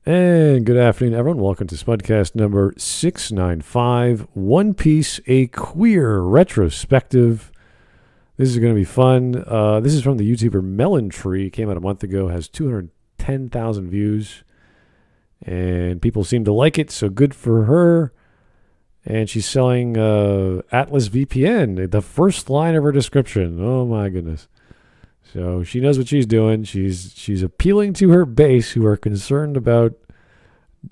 And good afternoon, everyone. Welcome to Smudcast number 695, One Piece, a queer retrospective. This is going to be fun. This is from the YouTuber MelonTree. Came out a month ago, has 210,000 views. And people seem to like it, so good for her. And she's selling Atlas VPN, the first line of her description. Oh my goodness. So she knows what she's doing. She's appealing to her base who are concerned about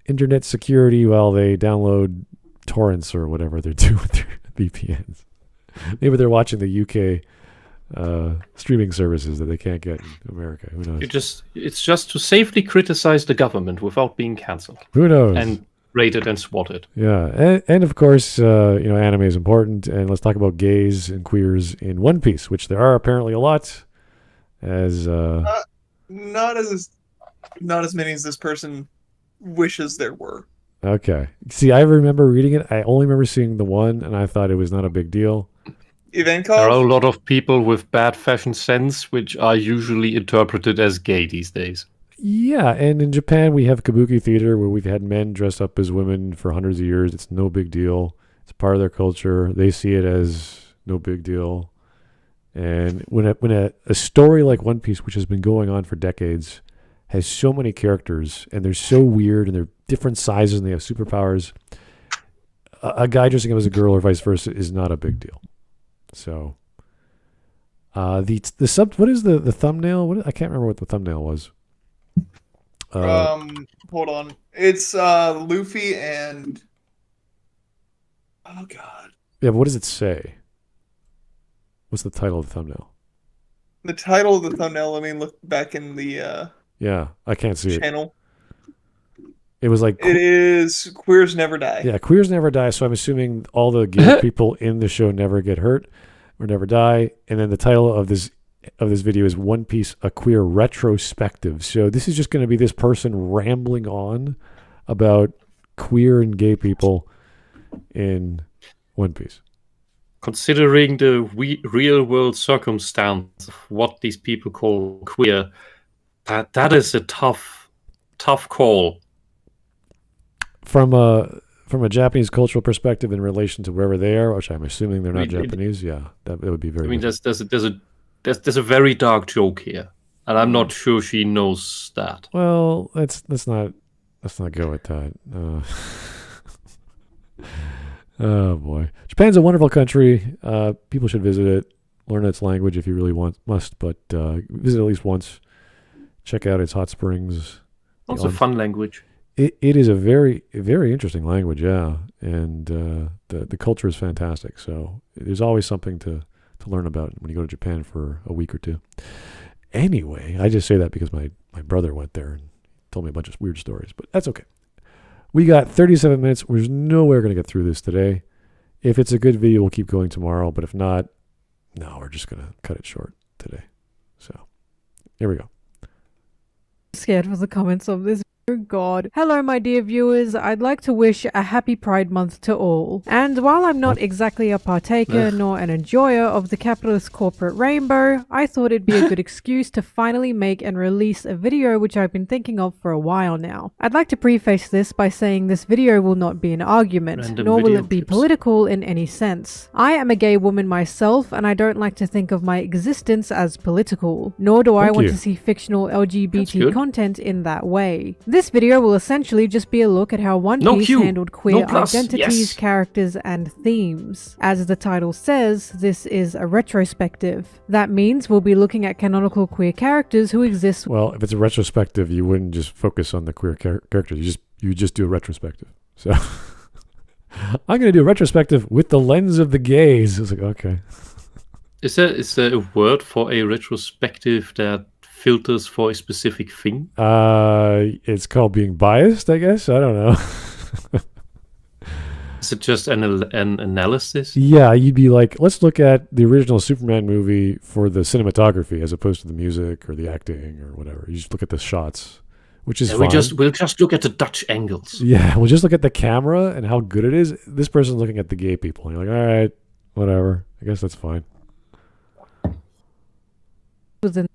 internet security while they download torrents or whatever they're doing with their VPNs. Maybe they're watching the UK streaming services that they can't get in America. Who knows? It's just to safely criticize the government without being cancelled. Who knows? And rated and swatted. Yeah, and of course, anime is important. And let's talk about gays and queers in One Piece, which there are apparently a lot. Not as many as this person wishes there were. Okay. See, I remember reading it. I only remember seeing the one, and I thought it was not a big deal. Ivankov? There are a lot of people with bad fashion sense, which are usually interpreted as gay these days. Yeah, and in Japan, we have kabuki theater where we've had men dress up as women for hundreds of years. It's no big deal. It's part of their culture. They see it as no big deal. And when a story like One Piece, which has been going on for decades, has so many characters, and they're so weird, and they're different sizes, and they have superpowers, a guy dressing up as a girl or vice versa is not a big deal. So, what is the thumbnail? I can't remember what the thumbnail was. Hold on. It's Luffy and... Oh, God. Yeah, but what does it say? What's the title of the thumbnail? The title of the thumbnail, let me look back in the yeah, I can't see channel. It was like... It is Queers Never Die. Yeah, Queers Never Die, so I'm assuming all the gay people in the show never get hurt or never die. And then the title of this video is One Piece, a queer retrospective. So this is just going to be this person rambling on about queer and gay people in One Piece. Considering the real-world circumstance of what these people call queer, that is a tough call. From a Japanese cultural perspective in relation to wherever they are, which I'm assuming they're not Japanese, yeah, that would be very. I mean, there's a very dark joke here, and I'm not sure she knows that. Well, let's not go with that. Oh boy, Japan's a wonderful country. People should visit it, learn its language if you really must, but visit at least once. Check out its hot springs. Also, fun language. It is a very, very interesting language, yeah, and the culture is fantastic. So there's always something to learn about when you go to Japan for a week or two. Anyway, I just say that because my brother went there and told me a bunch of weird stories, but that's okay. We got 37 minutes. There's no way we're going to get through this today. If it's a good video, we'll keep going tomorrow. But if not, no, we're just going to cut it short today. So here we go. Scared for the comments of this. Oh God. Hello my dear viewers, I'd like to wish a happy Pride Month to all. And while I'm not exactly a partaker nor an enjoyer of the capitalist corporate rainbow, I thought it'd be a good excuse to finally make and release a video which I've been thinking of for a while now. I'd like to preface this by saying this video will not be an argument, nor will it be political in any sense. I am a gay woman myself and I don't like to think of my existence as political, nor do I want to see fictional LGBT content in that way. This video will essentially just be a look at how One Piece handled queer identities, characters, and themes. As the title says, this is a retrospective. That means we'll be looking at canonical queer characters who exist. Well, if it's a retrospective, you wouldn't just focus on the queer characters. You just do a retrospective. So I'm going to do a retrospective with the lens of the gays. I was like, okay. Is there a word for a retrospective that filters for a specific thing? It's called being biased, I guess. I don't know. Is it just an analysis? Yeah, you'd be like, let's look at the original Superman movie for the cinematography as opposed to the music or the acting or whatever. You just look at the shots, which is fine. We'll just look at the Dutch angles. Yeah, we'll just look at the camera and how good it is. This person's looking at the gay people. And you're like, all right, whatever. I guess that's fine. Within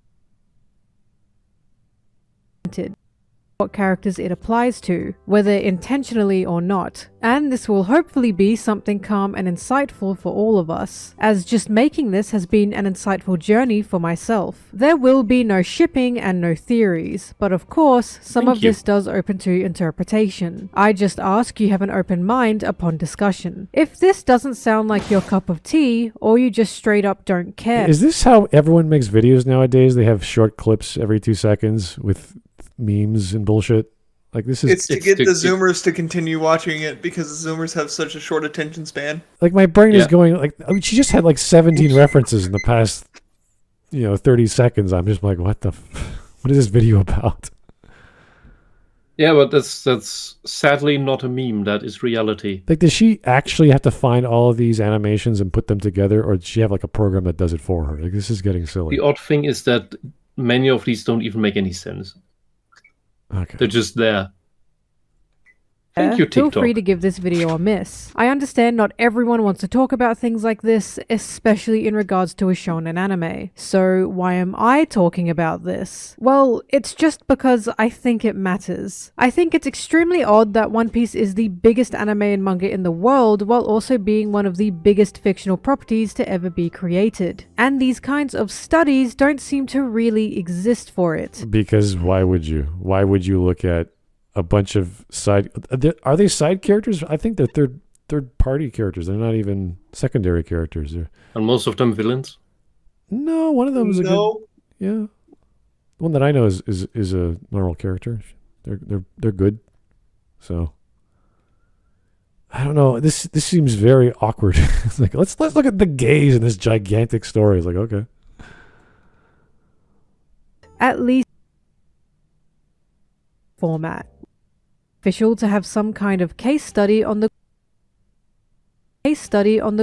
what characters it applies to, whether intentionally or not. And this will hopefully be something calm and insightful for all of us, as just making this has been an insightful journey for myself. There will be no shipping and no theories, but of course, some of this does open to interpretation. I just ask you have an open mind upon discussion. If this doesn't sound like your cup of tea, or you just straight up don't care. Is this how everyone makes videos nowadays? They have short clips every 2 seconds with memes and bullshit. Like this is. It's to get the Zoomers to continue watching it because the Zoomers have such a short attention span. Like my brain is going like. I mean, she just had like 17 references in the past, 30 seconds. I'm just like, what what is this video about? Yeah, but that's sadly not a meme. That is reality. Like, does she actually have to find all of these animations and put them together, or does she have like a program that does it for her? Like, this is getting silly. The odd thing is that many of these don't even make any sense. Okay. They're just there. Thank you, TikTok. Feel free to give this video a miss. I understand not everyone wants to talk about things like this, especially in regards to a shonen anime. So why am I talking about this? Well, it's just because I think it matters. I think it's extremely odd that One Piece is the biggest anime and manga in the world while also being one of the biggest fictional properties to ever be created. And these kinds of studies don't seem to really exist for it. Because why would you? Why would you look at a bunch of side... Are they side characters? I think they're third party characters. They're not even secondary characters. And most of them villains? No, one of them is a good... Yeah. The one that I know is a normal character. They're good. So I don't know. This seems very awkward. It's like let's look at the gays in this gigantic story. It's like, okay. At least format. Official to have some kind of case study on the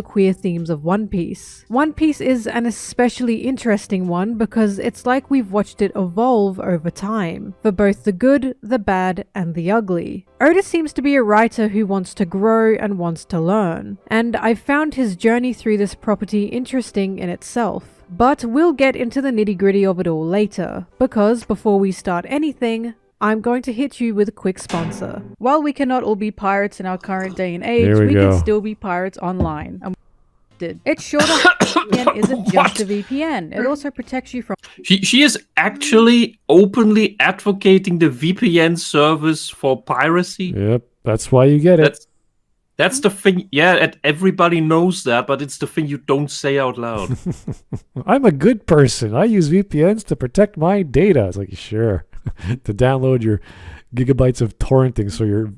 queer themes of One Piece. One Piece is an especially interesting one because it's like we've watched it evolve over time, for both the good, the bad, and the ugly. Oda seems to be a writer who wants to grow and wants to learn, and I've found his journey through this property interesting in itself. But we'll get into the nitty-gritty of it all later, because before we start anything, I'm going to hit you with a quick sponsor. While we cannot all be pirates in our current day and age, we can still be pirates online. And it's sure that VPN isn't just a VPN. It also protects you from... She is actually openly advocating the VPN service for piracy. Yep, that's why you get it. That's the thing. Yeah, everybody knows that, but it's the thing you don't say out loud. I'm a good person. I use VPNs to protect my data. It's like, sure. To download your gigabytes of torrenting so your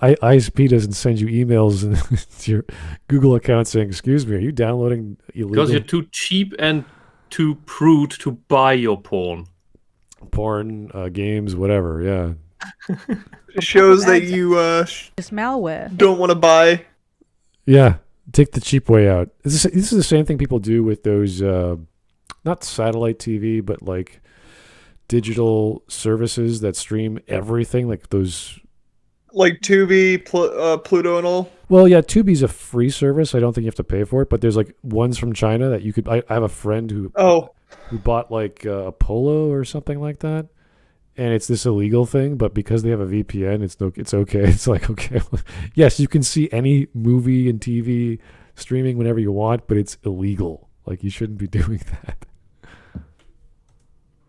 ISP doesn't send you emails and to your Google account saying, excuse me, are you downloading illegal? Because you're too cheap and too prude to buy your porn. Games, whatever, yeah. It shows that you just malware. Don't want to buy. Yeah, take the cheap way out. This is the same thing people do with those, not satellite TV, but like digital services that stream everything, like those... Like Tubi, Pluto and all? Well, yeah, Tubi's a free service. I don't think you have to pay for it, but there's like ones from China that you could... I have a friend who bought like a Polo or something like that, and it's this illegal thing, but because they have a VPN, it's okay. It's like, okay, yes, you can see any movie and TV streaming whenever you want, but it's illegal. Like, you shouldn't be doing that.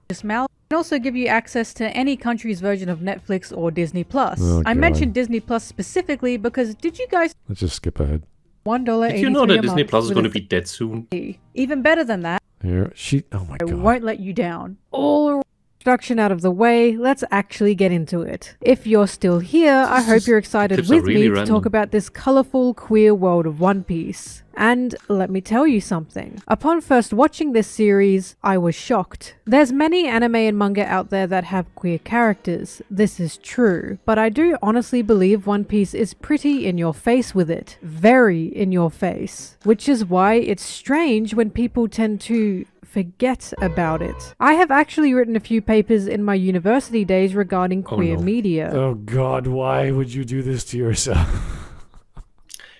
Can also give you access to any country's version of Netflix or Disney Plus. Oh, I mentioned Disney Plus specifically because did you guys... Let's just skip ahead. $1.83 Did you know that Disney Plus is going to be dead soon? Even better than that. Here, oh my God. I won't let you down. All introduction out of the way, let's actually get into it. If you're still here, I hope you're excited with me to talk about this colorful queer world of One Piece. And let me tell you something. Upon first watching this series, I was shocked. There's many anime and manga out there that have queer characters. This is true. But I do honestly believe One Piece is pretty in your face with it. Very in your face. Which is why it's strange when people tend to forget about it. I have actually written a few papers in my university days regarding queer media. Oh God, why would you do this to yourself?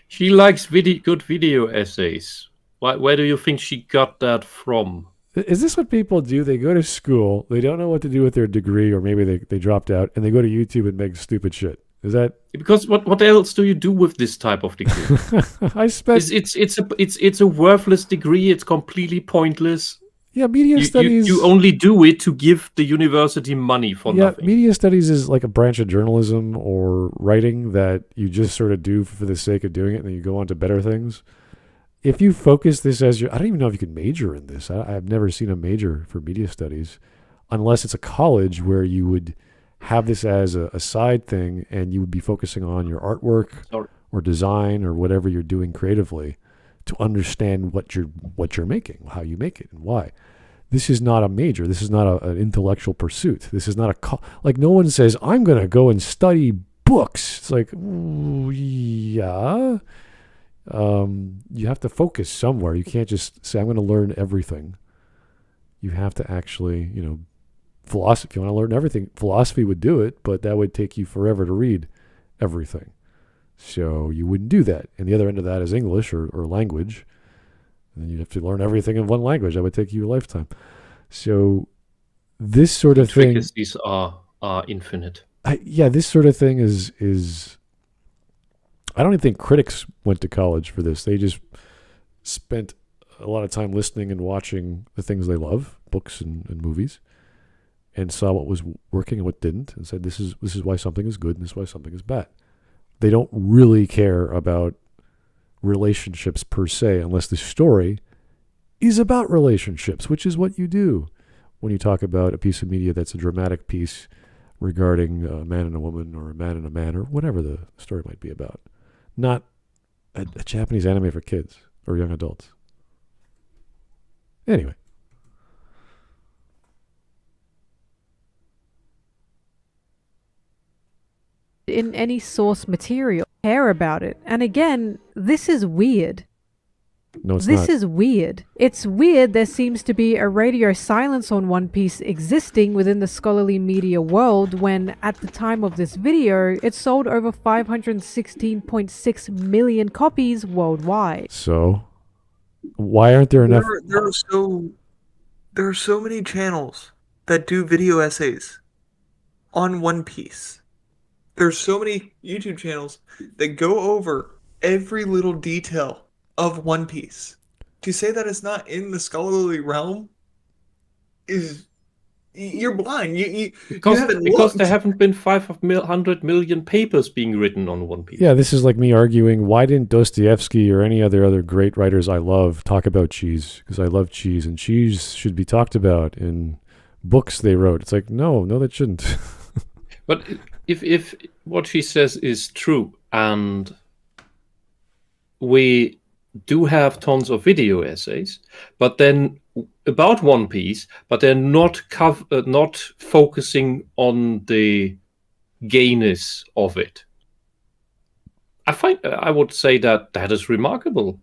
She likes good video essays. Where do you think she got that from? Is this what people do? They go to school, they don't know what to do with their degree, or maybe they dropped out, and they go to YouTube and make stupid shit. Is that? Because what else do you do with this type of degree? I spent. It's a worthless degree. It's completely pointless. Yeah, media studies. You only do it to give the university money for nothing. Media studies is like a branch of journalism or writing that you just sort of do for the sake of doing it, and then you go on to better things. If you focus this as I don't even know if you can major in this. I've never seen a major for media studies, unless it's a college where you would have this as a side thing, and you would be focusing on your artwork or design or whatever you're doing creatively to understand what you're making, how you make it, and why. This is not a major. This is not an intellectual pursuit. This is not like no one says, I'm going to go and study books. It's like, yeah. You have to focus somewhere. You can't just say, I'm going to learn everything. You have to actually, philosophy. If you want to learn everything, philosophy would do it, but that would take you forever to read everything. So you wouldn't do that. And the other end of that is English or language. And then you'd have to learn everything in one language. That would take you a lifetime. So this sort of thing... These are infinite. This sort of thing is... I don't even think critics went to college for this. They just spent a lot of time listening and watching the things they love, books and movies, and saw what was working and what didn't, and said, this is why something is good and this is why something is bad. They don't really care about relationships per se, unless the story is about relationships, which is what you do when you talk about a piece of media that's a dramatic piece regarding a man and a woman or a man and a man or whatever the story might be about. Not a Japanese anime for kids or young adults. Anyway. In any source material, care about it. And again, this is weird. No, it's not. This is weird. It's weird there seems to be a radio silence on One Piece existing within the scholarly media world when, at the time of this video, it sold over 516.6 million copies worldwide. So, why aren't there enough... There are so many channels that do video essays on One Piece. There's so many YouTube channels that go over every little detail of One Piece. To say that it's not in the scholarly realm is... You're blind. Because there haven't been 500 million papers being written on One Piece. Yeah, this is like me arguing, why didn't Dostoevsky or any other great writers I love talk about cheese? Because I love cheese, and cheese should be talked about in books they wrote. It's like, no, that shouldn't. But if what she says is true, and we do have tons of video essays, but then about One Piece, but they're not focusing on the gayness of it. I would say that is remarkable.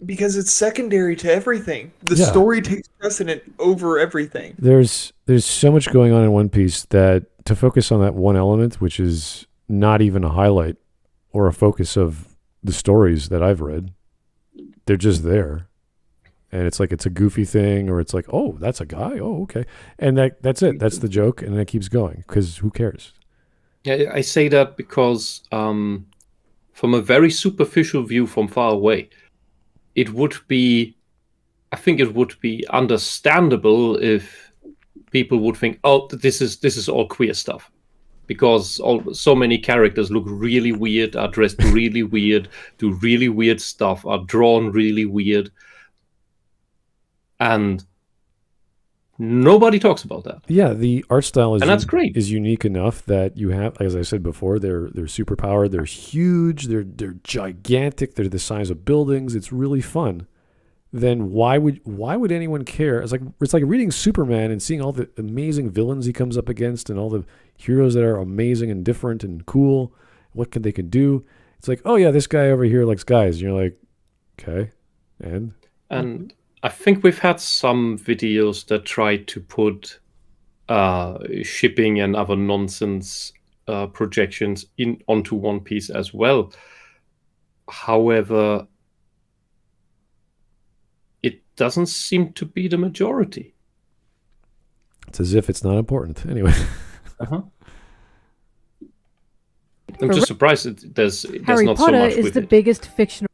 Because it's secondary to everything. The story takes precedent over everything. There's so much going on in One Piece that to focus on that one element, which is not even a highlight or a focus of the stories that I've read, they're just there. And it's like it's a goofy thing, or it's like, oh, that's a guy. Oh, okay. And that's it. That's the joke, and it keeps going, because who cares? Yeah, I say that because from a very superficial view from far away, I think it would be understandable if people would think, oh, this is all queer stuff. Because so many characters look really weird, are dressed really weird, do really weird stuff, are drawn really weird. And nobody talks about that. Yeah, the art style is, and that's great. Is unique enough that you have, as I said before, they're superpowered, they're huge, they're gigantic, they're the size of buildings. It's really fun. Then why would anyone care? It's like reading Superman and seeing all the amazing villains he comes up against and all the heroes that are amazing and different and cool. What they can do? It's like, oh yeah, this guy over here likes guys. And you're like, okay, and I think we've had some videos that try to put shipping and other nonsense projections onto One Piece as well. However, doesn't seem to be the majority. It's as if it's not important. Anyway. Uh-huh. I'm just surprised that there's Harry not Potter so much is with the it. biggest fictional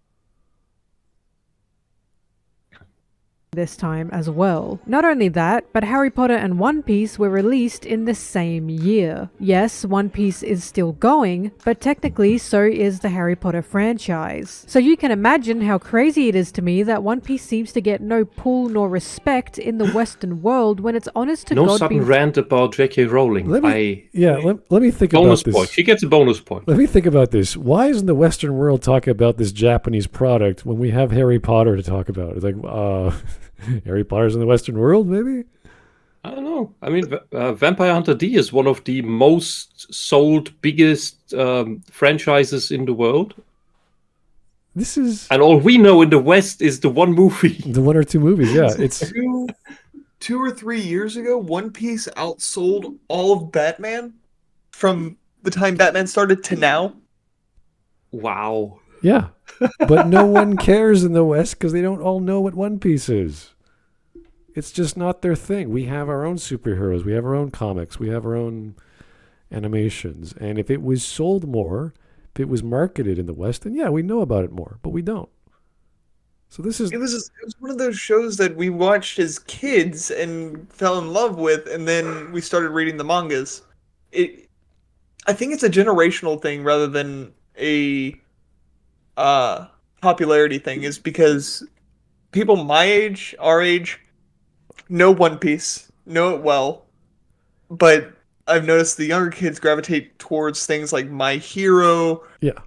this time as well. Not only that, but Harry Potter and One Piece were released in the same year. Yes, One Piece is still going, but technically so is the Harry Potter franchise. So you can imagine how crazy it is to me that One Piece seems to get no pull nor respect in the Western world when it's honest to No God sudden rant about J.K. Rowling. Let me think bonus about this. point. She gets a bonus point. Let me think about this. Why isn't the Western world talking about this Japanese product when we have Harry Potter to talk about? It's like, Harry Potter's in the Western world, maybe? I don't know. I mean, Vampire Hunter D is one of the most sold, biggest franchises in the world. This is... And all we know in the West is the one movie. The one or two movies, yeah. It's 2 or 3 years ago, One Piece outsold all of Batman from the time Batman started to now. Wow. Yeah. But no one cares in the West because they don't all know what One Piece is. It's just not their thing. We have our own superheroes. We have our own comics. We have our own animations. And if it was sold more, if it was marketed in the West, then yeah, we know about it more. But we don't. So this is... It was one of those shows that we watched as kids and fell in love with, and then we started reading the mangas. I think it's a generational thing rather than a popularity thing, is because people my age, our age, know One Piece, know it well, but I've noticed the younger kids gravitate towards things like My Hero,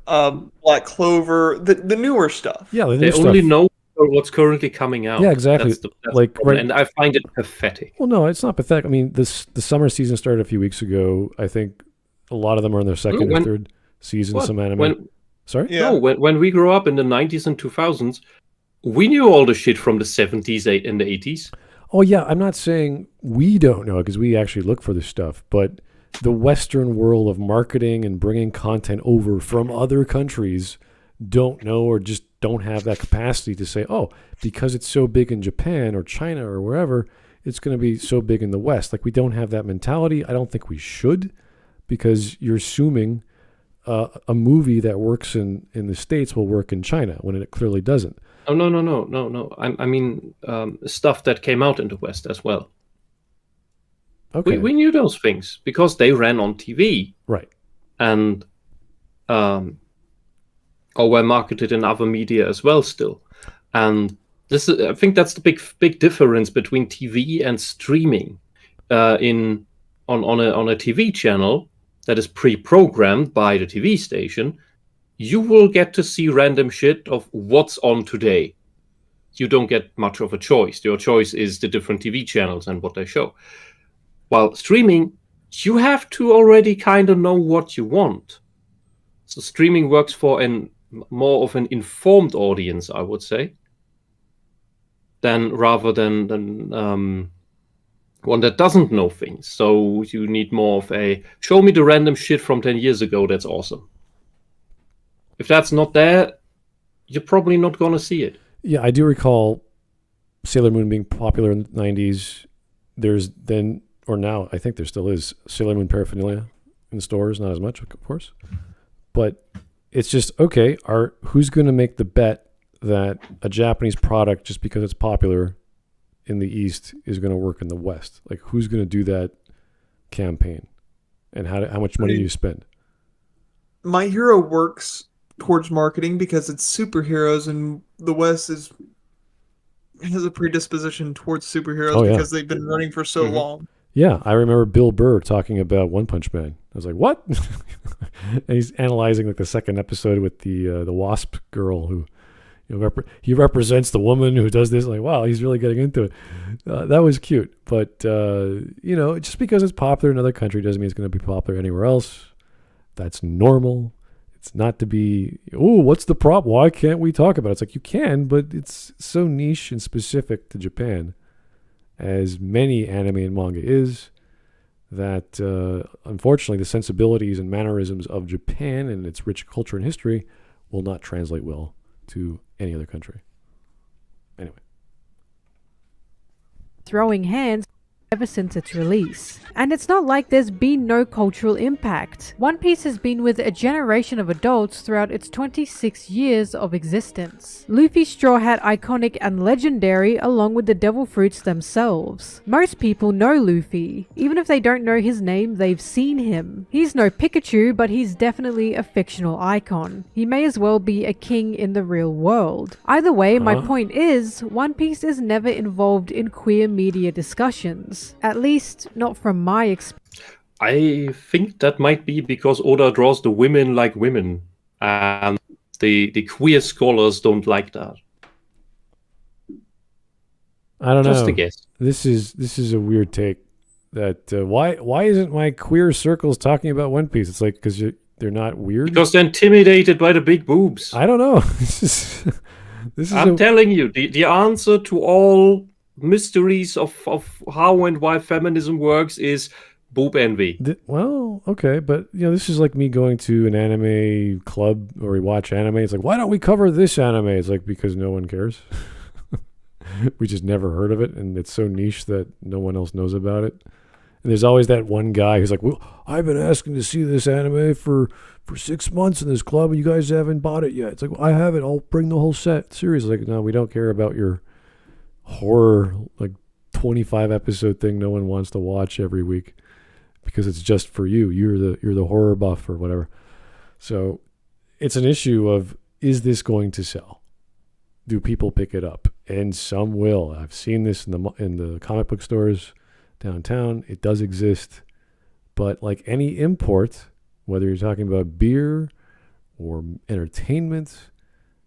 Black Clover, the newer stuff. Yeah, they only know what's currently coming out. Yeah, exactly. That's the problem. And I find it pathetic. Well, no, it's not pathetic. I mean, the summer season started a few weeks ago. I think a lot of them are in their second or third season. Some anime. Sorry? Yeah. No, when we grew up in the 90s and 2000s, we knew all the shit from the 70s and the 80s. Oh, yeah. I'm not saying we don't know because we actually look for this stuff, but the Western world of marketing and bringing content over from other countries don't know or just don't have that capacity to say, oh, because it's so big in Japan or China or wherever, it's going to be so big in the West. Like, we don't have that mentality. I don't think we should, because you're assuming a movie that works in the States will work in China when it clearly doesn't. Oh, no. I mean, stuff that came out in the West as well. Okay. We knew those things because they ran on TV. Right. And or were marketed in other media as well still. And I think that's the big difference between TV and streaming. On a TV channel that is pre-programmed by the TV station, you will get to see random shit of what's on today. You don't get much of a choice. Your choice is the different TV channels and what they show. While streaming, you have to already kind of know what you want. So streaming works for more of an informed audience, I would say, rather than one that doesn't know things. So you need more of a show me the random shit from 10 years ago. That's awesome. If that's not there, you're probably not going to see it. Yeah, I do recall Sailor Moon being popular in the 90s. There's then, or now, I think there still is Sailor Moon paraphernalia in stores. Not as much, of course. But it's just, okay, who's going to make the bet that a Japanese product, just because it's popular in the East, is going to work in the West? Like, who's going to do that campaign? And how much money do you spend? My Hero works towards marketing because it's superheroes, and the West has a predisposition towards superheroes because they've been running for so long. Yeah, I remember Bill Burr talking about One Punch Man. I was like, what? And he's analyzing like the second episode with the Wasp girl who, he represents the woman who does this. Like, wow, he's really getting into it. That was cute. But, just because it's popular in another country doesn't mean it's going to be popular anywhere else. That's normal. It's not to be, what's the problem? Why can't we talk about it? It's like, you can, but it's so niche and specific to Japan, as many anime and manga is, that unfortunately the sensibilities and mannerisms of Japan and its rich culture and history will not translate well to any other country. Anyway. throwing hands ever since its release. And it's not like there's been no cultural impact. One Piece has been with a generation of adults throughout its 26 years of existence. Luffy's Straw Hat iconic and legendary along with the devil fruits themselves. Most people know Luffy. Even if they don't know his name, they've seen him. He's no Pikachu, but he's definitely a fictional icon. He may as well be a king in the real world. Either way, my point is, One Piece is never involved in queer media discussions. At least, not from my experience. I think that might be because Oda draws the women like women, and the queer scholars don't like that. I don't know. Just a guess. This is a weird take. That why isn't my queer circles talking about One Piece? It's like because they're not weird. Because they're intimidated by the big boobs. I don't know. I'm telling you, the answer to all mysteries of how and why feminism works is boob envy. Well, okay, but this is like me going to an anime club or we watch anime. It's like, why don't we cover this anime? It's like, because no one cares. We just never heard of it, and it's so niche that no one else knows about it. And there's always that one guy who's like, well, I've been asking to see this anime for 6 months in this club, and you guys haven't bought it yet. It's like, well, I have it. I'll bring the whole series. Like, no, we don't care about your horror, like 25 episode thing no one wants to watch every week because it's just for you. You're the horror buff or whatever. So it's an issue of, is this going to sell? Do people pick it up? And some will. I've seen this in the comic book stores downtown. It does exist, but like any import, whether you're talking about beer or entertainment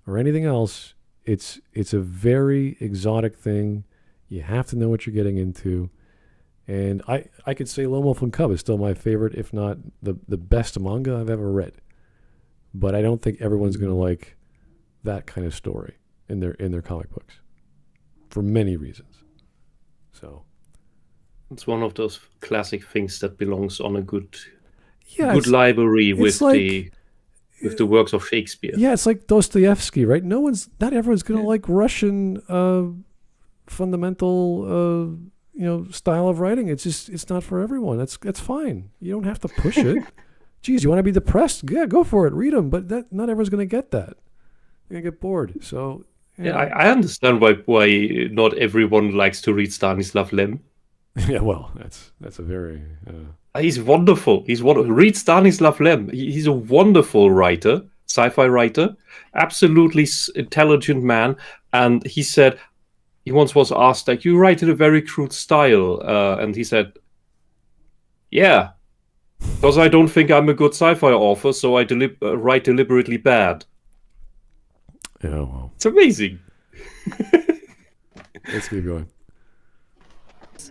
or anything else, it's a very exotic thing. You have to know what you're getting into. And I could say Lone Wolf and Cub is still my favorite, if not the best manga I've ever read. But I don't think everyone's going to like that kind of story in their comic books for many reasons. So it's one of those classic things that belongs on a good library with the works of Shakespeare. Yeah, it's like Dostoevsky, right? Not everyone's going to like Russian fundamental style of writing. It's not for everyone. That's fine. You don't have to push it. Geez, you want to be depressed? Yeah, go for it. Read them, but not everyone's going to get that. They're going to get bored. So yeah, I understand why not everyone likes to read Stanislav Lem. Yeah, well, that's a very. He's wonderful. Read Stanislav Lem. He's a wonderful writer, sci-fi writer, absolutely intelligent man. And he said, he once was asked, like, you write in a very crude style. And he said, yeah, because I don't think I'm a good sci-fi author, so I write deliberately bad. Yeah, well. It's amazing. Let's keep going.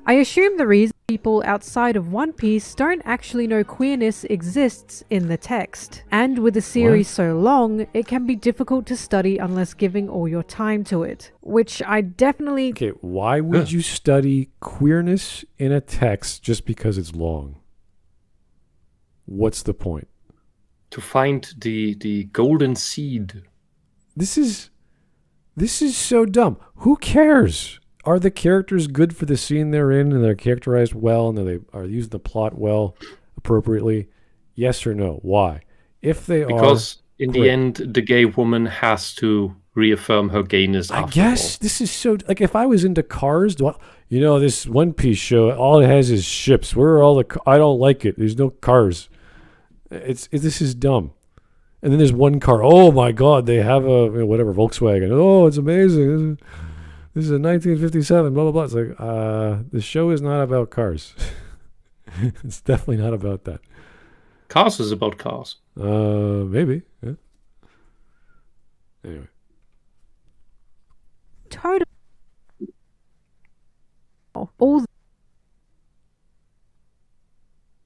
I assume the reason people outside of One Piece don't actually know queerness exists in the text. And with a series so long, it can be difficult to study unless giving all your time to it. Which I definitely... Okay, why would you study queerness in a text just because it's long? What's the point? To find the golden seed. This is so dumb. Who cares? Are the characters good for the scene they're in and they're characterized well and they are using the plot well, appropriately? Yes or no? Why? If they because in the end, the gay woman has to reaffirm her gayness. I guess this is so... Like, if I was into cars, this One Piece show, all it has is ships. Where are all the... I don't like it. There's no cars. This is dumb. And then there's one car. Oh, my God. They have a... whatever, Volkswagen. Oh, it's amazing. This is a 1957, blah, blah, blah. It's like, the show is not about cars. It's definitely not about that. Cars is about cars. Maybe. Yeah. Anyway. Totally. All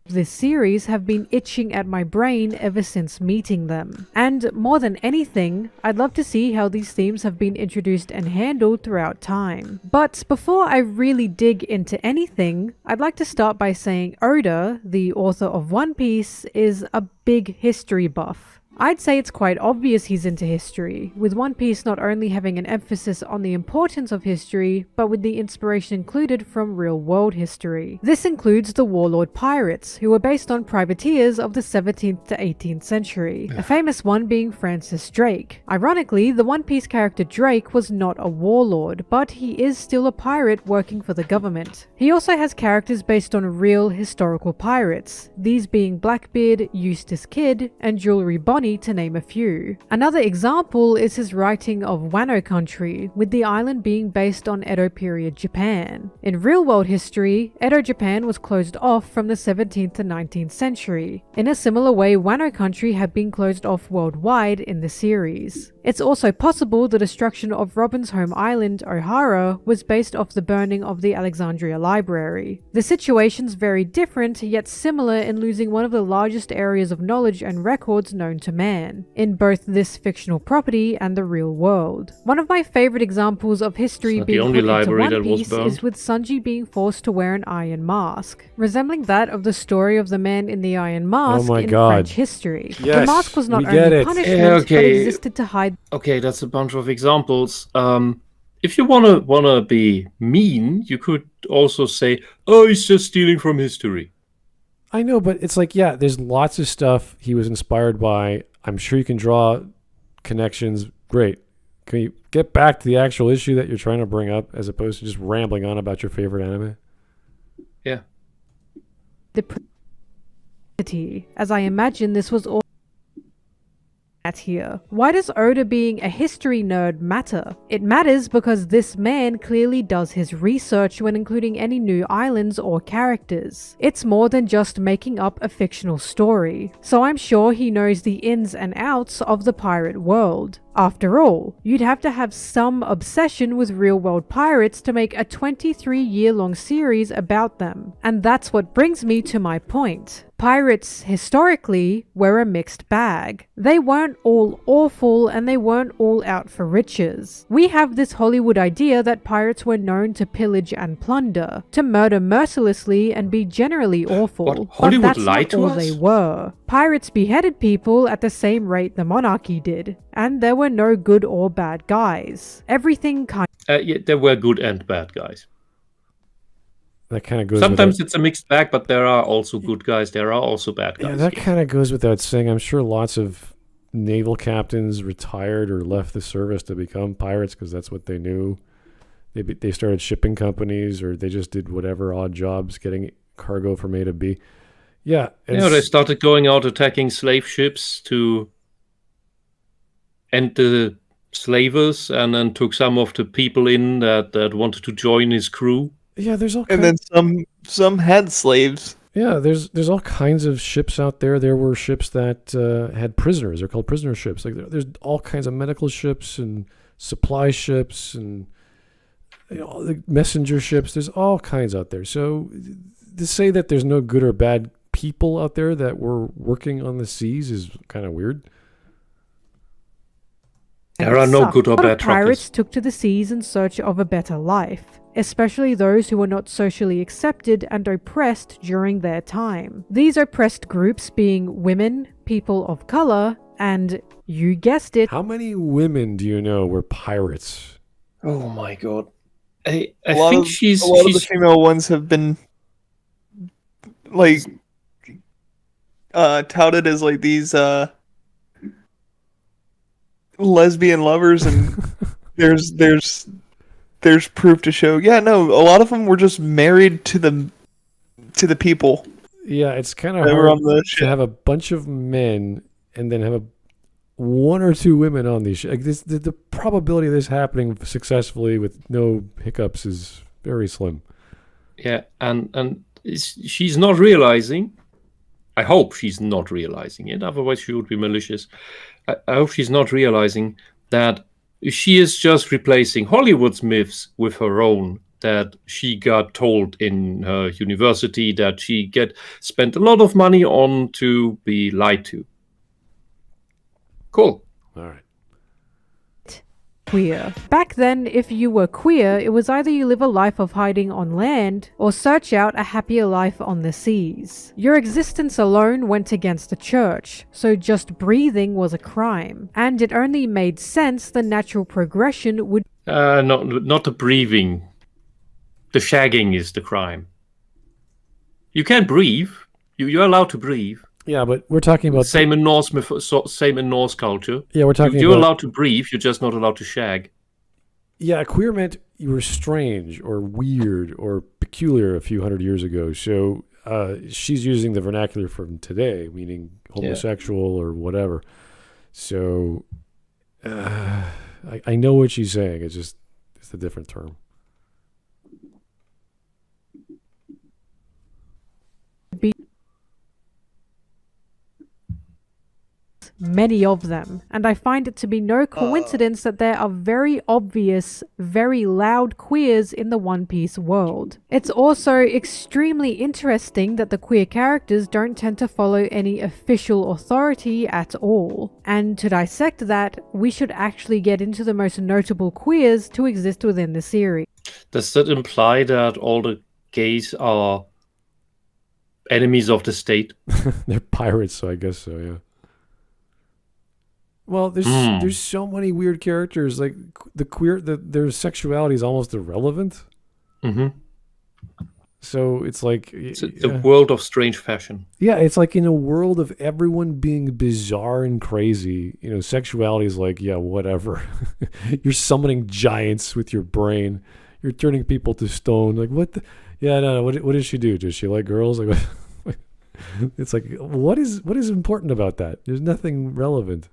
this series have been itching at my brain ever since meeting them. And more than anything, I'd love to see how these themes have been introduced and handled throughout time. But before I really dig into anything, I'd like to start by saying Oda, the author of One Piece, is a big history buff. I'd say it's quite obvious he's into history, with One Piece not only having an emphasis on the importance of history, but with the inspiration included from real-world history. This includes the warlord pirates, who were based on privateers of the 17th to 18th century, a famous one being Francis Drake. Ironically, the One Piece character Drake was not a warlord, but he is still a pirate working for the government. He also has characters based on real historical pirates, these being Blackbeard, Eustace Kidd, and Jewelry Bonnie, to name a few. Another example is his writing of Wano Country, with the island being based on Edo period Japan. In real-world history, Edo Japan was closed off from the 17th to 19th century. In a similar way, Wano Country had been closed off worldwide in the series. It's also possible the destruction of Robin's home island, O'Hara, was based off the burning of the Alexandria Library. The situation's very different, yet similar in losing one of the largest areas of knowledge and records known to man, in both this fictional property and the real world. One of my favorite examples of history being put into One Piece is with Sanji being forced to wear an iron mask, resembling that of the story of the man in the iron mask in French history. Yes, the mask was not only punishment, but existed to hide. Okay, that's a bunch of examples. If you wanna be mean, you could also say, "Oh, he's just stealing from history." I know, but it's like, yeah, there's lots of stuff he was inspired by. I'm sure you can draw connections. Great. Can you get back to the actual issue that you're trying to bring up as opposed to just rambling on about your favorite anime? Yeah. As I imagine this was all here. Why does Oda being a history nerd matter? It matters because this man clearly does his research when including any new islands or characters. It's more than just making up a fictional story, so I'm sure he knows the ins and outs of the pirate world. After all, you'd have to have some obsession with real-world pirates to make a 23-year-long series about them. And that's what brings me to my point. Pirates, historically, were a mixed bag. They weren't all awful and they weren't all out for riches. We have this Hollywood idea that pirates were known to pillage and plunder, to murder mercilessly and be generally awful. What, Hollywood but that's lied not to all us? they were. Pirates beheaded people at the same rate the monarchy did, and there were no good or bad guys. Everything kind Yeah, there were good and bad guys. That kind of goes. Sometimes it's a mixed bag, but there are also good guys. There are also bad guys. Yeah, that kind of goes without saying. I'm sure lots of naval captains retired or left the service to become pirates because that's what they knew. They started shipping companies, or they just did whatever odd jobs getting cargo from A to B. Yeah, they started going out attacking slave ships to end the slavers, and then took some of the people in that wanted to join his crew. Yeah, there's all. And then some had slaves. Yeah, there's all kinds of ships out there. There were ships that had prisoners. They're called prisoner ships. Like there's all kinds of medical ships and supply ships and the messenger ships. There's all kinds out there. So to say that there's no good or bad people out there that were working on the seas is kind of weird. There are no good or bad pirates took to the seas in search of a better life, especially those who were not socially accepted and oppressed during their time. These oppressed groups being women, people of color, and, you guessed it, How many women do you know were pirates? Oh my god! I A lot think of the female ones have been like touted as like these lesbian lovers, and there's proof to show. Yeah, no, a lot of them were just married to the people. Yeah, it's kind of They were hard on the to ship. have a bunch of men and then have one or two women on these. Like the probability of this happening successfully with no hiccups is very slim. Yeah, and she's not realizing. I hope she's not realizing it. Otherwise, she would be malicious. I hope she's not realizing that she is just replacing Hollywood's myths with her own. That she got told in her university that she spent a lot of money on to be lied to. Cool. All right. queer. Back then, if you were queer, it was either you live a life of hiding on land or search out a happier life on the seas. Your existence alone went against the church, so just breathing was a crime, and it only made sense the natural progression would not the breathing. The shagging is the crime. You can breathe. You're allowed to breathe. Yeah, but we're talking about Same in Norse culture. Yeah, we're talking You're about allowed to breathe. You're just not allowed to shag. Yeah, queer meant you were strange or weird or peculiar a few hundred years ago. So she's using the vernacular from today, meaning homosexual or whatever. So I know what she's saying. It's a different term. Many of them, and I find it to be no coincidence that there are very obvious, very loud queers in the One Piece world. It's also extremely interesting that the queer characters don't tend to follow any official authority at all. And to dissect that, we should actually get into the most notable queers to exist within the series. Does that imply that all the gays are enemies of the state? They're pirates, so I guess so, yeah. Well, there's so many weird characters. Like their sexuality is almost irrelevant. Mm-hmm. So it's like the world of strange fashion. Yeah, it's like in a world of everyone being bizarre and crazy. Sexuality is like, yeah, whatever. You're summoning giants with your brain. You're turning people to stone. Like what? Yeah, no. What does she do? Does she like girls? Like, it's like what is important about that? There's nothing relevant.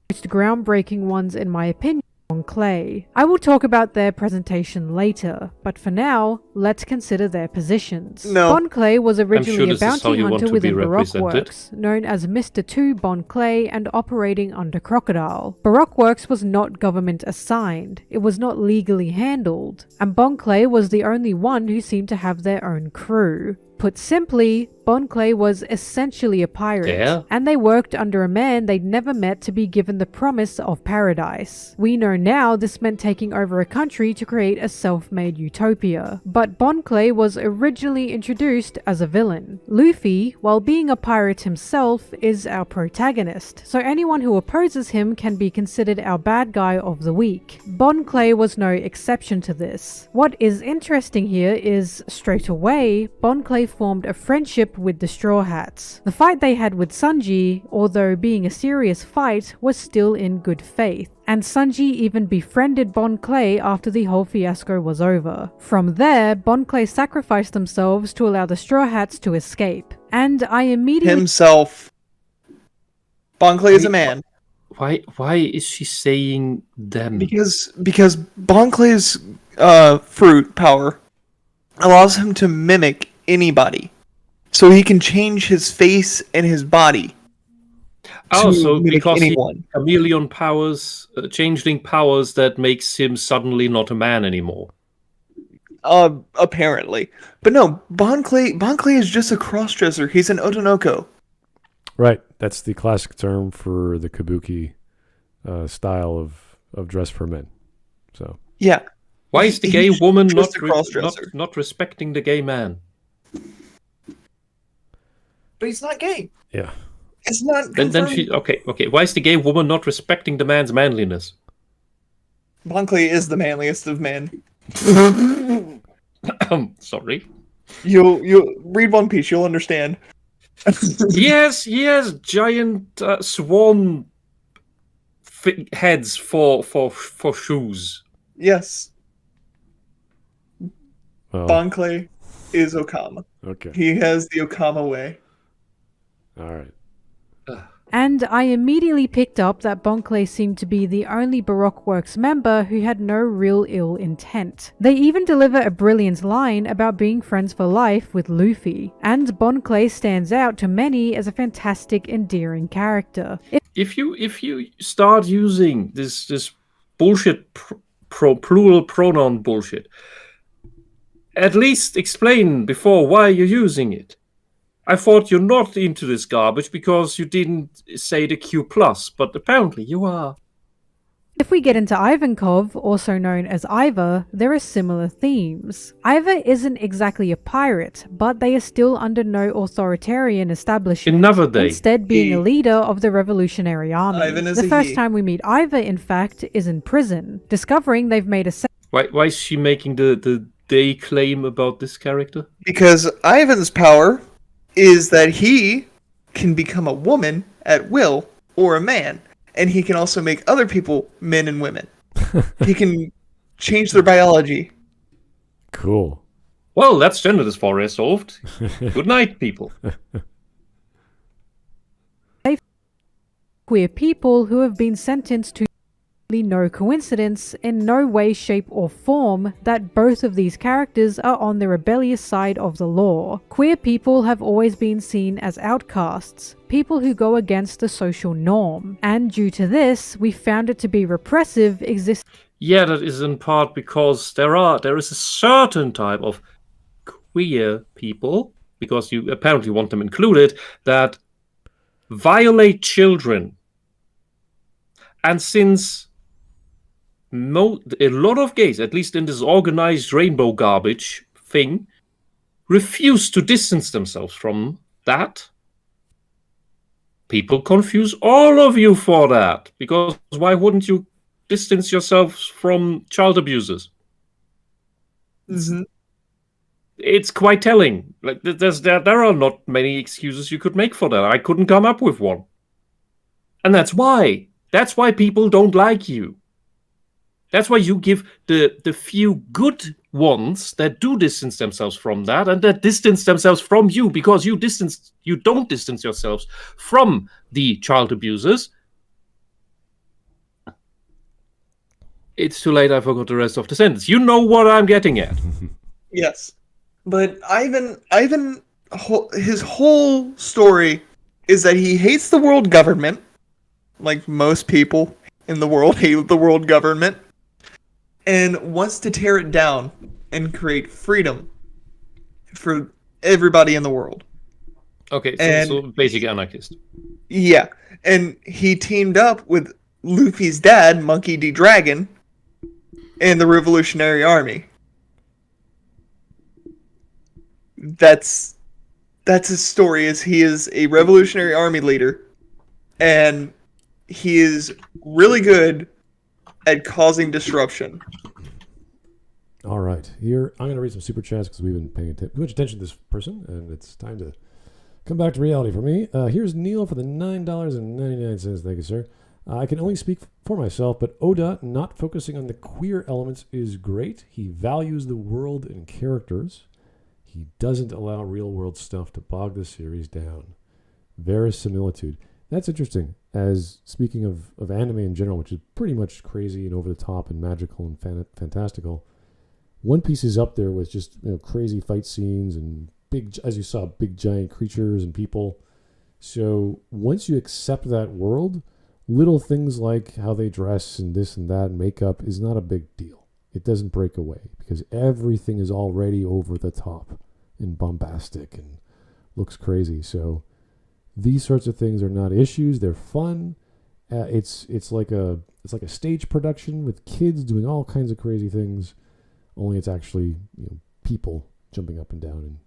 Most groundbreaking ones in my opinion on Clay. I will talk about their presentation later, but for now, let's consider their positions. No. Bon Clay was originally a this is how bounty you want hunter to within be Baroque represented. Works, known as Mr. 2 Bon Clay and operating under Crocodile. Baroque Works was not government assigned, it was not legally handled, and Bon Clay was the only one who seemed to have their own crew. Put simply, Bon Clay was essentially a pirate, and they worked under a man they'd never met to be given the promise of paradise. We know now this meant taking over a country to create a self-made utopia, but Bon Clay was originally introduced as a villain. Luffy, while being a pirate himself, is our protagonist, so anyone who opposes him can be considered our bad guy of the week. Bon Clay was no exception to this. What is interesting here is, straight away, Bon Clay formed a friendship with the Straw Hats. The fight they had with Sanji, although being a serious fight, was still in good faith, and Sanji even befriended Bon Clay after the whole fiasco was over. From there, Bon Clay sacrificed themselves to allow the Straw Hats to escape, and I immediately... Himself. Bon Clay is a man. Why is she saying them? Because Bon Clay's fruit power allows him to mimic anybody. So he can change his face and his body. Also, because anyone. he has chameleon powers, changeling powers that makes him suddenly not a man anymore. Apparently. But no, Bon Clay is just a crossdresser. He's an Otonoko. Right. That's the classic term for the kabuki style of dress for men. So yeah. Why is the gay woman crossdresser. not respecting the gay man? But he's not gay. yeah. It's not. Then she okay. Why is the gay woman not respecting the man's manliness? Bon Clay is the manliest of men. Sorry. You'll read One Piece. You'll understand. He has giant swan heads for shoes. Yes. Well, Bon Clay is Okama. okay. He has the Okama way. All right. And I immediately picked up that Bon Clay seemed to be the only Baroque Works member who had no real ill intent. They even deliver a brilliant line about being friends for life with Luffy, and Bon Clay stands out to many as a fantastic, endearing character. If you start using this bullshit plural pronoun bullshit, at least explain before why you're using it. I thought you're not into this garbage because you didn't say the Q+, but apparently you are. If we get into Ivankov, also known as Iva, there are similar themes. Iva isn't exactly a pirate, but they are still under no authoritarian establishment, Another day. instead being a He. leader of the Revolutionary Army. Ivan is The a first he. time we meet Iva, in fact, is in prison, discovering they've made a Why is she making the they claim about this character? Because Ivan's power is that he can become a woman at will or a man, and he can also make other people men and women. He can change their biology. Cool. Well, that's gender dysphoria solved. Good night, people. queer people who have been sentenced to no coincidence, in no way, shape, or form, that both of these characters are on the rebellious side of the law. Queer people have always been seen as outcasts, people who go against the social norm, and due to this, we found it to be repressive existing. Yeah, that is in part because there is a certain type of queer people, because you apparently want them included, that violate children. And since a lot of gays, at least in this organized rainbow garbage thing, refuse to distance themselves from that, people confuse all of you for that. Because why wouldn't you distance yourselves from child abusers? Mm-hmm. It's quite telling. Like there are not many excuses you could make for that. I couldn't come up with one. And that's why. That's why people don't like you. That's why you give the few good ones that do distance themselves from that and that distance themselves from you, because you don't distance yourselves from the child abusers. It's too late, I forgot the rest of the sentence. You know what I'm getting at. Yes. But Ivan, his whole story is that he hates the world government, like most people in the world hate the world government, and wants to tear it down and create freedom for everybody in the world. Okay, And- so basic anarchist. Yeah, and he teamed up with Luffy's dad, Monkey D. Dragon, and the Revolutionary Army. That's his story. Is he is a Revolutionary Army leader, and he is really good at causing disruption. All right. Here, I'm going to read some super chats because we've been paying too much attention to this person, and it's time to come back to reality for me. Here's Neil for the $9.99. Thank you, sir. I can only speak for myself, but Oda not focusing on the queer elements is great. He values the world and characters. He doesn't allow real-world stuff to bog the series down. Verisimilitude. That's interesting. As speaking of anime in general, which is pretty much crazy and over the top and magical and fantastical, One Piece is up there with just crazy fight scenes and big, as you saw, big giant creatures and people. So once you accept that world, little things like how they dress and this and that and makeup is not a big deal. It doesn't break away because everything is already over the top and bombastic and looks crazy. So these sorts of things are not issues. They're fun. It's like a stage production with kids doing all kinds of crazy things. Only it's actually people jumping up and down and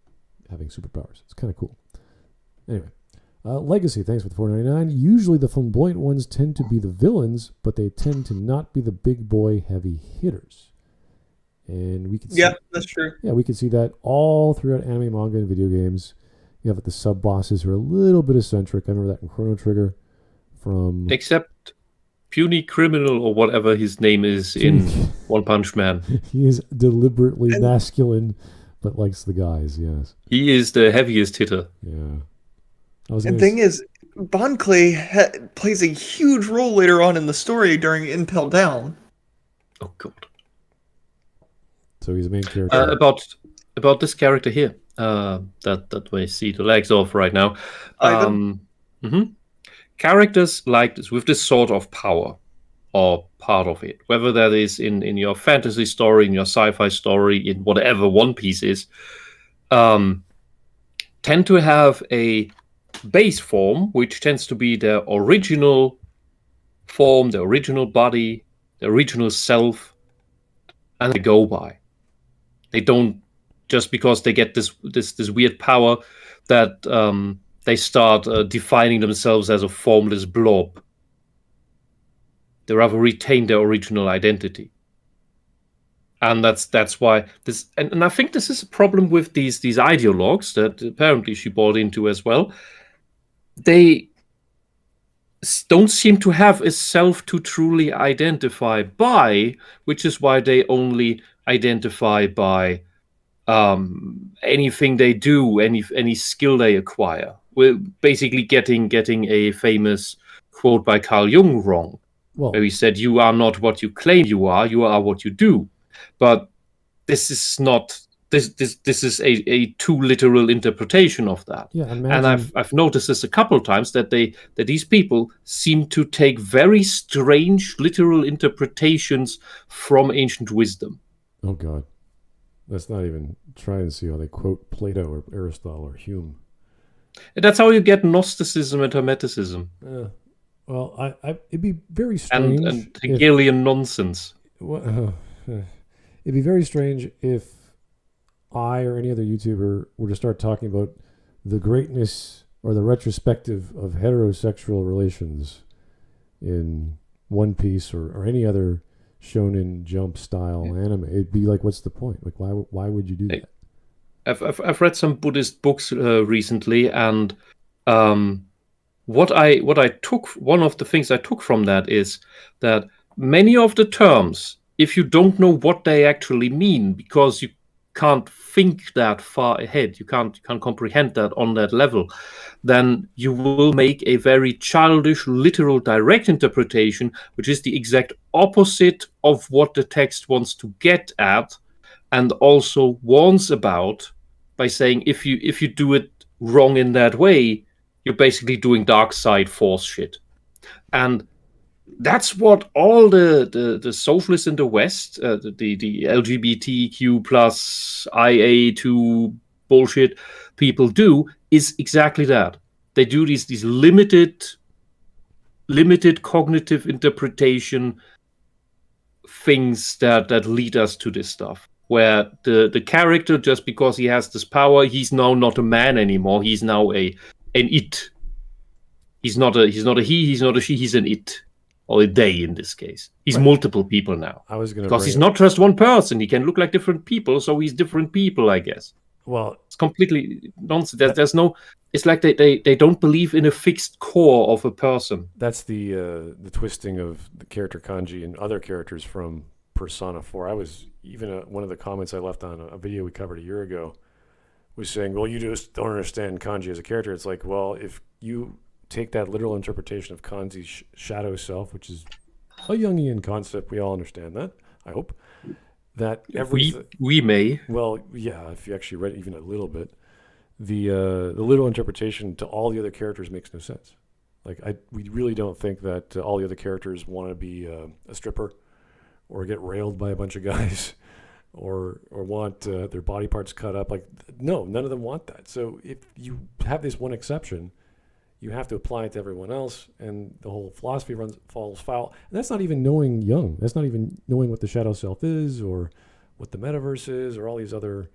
having superpowers. It's kind of cool. Anyway, Legacy. Thanks for the $4.99. Usually the flamboyant ones tend to be the villains, but they tend to not be the big boy heavy hitters. And we can see, That's true. Yeah, we can see that all throughout anime, manga, and video games. You have the sub bosses who are a little bit eccentric. I remember that in Chrono Trigger. Except Puny Criminal or whatever his name is in One Punch Man. He is deliberately masculine, but likes the guys. Yes. He is the heaviest hitter. Yeah. And thing is, Bon Clay plays a huge role later on in the story during Impel Down. Oh god. So he's the main character. About this character here, that we see the legs off right now. Characters like this, with this sort of power, or part of it, whether that is in your fantasy story, in your sci-fi story, in whatever One Piece is, tend to have a base form, which tends to be their original form, the original body, the original self, and they go by. They don't, just because they get this weird power that they start defining themselves as a formless blob. They rather retain their original identity. And that's why this, and I think this is a problem with these ideologues that apparently she bought into as well. They don't seem to have a self to truly identify by, which is why they only identify by anything they do, any skill they acquire. We're basically getting a famous quote by Carl Jung wrong, where he said, "You are not what you claim you are what you do." But this is not. This is a too literal interpretation of that. Yeah, and I've noticed this a couple of times that these people seem to take very strange literal interpretations from ancient wisdom. Oh God, let's not even try and see how they quote Plato or Aristotle or Hume. And that's how you get Gnosticism and Hermeticism. Well, it'd be very strange and Hegelian nonsense. It'd be very strange if I or any other YouTuber were to start talking about the greatness or the retrospective of heterosexual relations in One Piece or any other Shonen Jump style anime. It'd be like, what's the point? Like, why would you do that? I've read some Buddhist books recently, and what I took, one of the things I took from that is that many of the terms, if you don't know what they actually mean, because you can't think that far ahead, you can't comprehend that on that level, then you will make a very childish, literal, direct interpretation, which is the exact opposite of what the text wants to get at, and also warns about by saying if you do it wrong in that way, you're basically doing dark side force shit. And that's what all the socialists in the West, the LGBTQ plus IA2 bullshit people do, is exactly that. They do these limited cognitive interpretation things that lead us to this stuff. Where the character, just because he has this power, he's now not a man anymore. He's now an it. He's not a he, he's not a she, he's an it. Or a they in this case. He's multiple people now. Because he's not just one person. He can look like different people, so he's different people, I guess. Well, it's completely nonsense. There's no. It's like they don't believe in a fixed core of a person. That's the twisting of the character kanji and other characters from Persona 4. I was even one of the comments I left on a video we covered a year ago was saying, well, you just don't understand kanji as a character. It's like, well, if you take that literal interpretation of kanji's shadow self, which is a Jungian concept, we all understand that, I hope, that we may. Well, yeah, if you actually read it even a little bit, the literal interpretation to all the other characters makes no sense. Like, we really don't think that all the other characters want to be a stripper or get railed by a bunch of guys or want their body parts cut up. Like, no, none of them want that. So if you have this one exception, you have to apply it to everyone else, and the whole philosophy falls foul. And that's not even knowing Jung. That's not even knowing what the shadow self is or what the metaverse is or all these other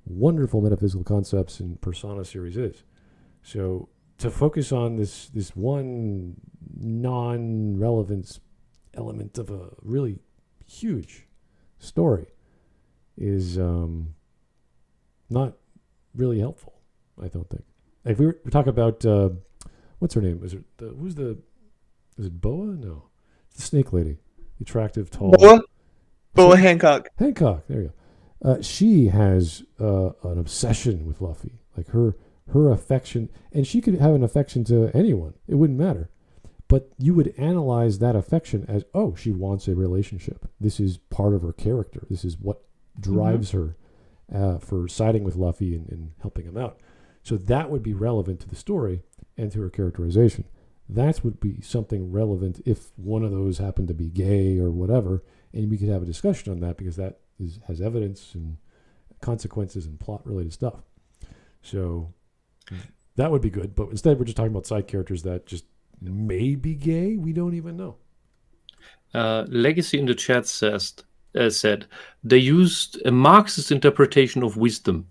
wonderful metaphysical concepts in Persona series is. So to focus on this one non-relevance element of a really huge story is not really helpful, I don't think. If we talk about what's her name? Is it Boa? No, it's the snake lady, the attractive, tall. Boa Hancock. Hancock. There you go. She has an obsession with Luffy, like her affection, and she could have an affection to anyone. It wouldn't matter. But you would analyze that affection as, oh, she wants a relationship. This is part of her character. This is what drives her for siding with Luffy and helping him out. So that would be relevant to the story and to her characterization. That would be something relevant if one of those happened to be gay or whatever, and we could have a discussion on that because that has evidence and consequences and plot-related stuff. So That would be good, but instead we're just talking about side characters that just may be gay. We don't even know. Legacy in the chat said they used a Marxist interpretation of wisdom.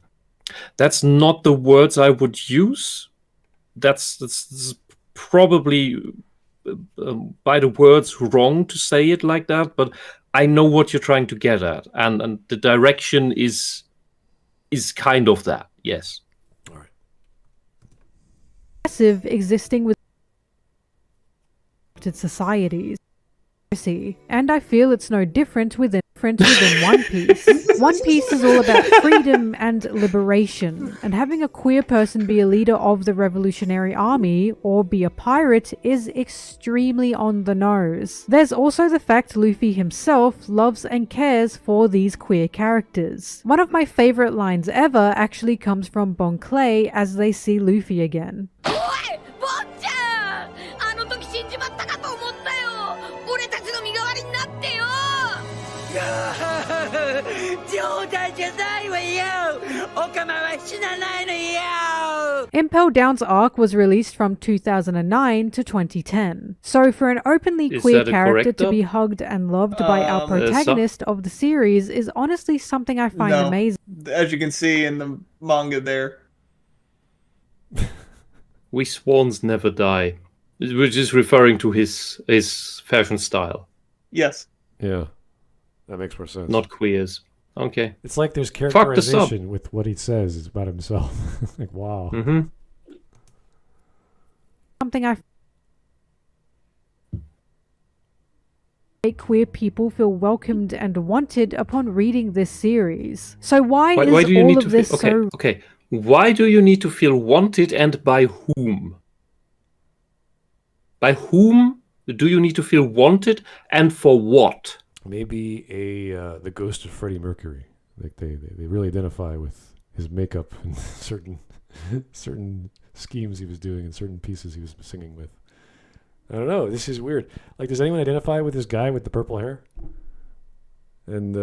That's not the words I would use. That's probably by the words wrong to say it like that, but I know what you're trying to get at, and the direction is kind of that. Yes. All right. Existing within societies. And I feel it's no different within One Piece. One Piece is all about freedom and liberation, and having a queer person be a leader of the Revolutionary Army or be a pirate is extremely on the nose. There's also the fact Luffy himself loves and cares for these queer characters. One of my favorite lines ever actually comes from Bon Clay as they see Luffy again. Impel Down's arc was released from 2009 to 2010. So for an openly queer character to be hugged and loved by our protagonist of the series is honestly something I find amazing. As you can see in the manga there. We swans never die. We're just referring to his fashion style. Yes. Yeah. That makes more sense. Not queers. Okay. It's like there's characterization with what he says about himself. Like, wow. Mm-hmm. Something I make queer people feel welcomed and wanted upon reading this series. So why is do you all need of to this feel, okay. Why do you need to feel wanted, and by whom? By whom do you need to feel wanted, and for what? Maybe the ghost of Freddie Mercury. Like they really identify with his makeup and certain schemes he was doing and certain pieces he was singing with. I don't know. This is weird. Like, does anyone identify with this guy with the purple hair? And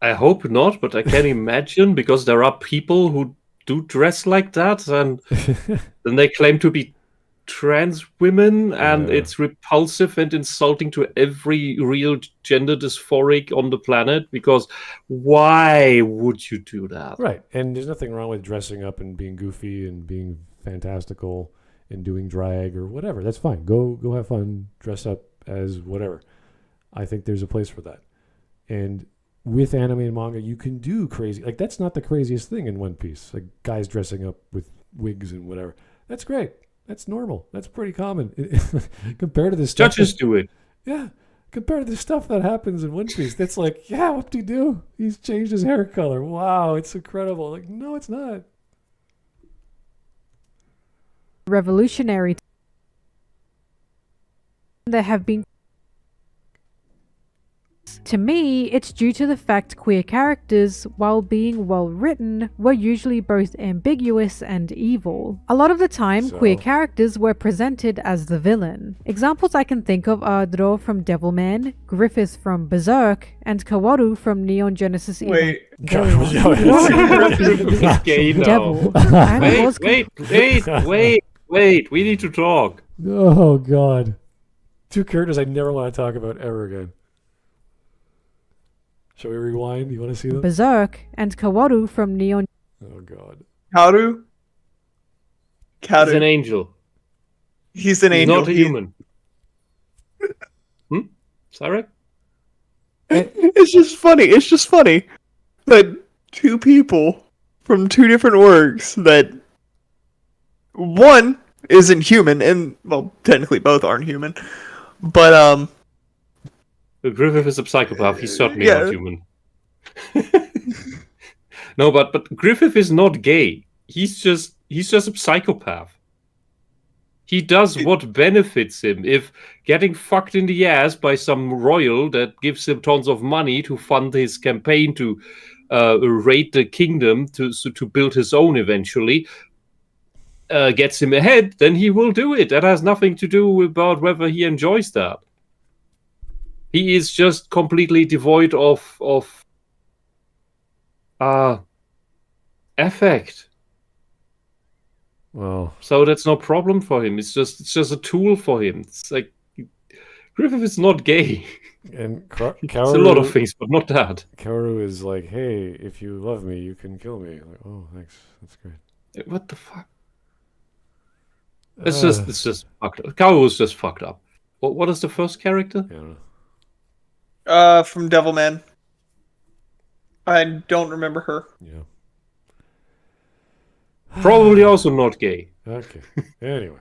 I hope not, but I can imagine, because there are people who do dress like that, and then they claim to be trans women, and it's repulsive and insulting to every real gender dysphoric on the planet, because why would you do that? Right. And there's nothing wrong with dressing up and being goofy and being fantastical and doing drag or whatever. That's fine. Go have fun, dress up as whatever. I think there's a place for that. And with anime and manga, you can do crazy. Like, that's not the craziest thing in One Piece. Like, guys dressing up with wigs and whatever. That's great. That's normal. That's pretty common. Compared to the stuff. Judges do it. Yeah. Compared to the stuff that happens in One Piece, that's like, yeah, what'd he do? He's changed his hair color. Wow, it's incredible. Like, no, it's not. revolutionary. There have been. To me, it's due to the fact queer characters, while being well written, were usually both ambiguous and evil. A lot of the time, queer characters were presented as the villain. Examples I can think of are Dro from Devilman, Griffith from Berserk, and Kaworu from Neon Genesis Evil. Wait. Gay now. Devil. Wait, we need to talk. Oh, God. Two characters I never want to talk about ever again. Shall we rewind? You want to see them? Berserk and Kaworu from Neon. Oh, God. Kaoru? He's an angel. He's an angel. Not a human. Sorry? It's just funny that two people from two different works that one isn't human, and, well, technically both aren't human, but, Griffith is a psychopath. He's certainly not human. No, but Griffith is not gay. He's just a psychopath. He does what benefits him. If getting fucked in the ass by some royal that gives him tons of money to fund his campaign to raid the kingdom to build his own eventually, gets him ahead, then he will do it. That has nothing to do about whether he enjoys that. He is just completely devoid of affect. Well, So that's no problem for him. It's just a tool for him. It's like Griffith is not gay. and It's a lot of Kaoru, things, but not that. Kaoru is like, hey, if you love me, you can kill me. Like, oh, thanks. That's great. What the fuck? It's just fucked up. Kaoru was just fucked up. What is the first character? I don't know. From Devilman. I don't remember her. Yeah. Probably also not gay. Okay. Anyway.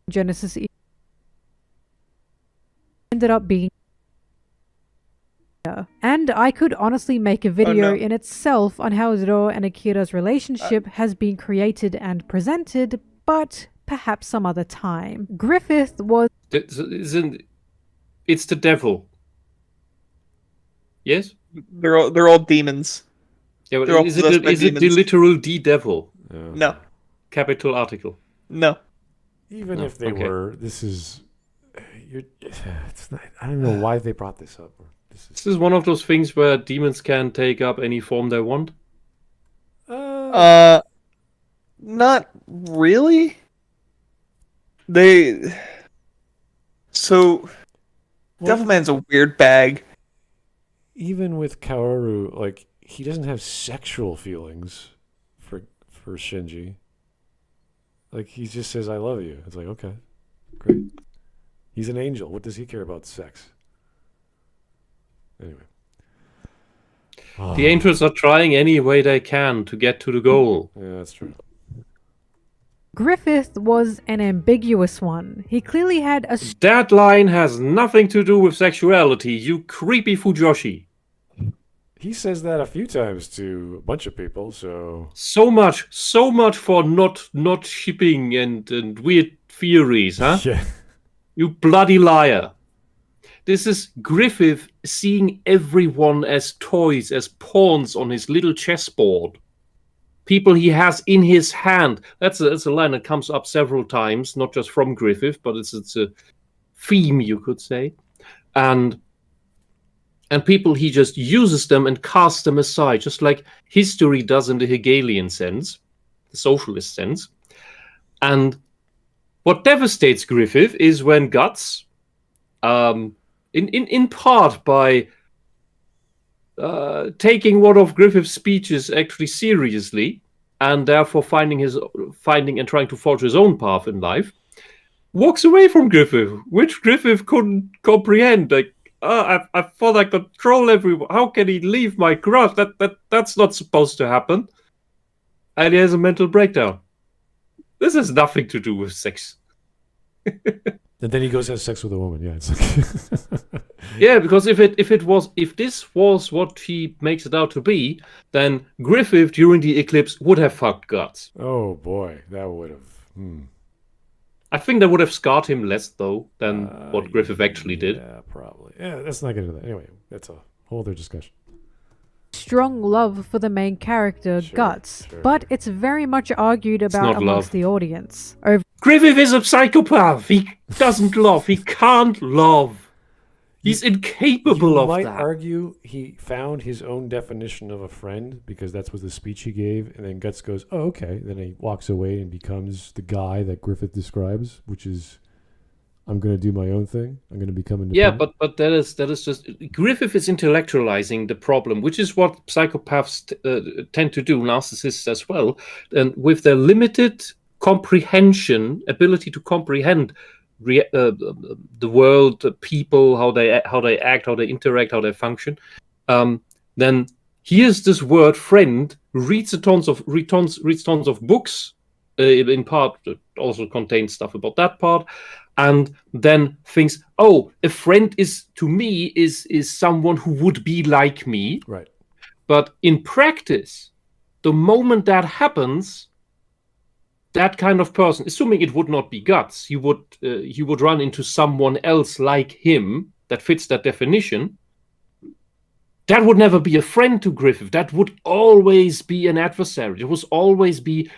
Genesis ended up being. And I could honestly make a video in itself on how Zoro and Akira's relationship has been created and presented, but perhaps some other time. Griffith was. It's the devil. Yes? They're all demons. Yeah, but They're all is possessed by it the demons. literal devil? No. Capital article. No. Even No, if they okay. were, this is. It's not, I don't know why they brought this up. This is one of those things where demons can take up any form they want. Not really. So Devilman's a weird bag. Even with Kaoru, like, he doesn't have sexual feelings for Shinji. Like, he just says, I love you. It's like, okay, great. He's an angel. What does he care about sex? Anyway. The angels are trying any way they can to get to the goal. Yeah, that's true. Griffith was an ambiguous one. He clearly had a That line has nothing to do with sexuality, you creepy Fujoshi. He says that a few times to a bunch of people, so... So much for not shipping and weird theories, huh? Yeah. You bloody liar. This is Griffith seeing everyone as toys, as pawns on his little chessboard. People he has in his hand. That's a line that comes up several times, not just from Griffith, but it's a theme, you could say. And people, he just uses them and casts them aside, just like history does in the Hegelian sense, the socialist sense. And what devastates Griffith is when Guts, in part by taking one of Griffith's speeches actually seriously, and therefore finding and trying to forge his own path in life, walks away from Griffith, which Griffith couldn't comprehend. Like, I thought I control everyone. How can he leave my grasp? That's not supposed to happen. And he has a mental breakdown. This has nothing to do with sex. And then he goes and has sex with a woman. Yeah, it's like... Yeah, because if this was what he makes it out to be, then Griffith during the eclipse would have fucked Guts. Oh boy, that would have... I think that would have scarred him less though than what Griffith actually did. Yeah, probably. Yeah, let's not get into that. Anyway, that's a whole other discussion. strong love for the main character, Guts, but it's very much argued about amongst the audience. Griffith is a psychopath. He doesn't love. He can't love. He's incapable of that. You might argue he found his own definition of a friend because that's what the speech he gave, and then Guts goes, oh, okay. Then he walks away and becomes the guy that Griffith describes, which is, I'm going to do my own thing. I'm going to become independent. Yeah, but that is just... Griffith is intellectualizing the problem, which is what psychopaths tend to do, narcissists as well. And with their limited comprehension, ability to comprehend the world, people, how they act, how they interact, how they function, then here's this word friend, reads tons of books, in part that also contains stuff about that part, and then thinks, oh, a friend is to me is someone who would be like me. Right. But in practice, the moment that happens, that kind of person, assuming it would not be Guts, he would run into someone else like him that fits that definition. That would never be a friend to Griffith. That would always be an adversary. It would always be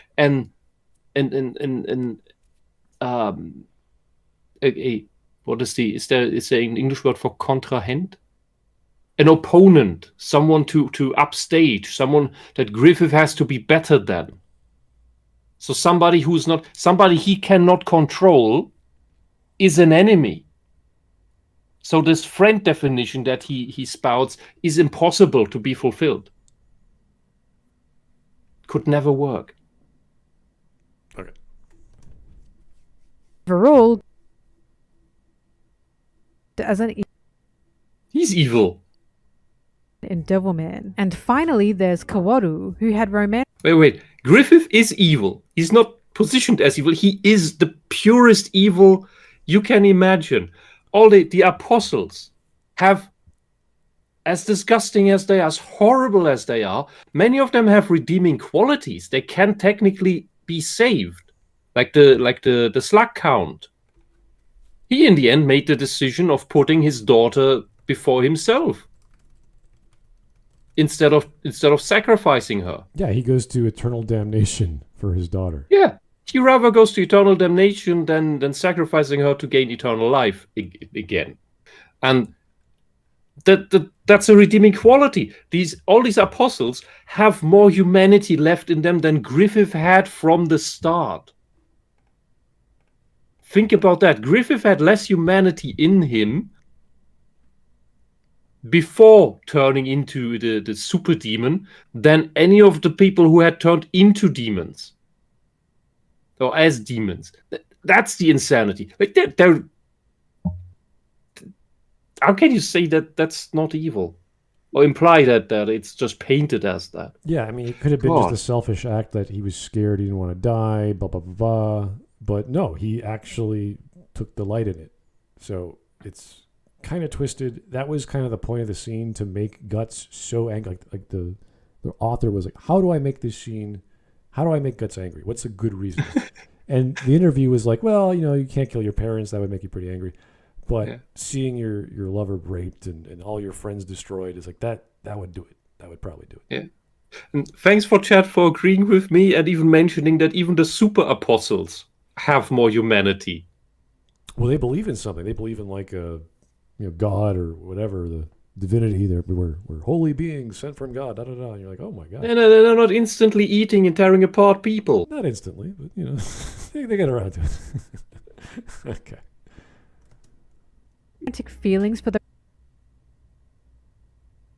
what is there an English word for contrahend? An opponent, someone to upstage, someone that Griffith has to be better than. So somebody he cannot control is an enemy. So this friend definition that he spouts is impossible to be fulfilled. Could never work. Okay. Overall, as an He's evil. in Devilman. And finally, there's Kaworu, who had romance. Wait. Griffith is evil. He's not positioned as evil. He is the purest evil you can imagine. All the apostles have, as disgusting as they are, as horrible as they are, many of them have redeeming qualities. They can technically be saved. Like the slug count. He in the end made the decision of putting his daughter before himself. Instead of sacrificing her. Yeah, he goes to eternal damnation for his daughter. Yeah. He rather goes to eternal damnation than sacrificing her to gain eternal life again. And that's a redeeming quality. All these apostles have more humanity left in them than Griffith had from the start. Think about that. Griffith had less humanity in him before turning into the super demon than any of the people who had turned into demons. Or as demons. That's the insanity. Like how can you say that that's not evil? Or imply that it's just painted as that? Yeah, I mean, it could have been just a selfish act that he was scared, he didn't want to die, blah, blah, blah, blah. But no, he actually took delight in it. So it's kind of twisted. That was kind of the point of the scene, to make Guts so angry. Like the author was like, how do I make this scene? How do I make Guts angry? What's a good reason? And the interview was like, well, you can't kill your parents. That would make you pretty angry. But seeing your lover raped and all your friends destroyed is like that would do it. That would probably do it. Yeah. And thanks for chat for agreeing with me and even mentioning that even the super apostles have more humanity. Well, they believe in something. They believe in like a God or whatever, the divinity. We're holy beings sent from God. Da da da. And you're like, oh my God. And they're not instantly eating and tearing apart people. Not instantly, but they get around to it. Okay. Romantic feelings for the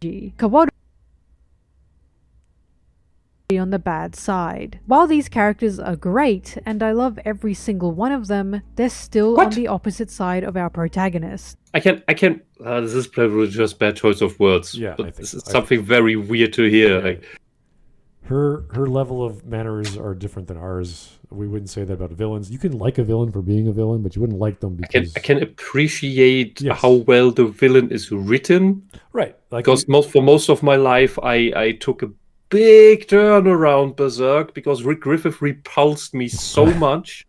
Kaworu on the bad side. While these characters are great, and I love every single one of them, they're still on the opposite side of our protagonist. I can. This is probably just bad choice of words. Yeah, but this is something very weird to hear. Yeah. Like, her level of manners are different than ours. We wouldn't say that about villains. You can like a villain for being a villain, but you wouldn't like them because I can appreciate how well the villain is written. Right. Like because for most of my life, I took a big turn around Berserk because Rick Griffith repulsed me so much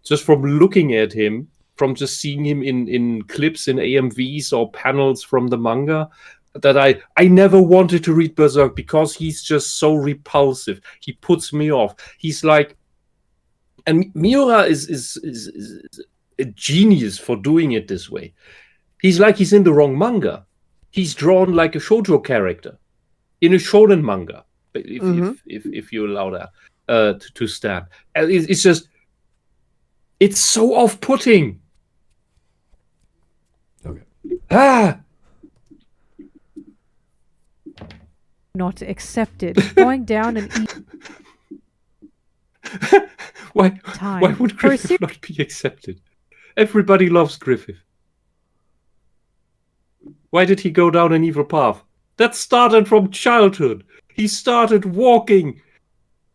just from looking at him, from just seeing him in clips in AMVs or panels from the manga, that I never wanted to read Berserk because he's just so repulsive. He puts me off. He's like, and Miura is a genius for doing it this way. He's like he's in the wrong manga. He's drawn like a shoujo character in a shonen manga, if you allow that to stand. And it's just, it's so off-putting. Okay. Not accepted. Going down and Why would Griffith not be accepted? Everybody loves Griffith. Why did he go down an evil path? That started from childhood. He started walking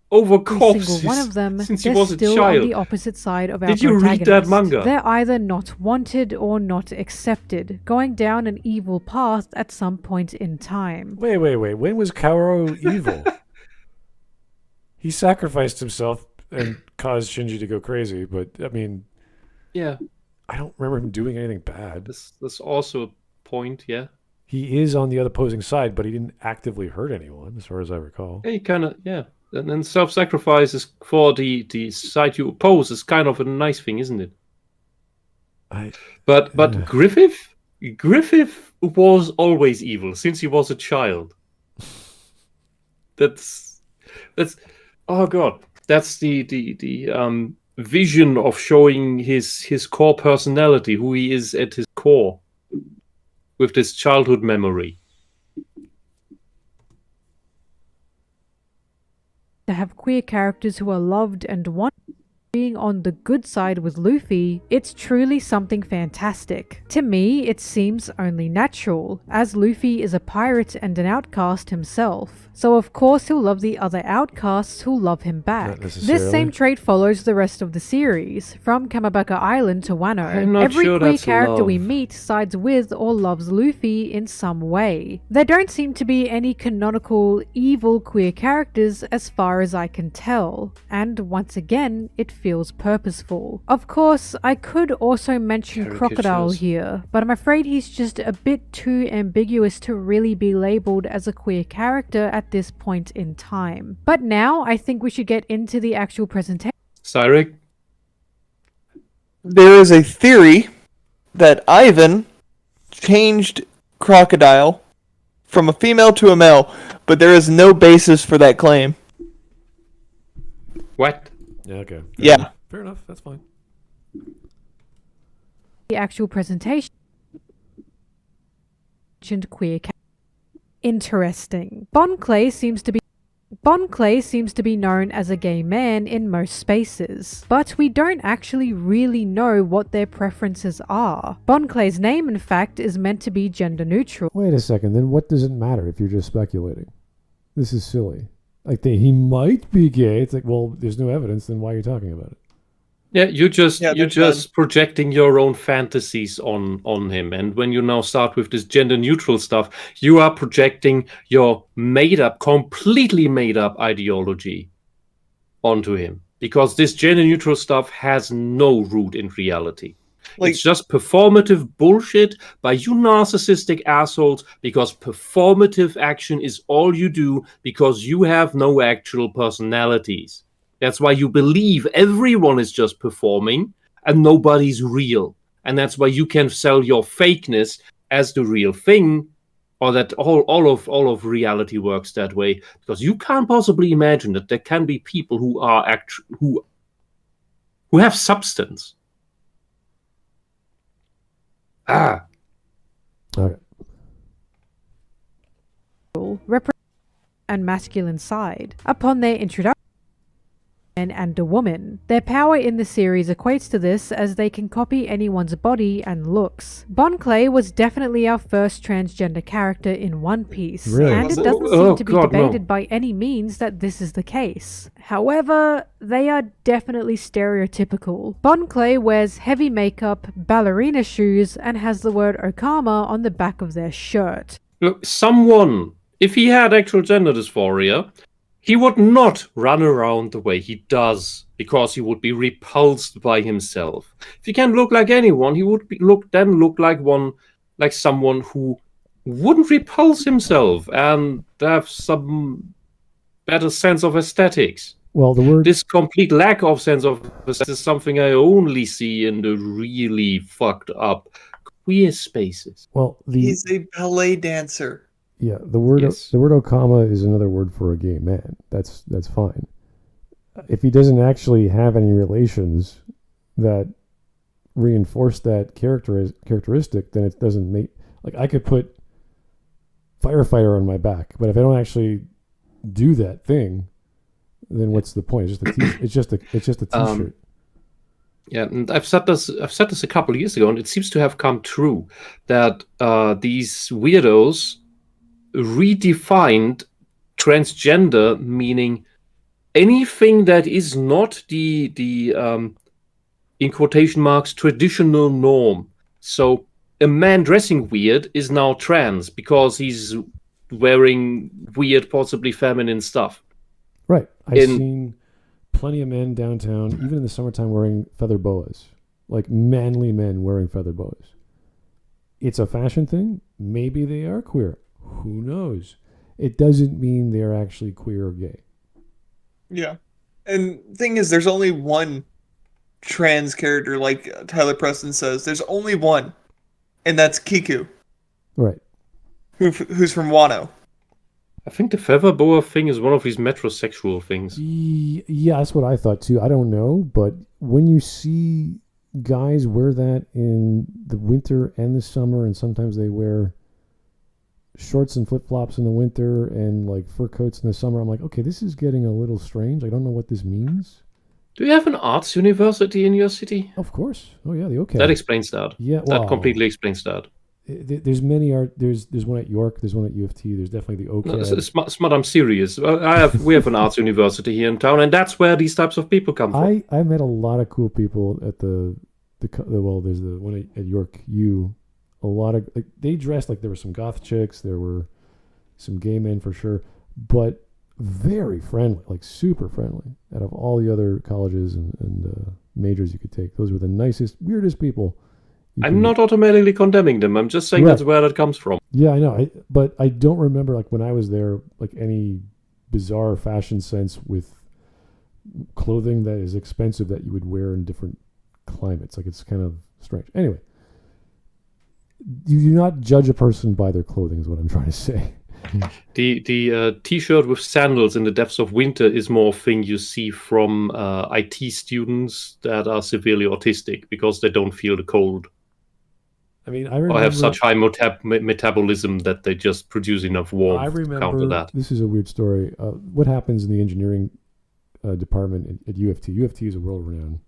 over corpses one of them, since he was a still child. On the opposite side of our Did you read that manga? They're either not wanted or not accepted, going down an evil path at some point in time. Wait. When was Kaoru evil? He sacrificed himself and caused Shinji to go crazy, but I mean, yeah, I don't remember him doing anything bad. That's also a point, yeah. He is on the other opposing side, but he didn't actively hurt anyone, as far as I recall. Yeah, he kind of, yeah. And then self-sacrifice is for the side you oppose is kind of a nice thing, isn't it? But Griffith was always evil since he was a child. That's oh god. That's the vision of showing his core personality, who he is at his core, with this childhood memory. To have queer characters who are loved and wanted. Being on the good side with Luffy, it's truly something fantastic. To me, it seems only natural, as Luffy is a pirate and an outcast himself. So of course he'll love the other outcasts who'll love him back. This same trait follows the rest of the series, from Kamabaka Island to Wano. Every queer character we meet sides with or loves Luffy in some way. There don't seem to be any canonical evil queer characters as far as I can tell, and once again, it feels purposeful. Of course, I could also mention Crocodile here, but I'm afraid he's just a bit too ambiguous to really be labeled as a queer character at this point in time. But now, I think we should get into the actual presentation. Cyric? There is a theory that Ivan changed Crocodile from a female to a male, but there is no basis for that claim. What? Yeah, okay. Yeah. Fair enough. That's fine. The actual presentation. Queer interesting. Bon Clay seems to be known as a gay man in most spaces, but we don't actually really know what their preferences are. Bon Clay's name, in fact, is meant to be gender neutral. Wait a second. Then what does it matter if you're just speculating? This is silly. Like, he might be gay. It's like, well, there's no evidence. Then why are you talking about it? Yeah, you're just projecting your own fantasies on him. And when you now start with this gender neutral stuff, you are projecting your completely made up ideology onto him. Because this gender neutral stuff has no root in reality. It's just performative bullshit by you narcissistic assholes, because performative action is all you do because you have no actual personalities. That's why you believe everyone is just performing and nobody's real. And that's why you can sell your fakeness as the real thing, or that all of reality works that way, because you can't possibly imagine that there can be people who are who have substance. Okay. And masculine side. Upon their introduction, and a woman. Their power in the series equates to this, as they can copy anyone's body and looks. Bon Clay was definitely our first transgender character in One Piece, Really? and it doesn't seem to be debated by any means that this is the case. However, they are definitely stereotypical. Bon Clay wears heavy makeup, ballerina shoes, and has the word Okama on the back of their shirt. Look, if he had actual gender dysphoria, he would not run around the way he does, because he would be repulsed by himself. If he can't look like anyone, he would look like someone who wouldn't repulse himself and have some better sense of aesthetics. Well, this complete lack of sense of aesthetics is something I only see in the really fucked up queer spaces. Well, he's a ballet dancer. Yeah, the word Okama is another word for a gay man. That's fine. If he doesn't actually have any relations that reinforce that characteristic, then it doesn't make, like, I could put firefighter on my back, but if I don't actually do that thing, then what's the point? It's just a t-shirt. Yeah, and I've said this a couple of years ago, and it seems to have come true that these weirdos redefined transgender, meaning anything that is not the in quotation marks traditional norm. So a man dressing weird is now trans because he's wearing weird, possibly feminine stuff. Right. I've seen plenty of men downtown, even in the summertime, wearing feather boas, like manly men wearing feather boas. It's a fashion thing. Maybe they are queer. Who knows? It doesn't mean they're actually queer or gay. Yeah. And the thing is, there's only one trans character, like Tyler Preston says. There's only one. And that's Kiku. Right. Who's from Wano. I think the feather boa thing is one of these metrosexual things. Yeah, that's what I thought too. I don't know, but when you see guys wear that in the winter and the summer, and sometimes they wear shorts and flip-flops in the winter and like fur coats in the summer, I'm like, okay, this is getting a little strange. I don't know what this means. Do you have an arts university in your city? Of course. Oh yeah, the OCAD. That explains that. Yeah, that completely explains that. There's many there's one at York, there's one at U of T, there's definitely the OCAD. No, Smut, I'm serious. We have an arts university here in town, and that's where these types of people come from. I met a lot of cool people at there's the one at York U. A lot of they dressed like there were some goth chicks, there were some gay men for sure, but very friendly, like super friendly. Out of all the other colleges and majors you could take, those were the nicest, weirdest people. I'm not automatically condemning them. I'm just saying That's where that comes from. Yeah, I know. But I don't remember like when I was there, like any bizarre fashion sense with clothing that is expensive that you would wear in different climates. Like it's kind of strange. Anyway, you do not judge a person by their clothing, is what I'm trying to say. The T-shirt with sandals in the depths of winter is more a thing you see from IT students that are severely autistic because they don't feel the cold. I mean, I remember, or have such high metabolism that they just produce enough warmth to counter that. This is a weird story. What happens in the engineering department at U of T? U of T is a world-renowned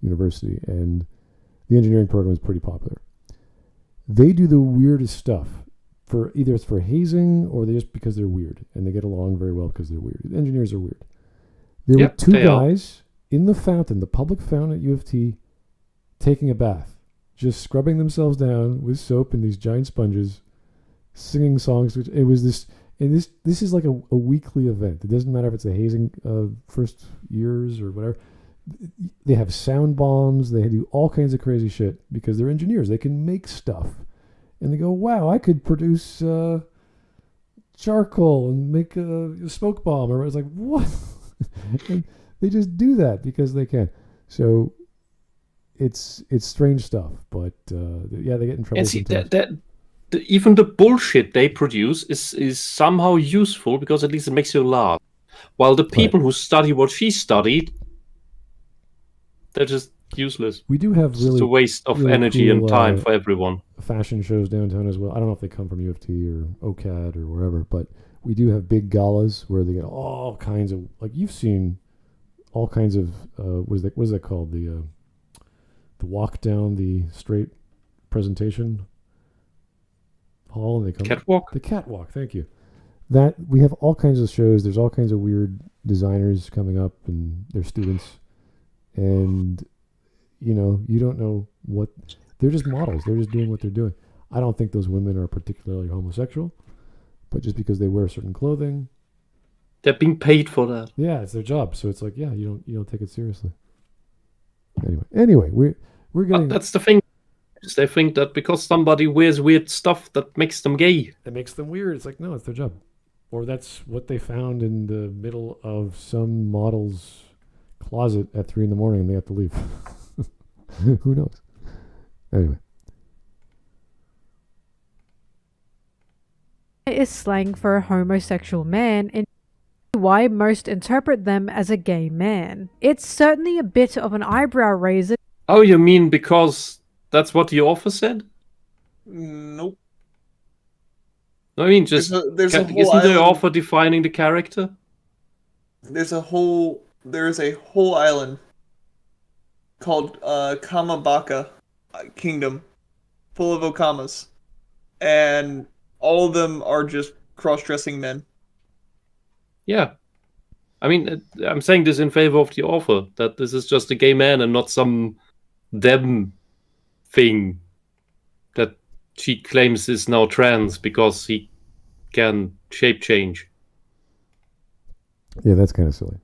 university, and the engineering program is pretty popular. They do the weirdest stuff. For either it's for hazing or just because they're weird and they get along very well because they're weird. The engineers are weird. There were two guys in the fountain, the public fountain at U of T, taking a bath, just scrubbing themselves down with soap and these giant sponges, singing songs. Which it was this, and this is like a weekly event. It doesn't matter if it's a hazing first years or whatever. They have sound bombs. They do all kinds of crazy shit because they're engineers. They can make stuff. And they go, wow, I could produce charcoal and make a smoke bomb. Or I was like, what? And they just do that because they can. So it's strange stuff. But yeah, they get in trouble. And see, even the bullshit they produce is somehow useful because at least it makes you laugh. While the people who study what she studied, they're just useless. We do have really, it's a waste of energy and time for everyone. Fashion shows downtown as well. I don't know if they come from U of T or OCAD or wherever, but we do have big galas where they get all kinds of, like you've seen all kinds of what is that called, the walk down the straight presentation hall, and they come catwalk. The catwalk. Thank you. That we have all kinds of shows. There's all kinds of weird designers coming up and their students, and you don't know what they're just models. They're just doing what they're doing. I don't think those women are particularly homosexual, but just because they wear certain clothing, they're being paid for that. Yeah, it's their job. So it's like, yeah, you don't take it seriously. Anyway, we're getting. That's the thing. They think that because somebody wears weird stuff that makes them gay. It makes them weird. It's like, no, it's their job. Or that's what they found in the middle of some model's closet at 3 a.m. and they have to leave. Who knows? Anyway. It is slang for a homosexual man, and why most interpret them as a gay man. It's certainly a bit of an eyebrow raiser. Oh, you mean because that's what the author said? Nope. I mean, just isn't the author defining the character? There is a whole island called Kamabaka Kingdom, full of Okamas, and all of them are just cross-dressing men. Yeah. I mean, I'm saying this in favor of the author, that this is just a gay man and not some them thing that she claims is now trans because he can shape change. Yeah, that's kind of silly.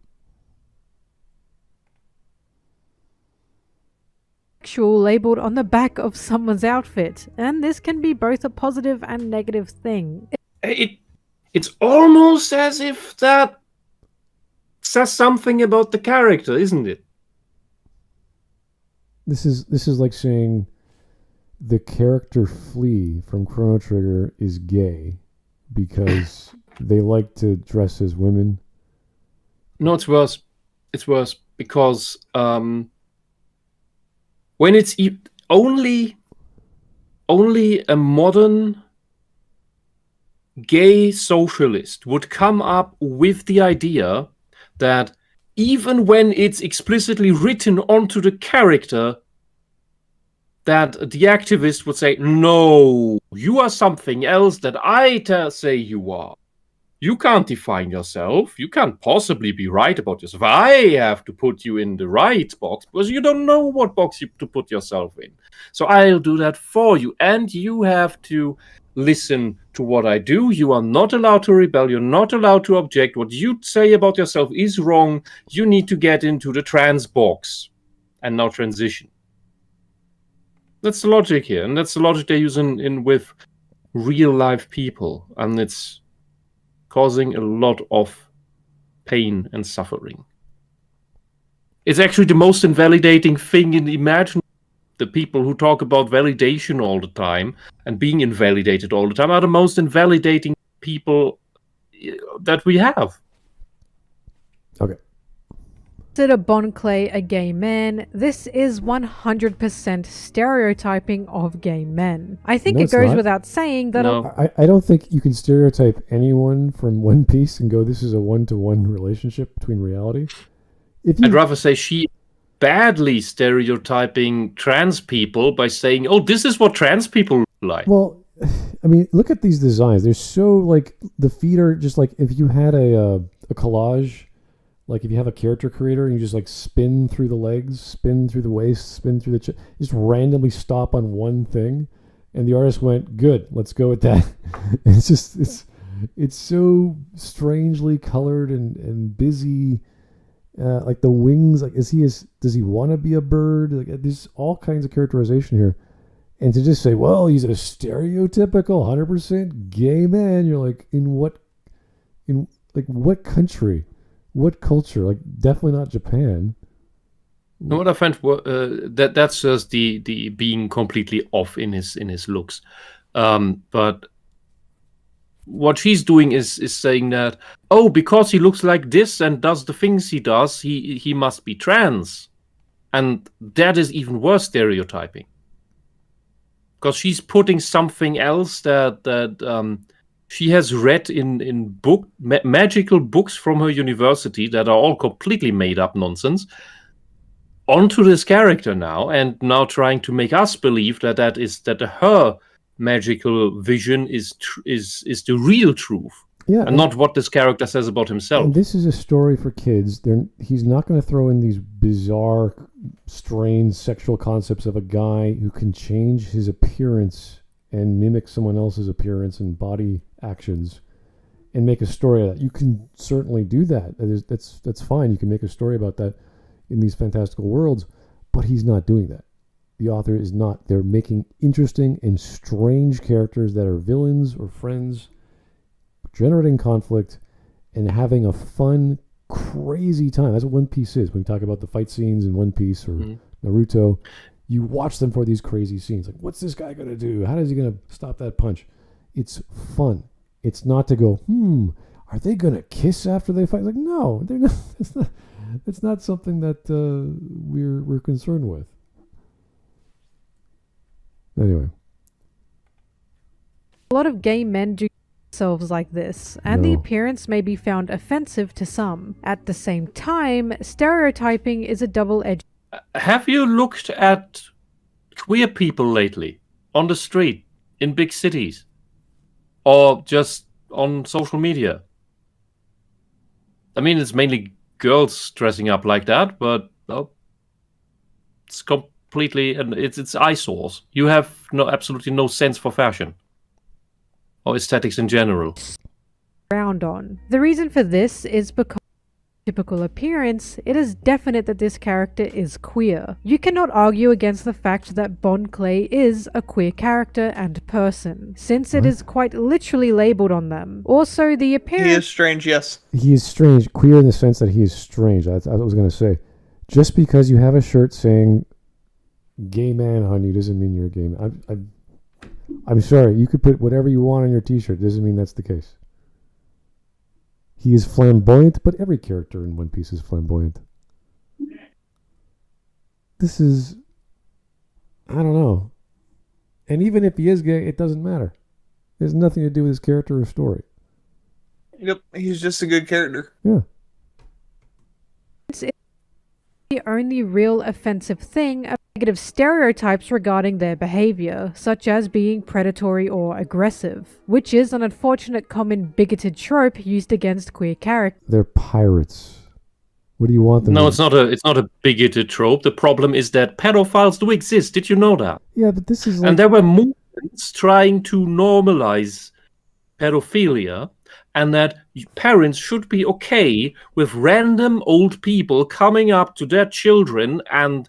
Labeled on the back of someone's outfit, and this can be both a positive and negative thing. It's almost as if that says something about the character, isn't it? This is like saying the character Flea from Chrono Trigger is gay because they like to dress as women. No, it's worse. It's worse because when it's only a modern gay socialist would come up with the idea that even when it's explicitly written onto the character, that the activist would say, no, you are something else that I say you are. You can't define yourself. You can't possibly be right about yourself. I have to put you in the right box because you don't know what box to put yourself in. So I'll do that for you. And you have to listen to what I do. You are not allowed to rebel. You're not allowed to object. What you say about yourself is wrong. You need to get into the trans box and now transition. That's the logic here. And that's the logic they use in with real life people. And it's causing a lot of pain and suffering. It's actually the most invalidating thing in imagination. The people who talk about validation all the time and being invalidated all the time are the most invalidating people that we have. Okay. Consider Bon Clay a gay man. This is 100% stereotyping of gay men. I think No, it it's goes not. without saying that No. I don't think you can stereotype anyone from One Piece and go, this is a one-to-one relationship between reality. I'd rather say she badly stereotyping trans people by saying, oh, this is what trans people look like. Well, I mean, look at these designs. They're so, like, the feet are just like, if you had a collage, like if you have a character creator and you just like spin through the legs, spin through the waist, spin through the chest, just randomly stop on one thing. And the artist went, good, let's go with that. It's just, it's so strangely colored and busy. Like the wings, like does he want to be a bird? Like there's all kinds of characterization here. And to just say, well, he's a stereotypical 100% gay man, you're like, in what country? What culture? Like, definitely not Japan. No, what I find that's just the being completely off in his looks. But what she's doing is saying that, oh, because he looks like this and does the things he does, he must be trans, and that is even worse stereotyping. Because she's putting something else that she has read in magical books from her university that are all completely made up nonsense onto this character now, and now trying to make us believe that her magical vision is the real truth, and not what this character says about himself. And this is a story for kids. He's not going to throw in these bizarre, strange sexual concepts of a guy who can change his appearance and mimic someone else's appearance and body actions and make a story of that. You can certainly do that. That's fine. You can make a story about that in these fantastical worlds, but he's not doing that. The author is not. They're making interesting and strange characters that are villains or friends, generating conflict and having a fun, crazy time. That's what One Piece is. When we talk about the fight scenes in One Piece or Naruto, you watch them for these crazy scenes. Like, what's this guy going to do? How is he going to stop that punch? It's fun. It's not to go, are they going to kiss after they fight? Like, no, they're not. It's not something that we're concerned with. Anyway. a lot of gay men do themselves like this, and the appearance may be found offensive to some. At the same time, stereotyping is a double-edged. Have you looked at queer people lately on the street in big cities or just on social media? I mean, it's mainly girls dressing up like that, but it's completely, and it's eyesores. You have absolutely no sense for fashion or aesthetics in general. Round on. The reason for this is because typical appearance, it is definite that this character is queer. You cannot argue against the fact that Bon Clay is a queer character and person, since it is quite literally labeled on them. Also, the appearance... He is strange, yes. He is strange, queer in the sense that he is strange. That's what I was going to say. Just because you have a shirt saying gay man on you doesn't mean you're a gay man. I'm sorry, you could put whatever you want on your t-shirt. Doesn't mean that's the case. He is flamboyant, but every character in One Piece is flamboyant. This is... I don't know. And even if he is gay, it doesn't matter. It has nothing to do with his character or story. Yep, he's just a good character. Yeah. It's the only real offensive thing are negative stereotypes regarding their behavior, such as being predatory or aggressive, which is an unfortunate common bigoted trope used against queer characters. They're pirates. What do you want them No, to... it's not a bigoted trope. The problem is that pedophiles do exist. Did you know that? Yeah, but this is like... And there were movements trying to normalize pedophilia, and that parents should be okay with random old people coming up to their children and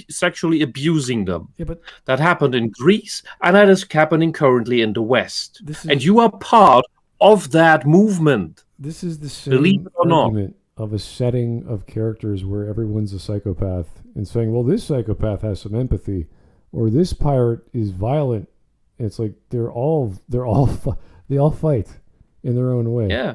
sexually abusing them. Yeah, but that happened in Greece, and that is happening currently in the West. This is- And you are part of that movement. this is the Believe same it or not. argument of a setting of characters where everyone's a psychopath and saying, well, this psychopath has some empathy, or this pirate is violent. And it's like they all fight in their own way. Yeah.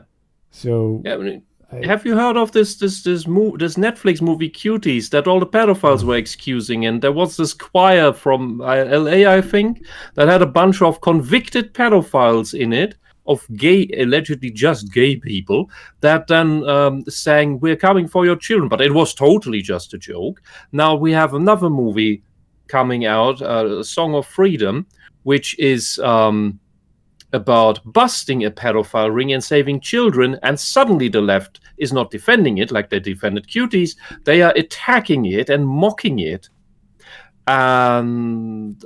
So Yeah, I mean, have you heard of this Netflix movie Cuties that all the pedophiles were excusing? And there was this choir from LA, I think, that had a bunch of convicted pedophiles in it, of allegedly just gay people, that then sang, "We're coming for your children." But it was totally just a joke. Now we have another movie coming out, Song of Freedom, which is about busting a pedophile ring and saving children, and suddenly the left is not defending it like they defended Cuties. They are attacking it and mocking it. And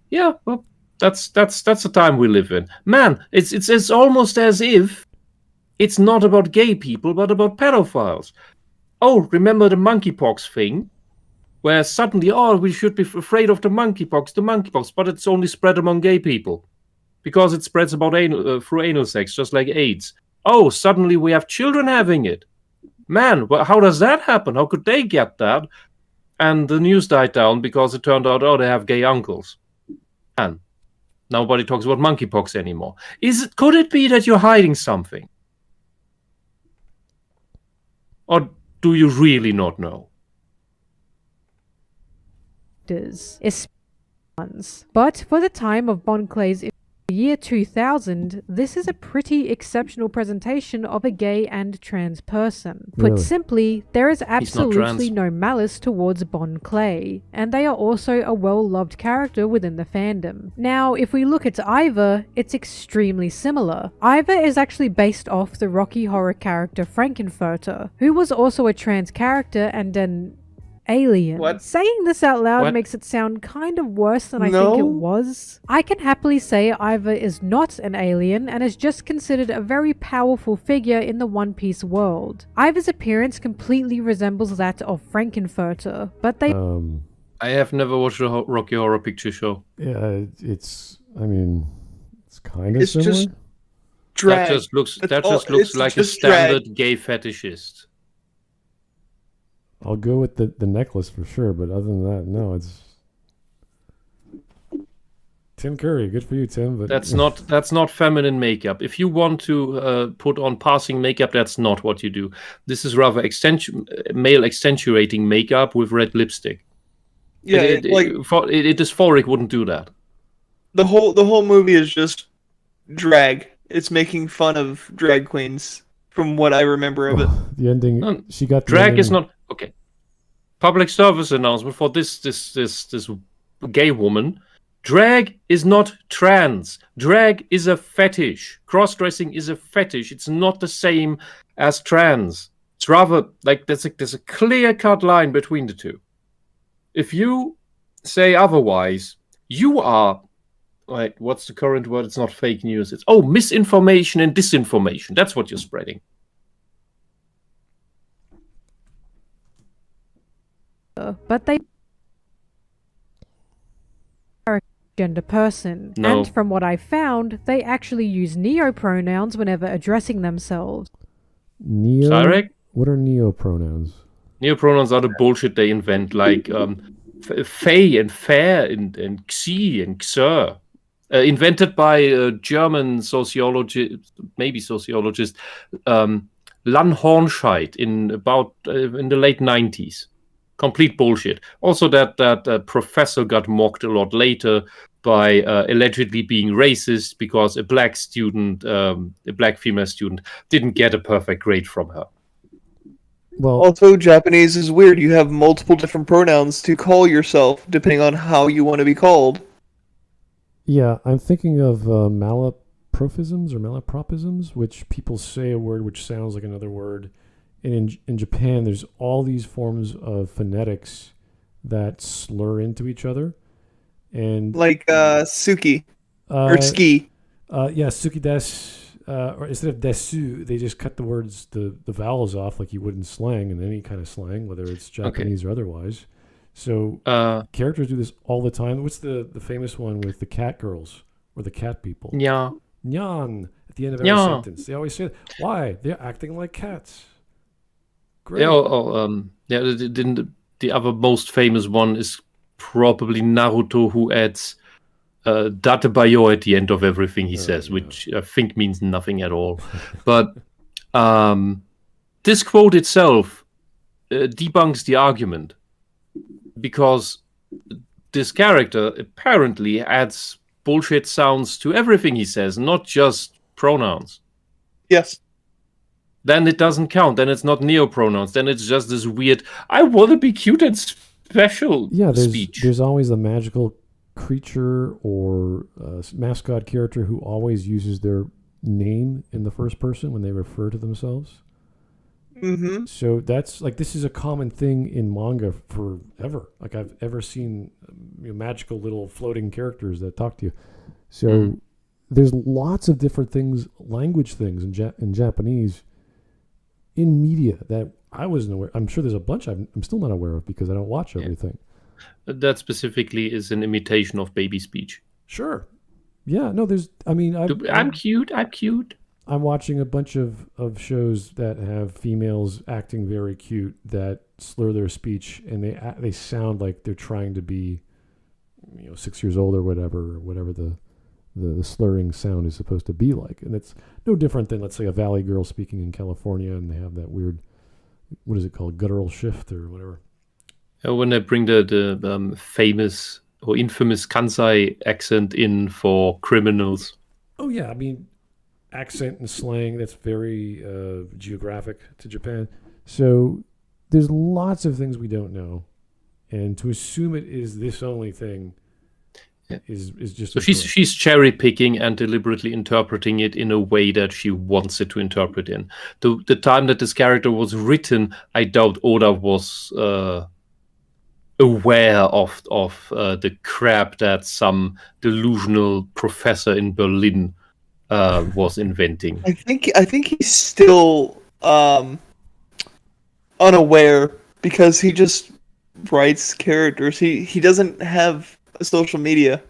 yeah, well, that's the time we live in. Man, it's almost as if it's not about gay people, but about pedophiles. Oh, remember the monkeypox thing? Where suddenly, we should be afraid of the monkeypox, but it's only spread among gay people. Because it spreads about through anal sex, just like AIDS. Oh, suddenly we have children having it. Man, how does that happen? How could they get that? And the news died down because it turned out, they have gay uncles. Man, nobody talks about monkeypox anymore. Could it be that you're hiding something? Or do you really not know? But for the time of Bon Clay's year 2000, this is a pretty exceptional presentation of a gay and trans person. Put Really? simply, there is absolutely trans. no malice towards Bon Clay, and they are also a well-loved character within the fandom. Now, if we look at Iva, it's extremely similar. Iva is actually based off the Rocky Horror character Frankenfurter, who was also a trans character and an alien. What? Saying this out loud What? makes it sound kind of worse than I think it was. I can happily say Iva is not an alien and is just considered a very powerful figure in the One Piece world. Iva's appearance completely resembles that of Frankenfurter, but they I have never watched a Rocky Horror Picture Show. yeah, it's kind of It's similar. just drag. That just looks It's like a just drag. standard gay fetishist. I'll go with the necklace for sure, but other than that, no, it's Tim Curry. Good for you, Tim. But That's not feminine makeup. If you want to put on passing makeup, that's not what you do. This is rather male accentuating makeup with red lipstick. Yeah, Dysphoric wouldn't do that. the whole movie is just drag. It's making fun of drag queens, from what I remember of it. the ending. No, She got the Drag ending- is not okay. Public service announcement for this gay woman. Drag is not trans. Drag is a fetish. Cross-dressing is a fetish. It's not the same as trans. It's rather like there's a clear-cut line between the two. If you say otherwise, you are like, what's the current word? It's not fake news. It's misinformation and disinformation. That's what you're spreading. but they are a gender person. No. And from what I found, they actually use neo-pronouns whenever addressing themselves. Neo. Cyrek? What are neo pronouns? Neopronouns are the bullshit they invent, like fey and fair and xi and xer. invented by a German sociologist, maybe sociologist, Lan Hornscheid in the late 90s. Complete bullshit. Also, that professor got mocked a lot later by allegedly being racist because a black female student, didn't get a perfect grade from her. Well, Also, Japanese is weird. You have multiple different pronouns to call yourself depending on how you want to be called. yeah, I'm thinking of malapropisms or malapropisms, which people say a word which sounds like another word. And in Japan, there's all these forms of phonetics that slur into each other. And Like Suki or Ski. yeah, suki desu. Or instead of desu, they just cut the words, the vowels off like you would in slang, in any kind of slang, whether it's Japanese or otherwise. So characters do this all the time. What's the famous one with the cat girls or the cat people? Yeah. Nyan at the end of every sentence. They always say that. Why? They're acting like cats. Great. Yeah. The other most famous one is probably Naruto, who adds Datebayo at the end of everything he says, which I think means nothing at all. But this quote itself debunks the argument, because this character apparently adds bullshit sounds to everything he says, not just pronouns. Yes. Then it doesn't count. Then it's not neopronouns. Then it's just this weird, I want to be cute and special speech. There's always a magical creature or mascot character who always uses their name in the first person when they refer to themselves. Mm-hmm. So that's like, this is a common thing in manga forever. Like, I've ever seen magical little floating characters that talk to you. So there's lots of different things, language things in Japanese in media that I wasn't aware. I'm sure there's a bunch I'm still not aware of because I don't watch everything. That specifically is an imitation of baby speech. Sure. Yeah, no, I'm cute. I'm watching a bunch of shows that have females acting very cute that slur their speech, and they sound like they're trying to be 6 years old or whatever the slurring sound is supposed to be like. And it's no different than, let's say, a Valley girl speaking in California, and they have that weird, what is it called, guttural shift or whatever. When they bring the famous or infamous Kansai accent in for criminals. Oh, yeah. I mean, accent and slang, that's very geographic to Japan. So there's lots of things we don't know. And to assume it is this only thing is just... So she's cherry picking and deliberately interpreting it in a way that she wants it to interpret in. The time that this character was written, I doubt Oda was... aware of the crap that some delusional professor in Berlin was inventing. I think he's still unaware because he just writes characters. He doesn't have a social media.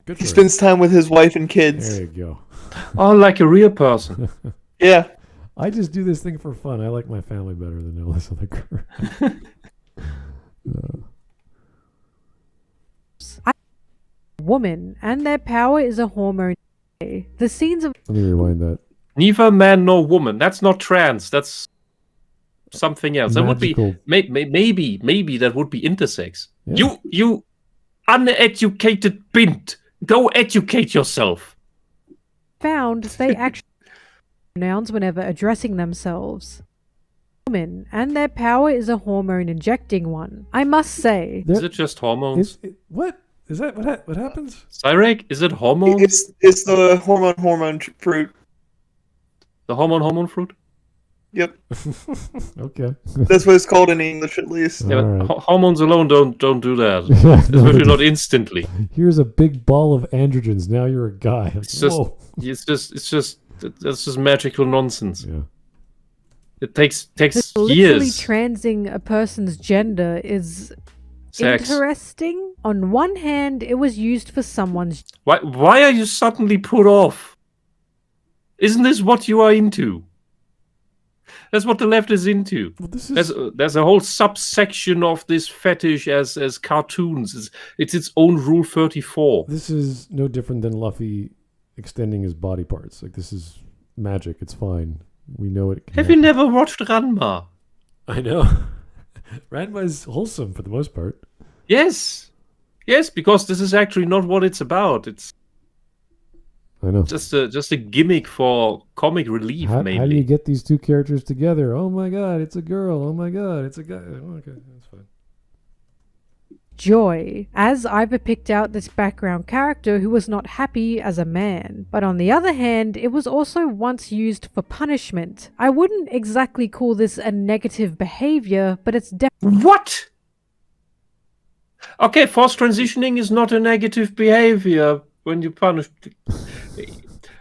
Good he for spends time with his wife and kids. There you go. Oh, like a real person. Yeah. I just do this thing for fun. I like my family better than all this other crap. Woman, and their power is a hormone. The scenes of... Let me rewind that. Neither man nor woman. That's not trans. That's something else. Magical. That would be maybe that would be intersex. Yeah. You uneducated bint. Go educate yourself. found they actually pronouns whenever addressing themselves. Women, and their power is a hormone injecting one. I must say. Is it just hormones? What? Is that what happens? Cyrek, is it hormones? It's the hormone fruit. The hormone fruit? Yep. Okay. That's what it's called in English, at least. Yeah, but right. hormones alone don't do that. Especially not instantly. Here's a big ball of androgens. Now you're a guy. It's just that's just magical nonsense. Yeah. It takes Literally years. transing a person's gender is Sex. interesting. On one hand, it was used for someone's... Why are you suddenly put off? Isn't this what you are into? That's what the left is into. Well, this is There's a whole subsection of this fetish as cartoons. It's its own Rule 34. this is no different than Luffy extending his body parts. Like, this is magic. It's fine. We know it. Can Have you happen. never watched Ranma? I know. Ranma's wholesome for the most part. Yes, because this is actually not what it's about. It's I know. just a gimmick for comic relief, How mainly. do you get these two characters together? Oh my god, it's a girl. Oh my god, it's a guy. Oh, okay, that's fine. Joy, as Iva picked out this background character who was not happy as a man. But on the other hand, it was also once used for punishment. I wouldn't exactly call this a negative behavior, but it's definitely What? Okay, forced transitioning is not a negative behavior when you punish.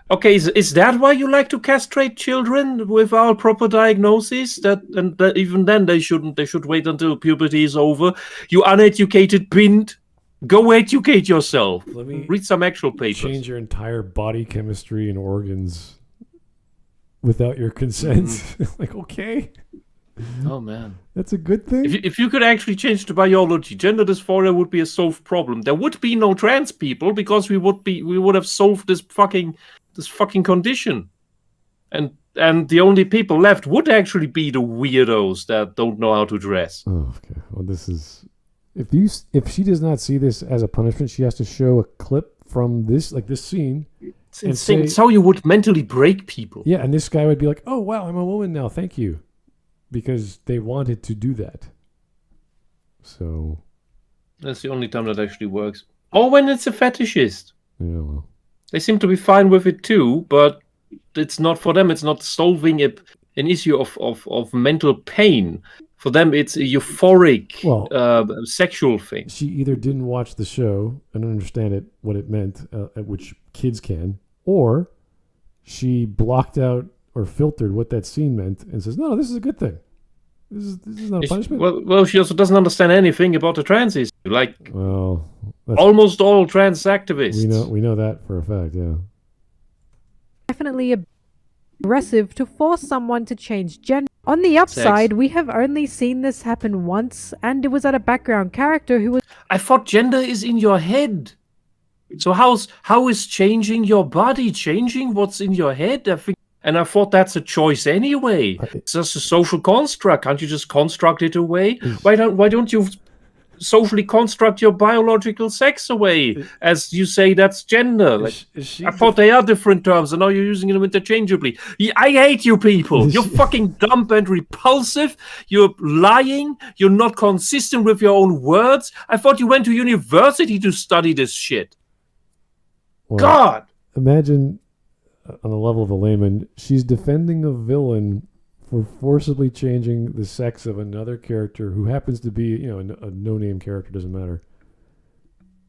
Okay, is that why you like to castrate children without proper diagnosis? That even then they shouldn't. They should wait until puberty is over. You uneducated bint, go educate yourself. Let me Read some actual papers. change your entire body chemistry and organs without your consent. Like, okay, Oh man. that's a good thing. If you could actually change the biology, gender dysphoria would be a solved problem. There would be no trans people because we would have solved this fucking condition. And the only people left would actually be the weirdos that don't know how to dress. Oh, okay. Well, this is if she does not see this as a punishment, she has to show a clip from this scene. It's And insane. say- It's how you would mentally break people. Yeah, and this guy would be like, "Oh wow, I'm a woman now. Thank you," because they wanted to do that. So, That's the only time that actually works. Or when it's a fetishist. yeah, well, They seem to be fine with it too, but it's not for them. It's not solving an issue of mental pain. For them, it's a euphoric sexual thing. she either didn't watch the show and understand what it meant, which kids can, or she blocked out or filtered what that scene meant and says, "No, this is a good thing. This is not a punishment." Well, she also doesn't understand anything about the trans issue. Like Well, almost all trans activists. we know that for a fact. Yeah. definitely aggressive to force someone to change gender. On the upside, we have only seen this happen once, and it was at a background character who was I thought gender is in your head. So how is changing your body changing what's in your head? I thought that's a choice anyway. It's just a social construct. Can't you just construct it away? Why don't you socially construct your biological sex away? As you say, that's gender. Like, I thought they are different terms, and now you're using them interchangeably. I hate you people. You're fucking dumb and repulsive. You're lying. You're not consistent with your own words. I thought you went to university to study this shit. Well, God! Imagine, on the level of a layman, she's defending a villain for forcibly changing the sex of another character who happens to be, a no-name character, doesn't matter.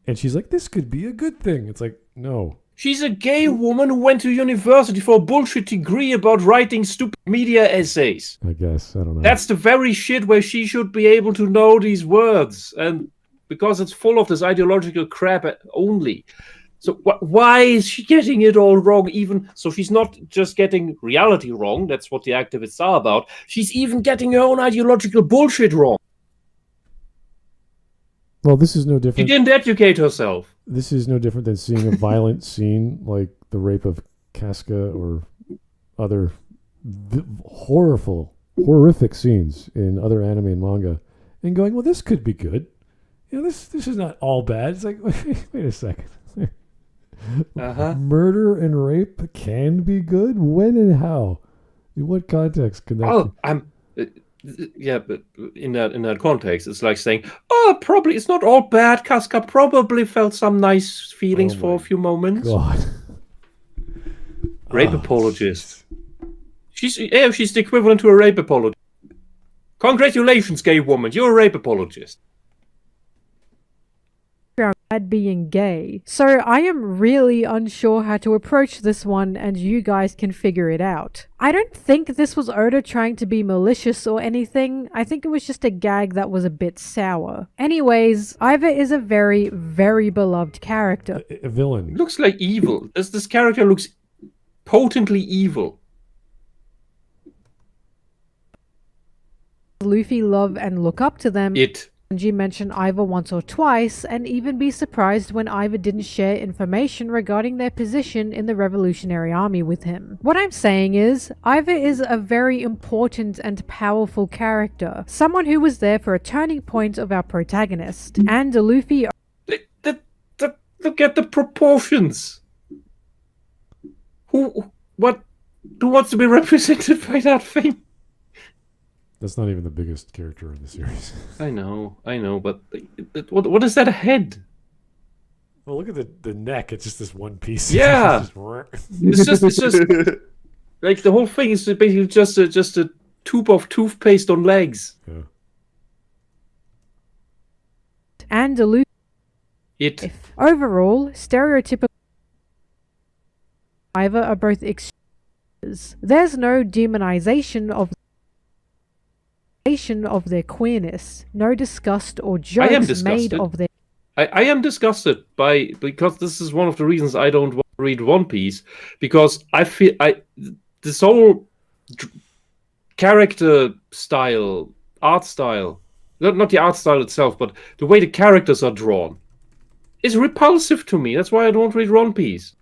And she's like, "This could be a good thing." It's like, no. She's a gay woman who went to university for a bullshit degree about writing stupid media essays. I guess. I don't know. That's the very shit where she should be able to know these words. And because it's full of this ideological crap only. So why is she getting it all wrong? Even so, she's not just getting reality wrong. That's what the activists are about. She's even getting her own ideological bullshit wrong. Well, this is no She different. didn't educate herself. This is no different than seeing a violent scene like the rape of Casca or other horrific scenes in other anime and manga, and going, "Well, this could be good. This is not all bad." It's like, wait a second. Murder and rape can be good? When and how? In what context can that be? Yeah, but in that context, it's like saying, probably it's not all bad. Casca probably felt some nice feelings for a few moments. God. Rape apologist. She's the equivalent to a rape apologist. Congratulations, gay woman, you're a rape apologist. at being gay. So I am really unsure how to approach this one, and you guys can figure it out. I don't think this was Oda trying to be malicious or anything. I think it was just a gag that was a bit sour. Anyways, Iva is a very, very beloved character. A villain. Looks like evil. This character looks potently evil. Luffy love and look up to them. Sanji mention Iva once or twice, and even be surprised when Iva didn't share information regarding their position in the Revolutionary Army with him. What I'm saying is, Iva is a very important and powerful character, someone who was there for a turning point of our protagonist, and Luffy... Look at the proportions! Who wants to be represented by that thing? That's not even the biggest character in the series. I know, but what is that head? Well, look at the neck. It's just this one piece. Yeah, it's just like the whole thing is basically just a tube of toothpaste on legs. Yeah. And Luffy. Overall, stereotypical Iva are both extremes. There's no demonization of their queerness, no disgust or jokes made of their... I am disgusted because this is one of the reasons I don't want to read One Piece, because I feel this whole character style, art style, not the art style itself, but the way the characters are drawn is repulsive to me. That's why I don't read One Piece.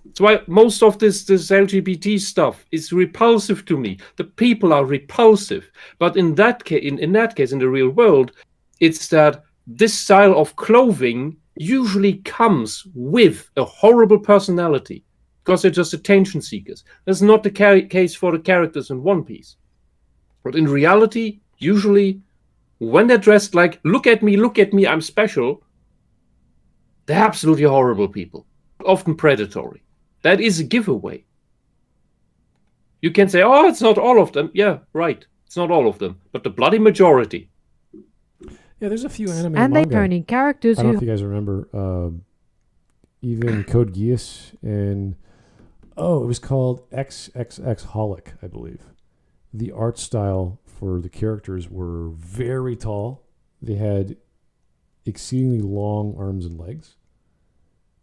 That's why most of this LGBT stuff is repulsive to me. The people are repulsive. But in that case, in the real world, it's that this style of clothing usually comes with a horrible personality because they're just attention seekers. That's not the case for the characters in One Piece. But in reality, usually, when they're dressed like, look at me, I'm special, they're absolutely horrible people, often predatory. That is a giveaway. You can say, oh, it's not all of them. Yeah, right. It's not all of them. But the bloody majority. Yeah, there's a few anime and manga. they turning characters I don't know if you guys remember, even Code Geass and... Oh, it was called XXX Holic, I believe. The art style for the characters were very tall. They had exceedingly long arms and legs.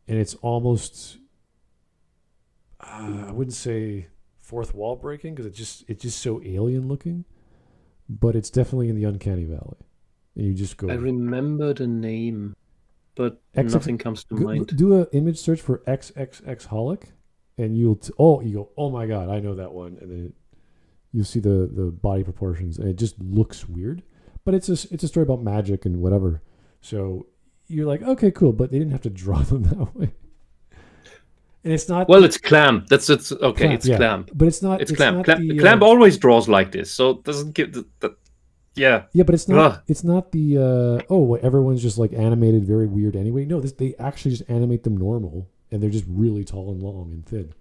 And it's almost... I wouldn't say fourth wall breaking because it's just so alien looking, but it's definitely in the uncanny valley. And you just go. I remember the name, but nothing comes to mind. Do an image search for XXX Holic, and you go, oh my god, I know that one, and then you'll see the body proportions, and it just looks weird. But it's a story about magic and whatever. So you're like, okay, cool, but they didn't have to draw them that way. And it's not. Well, it's Clamp. It's okay. Clamp, it's Clamp. But it's not. It's Clamp. Clamp always draws like this, so it doesn't give the yeah. Yeah, but it's not. It's not the everyone's just like animated very weird anyway. No, they actually just animate them normal, and they're just really tall and long and thin,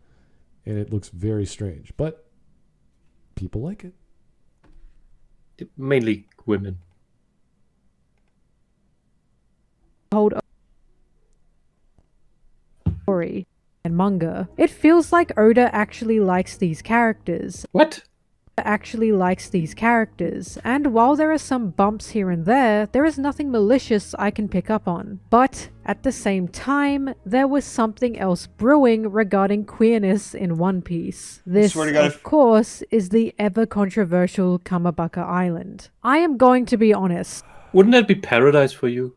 and it looks very strange. But people like it. Mainly women. Hold up. Story. And manga. It feels like Oda actually likes these characters. What? Actually likes these characters, and while there are some bumps here and there is nothing malicious I can pick up on. But at the same time, there was something else brewing regarding queerness in One Piece. This, of course, is the ever controversial Kamabaka Island. I am going to be honest. Wouldn't that be paradise for you?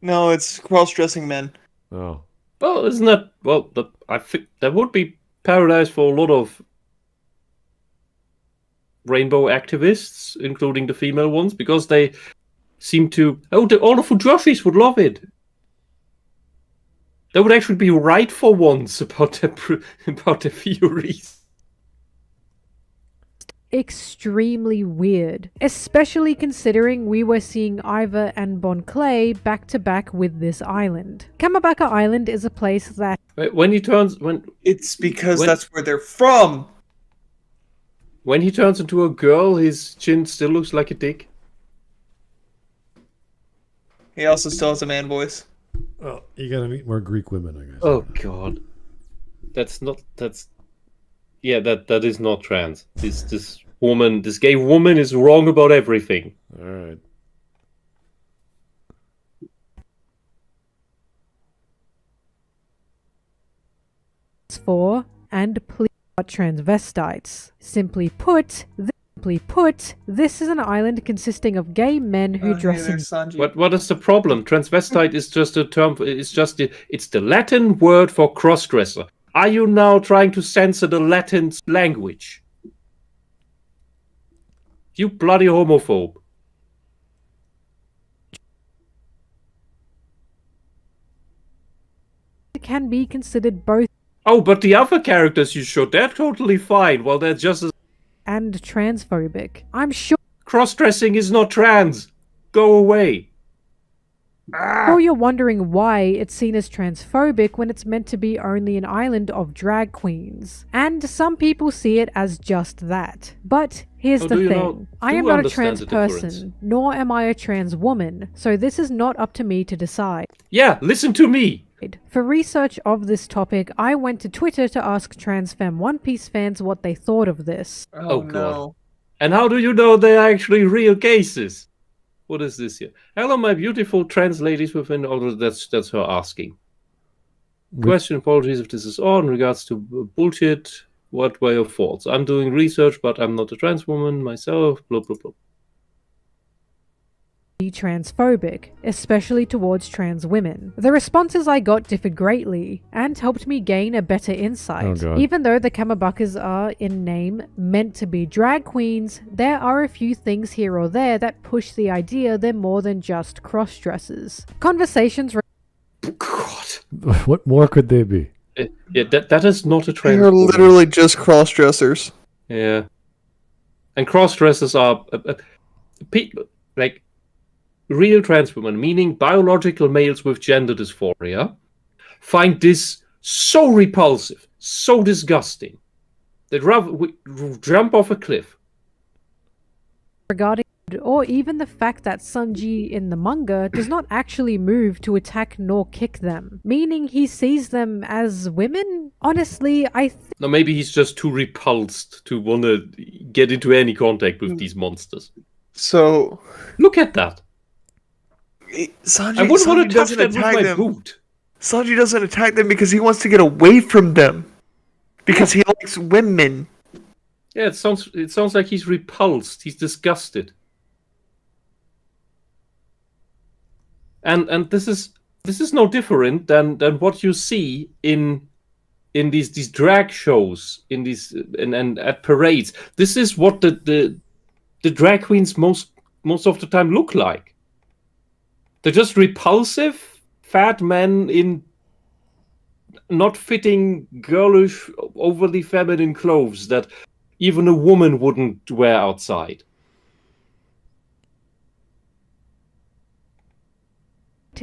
No, it's cross-dressing men. Oh. Well, isn't that... Well, I think that would be paradise for a lot of rainbow activists, including the female ones, because they seem to... all the Fujoshis would love it. They would actually be right for once about their theories. Extremely weird, especially considering we were seeing Iva and Bon Clay back to back with this island. Kamabaka Island is a place that it's because that's where they're from. When he turns into a girl, his chin still looks like a dick. He also still has a man voice. Well, you gotta meet more Greek women, I guess. Oh god, that is not trans. This gay woman is wrong about everything. All right. For and please transvestites. Simply put, Simply put, this is an island consisting of gay men who dress in. What is the problem? Transvestite is just a term. It's the Latin word for crossdresser. Are you now trying to censor the Latin language? You bloody homophobe. Can be considered both. Oh, but the other characters you showed, they're totally fine. Well, they're just as... And transphobic. I'm sure Cross-dressing is not trans. Go away. you're wondering why it's seen as transphobic when it's meant to be only an island of drag queens. And some people see it as just that. But here's the thing. I am not a trans person, nor am I a trans woman, so this is not up to me to decide. Yeah, listen to me. For research of this topic, I went to Twitter to ask transfemme One Piece fans what they thought of this. Oh God. No. And how do you know they're actually real cases? What is this here? Hello, my beautiful trans ladies within... Oh, that's her asking. Question, apologies if this is on, in regards to bullshit. What were your thoughts? I'm doing research, but I'm not a trans woman myself, blah, blah, blah. Be transphobic, especially towards trans women. The responses I got differed greatly, and helped me gain a better insight. Even though the Kamabakas are, in name, meant to be drag queens, there are a few things here or there that push the idea they're more than just cross-dressers. Conversations... God. What more could they be? Yeah, that is not a trans They're literally just cross-dressers. Yeah. And cross-dressers are... like... real trans women, meaning biological males with gender dysphoria, find this so repulsive, so disgusting, they'd rather jump off a cliff. Regarding, or even the fact that Sanji in the manga does not actually move to attack nor kick them, meaning he sees them as women? Honestly, No, maybe he's just too repulsed to want to get into any contact with these monsters. So... Look at that. Sanji, I wouldn't want to touch doesn't that with attack my them. boot. Sanji doesn't attack them because he wants to get away from them. Because he likes women. Yeah, it sounds like he's repulsed. He's disgusted. And this is no different than what you see in these drag shows, in these and at parades. This is what the drag queens most of the time look like. They're just repulsive, fat men in not fitting, girlish, overly feminine clothes that even a woman wouldn't wear outside.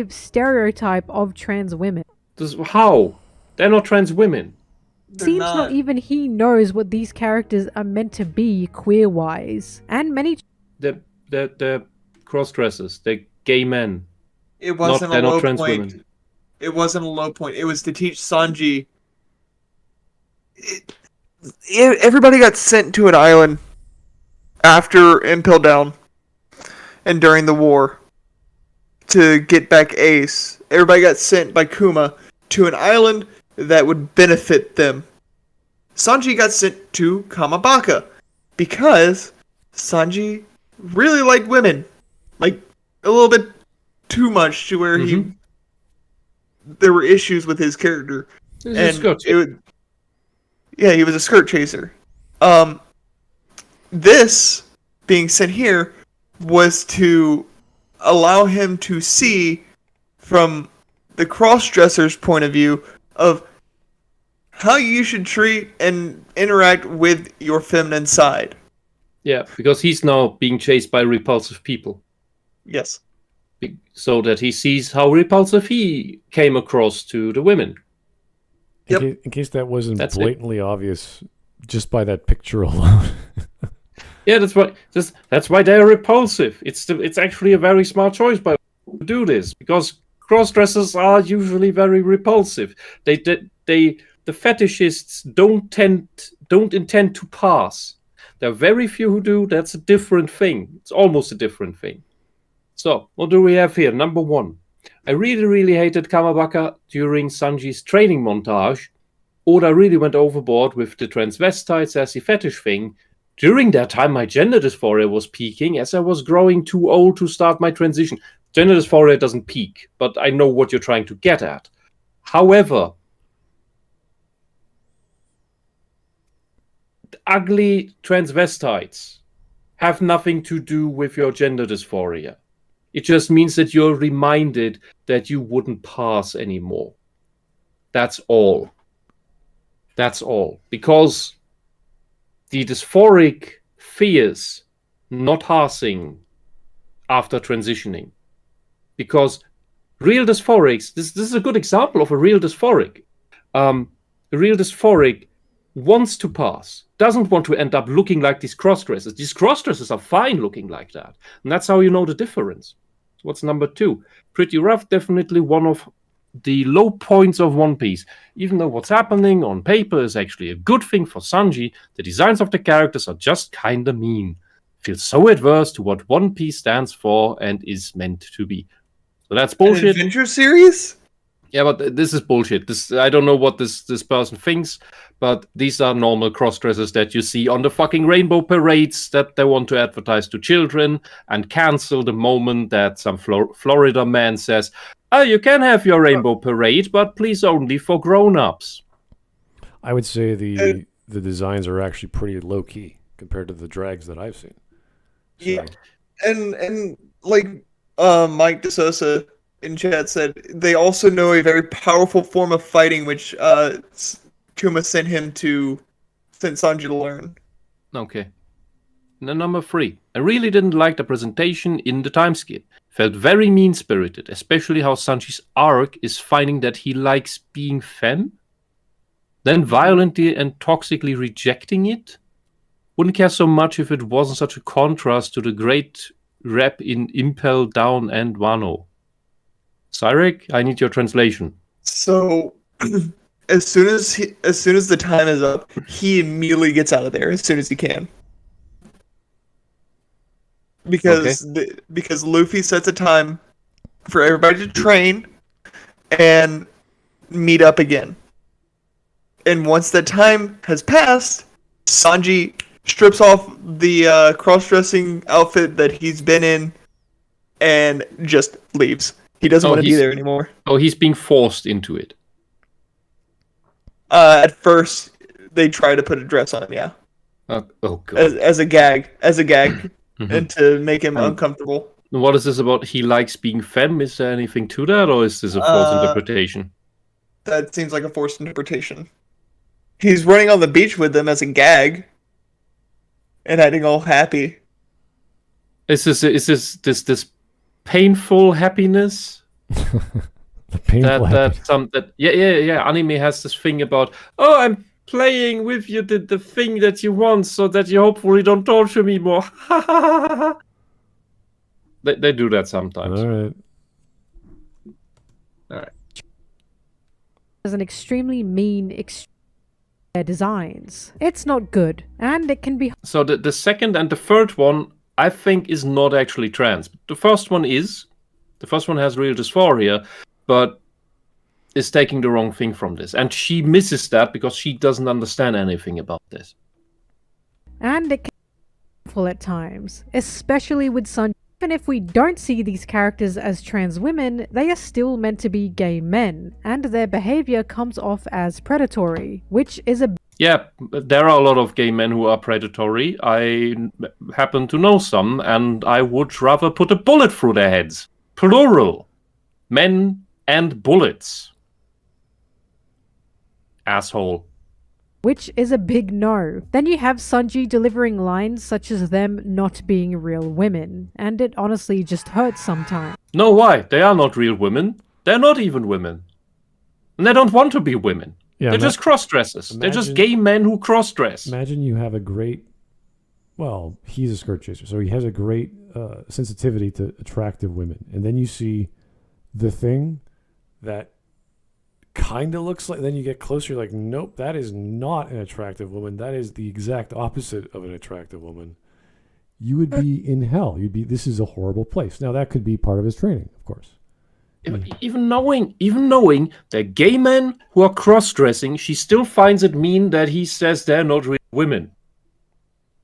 Stereotype of trans women. How? They're not trans women. Seems not even he knows what these characters are meant to be queer-wise. And many... They're cross-dressers. They're gay men. It wasn't a low point. Women. It wasn't a low point. It was to teach Sanji. Everybody got sent to an island after Impel Down and during the war to get back Ace. Everybody got sent by Kuma to an island that would benefit them. Sanji got sent to Kamabaka because Sanji really liked women. Like, a little bit too much to where there were issues with his character. He was a skirt chaser. This being sent here was to allow him to see from the cross-dresser's point of view of how you should treat and interact with your feminine side. Yeah, because he's now being chased by repulsive people. Yes. So that he sees how repulsive he came across to the women. In case that wasn't blatantly obvious just by that picture alone. Yeah, that's why they're repulsive. It's actually a very smart choice by to do this, because cross-dressers are usually very repulsive. The fetishists don't intend to pass. There are very few who do. That's a different thing. It's almost a different thing. So, what do we have here? Number 1. I really hated Kamabaka during Sanji's training montage. Oda really went overboard with the transvestite sassy fetish thing. during that time, my gender dysphoria was peaking as I was growing too old to start my transition. Gender dysphoria doesn't peak, but I know what you're trying to get at. However, ugly transvestites have nothing to do with your gender dysphoria. It just means that you're reminded that you wouldn't pass anymore. That's all. That's all. Because the dysphoric fears not passing after transitioning. Because real dysphorics, this is a good example of a real dysphoric. A real dysphoric wants to pass, doesn't want to end up looking like these cross-dressers. These cross-dressers are fine looking like that. And that's how you know the difference. What's number 2? Pretty rough, definitely one of the low points of One Piece. Even though what's happening on paper is actually a good thing for Sanji, the designs of the characters are just kinda mean. Feels so adverse to what One Piece stands for and is meant to be. So that's bullshit. An adventure series? Yeah, but this is bullshit. I don't know what this person thinks, but these are normal cross-dressers that you see on the fucking rainbow parades that they want to advertise to children and cancel the moment that some Florida man says, "Oh, you can have your rainbow parade, but please only for grown-ups." I would say the designs are actually pretty low-key compared to the drags that I've seen. So. Yeah, and like Mike DeSosa in chat said, they also know a very powerful form of fighting, which Kuma sent Sanji to learn. Okay. Now, number 3. I really didn't like the presentation in the time skip. Felt very mean-spirited, especially how Sanji's arc is finding that he likes being femme, then violently and toxically rejecting it. Wouldn't care so much if it wasn't such a contrast to the great rap in Impel, Down, and Wano. Cyrek, I need your translation. So, as soon as the time is up, he immediately gets out of there as soon as he can. Because because Luffy sets a time for everybody to train and meet up again. And once that time has passed, Sanji strips off the cross-dressing outfit that he's been in and just leaves. He doesn't want to be there anymore. Oh, he's being forced into it. At first, they try to put a dress on him, yeah. Oh God. As a gag, and to make him uncomfortable. What is this about? He likes being femme? Is there anything to that, or is this a false interpretation? That seems like a forced interpretation. He's running on the beach with them as a gag, and acting all happy. Is this painful happiness? The painful happiness. Yeah. Anime has this thing about, oh, I'm playing with you the thing that you want, so that you hopefully don't torture me more. They do that sometimes. All right. As an extremely mean designs. It's not good, and it can be. So the second and the third one, I think, is not actually trans. The first one is. The first one has real dysphoria, but is taking the wrong thing from this. And she misses that because she doesn't understand anything about this. And it can be harmful at times, especially with Sanji. Even if we don't see these characters as trans women, they are still meant to be gay men, and their behavior comes off as predatory, which is a... Yeah, there are a lot of gay men who are predatory. I happen to know some, and I would rather put a bullet through their heads. Plural. Men and bullets. Asshole. Which is a big no. Then you have Sanji delivering lines such as them not being real women, and it honestly just hurts sometimes. No, why? They are not real women. They're not even women. And they don't want to be women. Yeah, they're just cross-dressers. They're just gay men who cross-dress. Imagine you have a great... Well, he's a skirt chaser, so he has a great sensitivity to attractive women. And then you see the thing that kind of looks like, then you get closer, you're like, nope, that is not an attractive woman. That is the exact opposite of an attractive woman. You would be in hell. This is a horrible place. Now, that could be part of his training, of course. Even knowing they're gay men who are cross-dressing, she still finds it mean that he says they're not real women.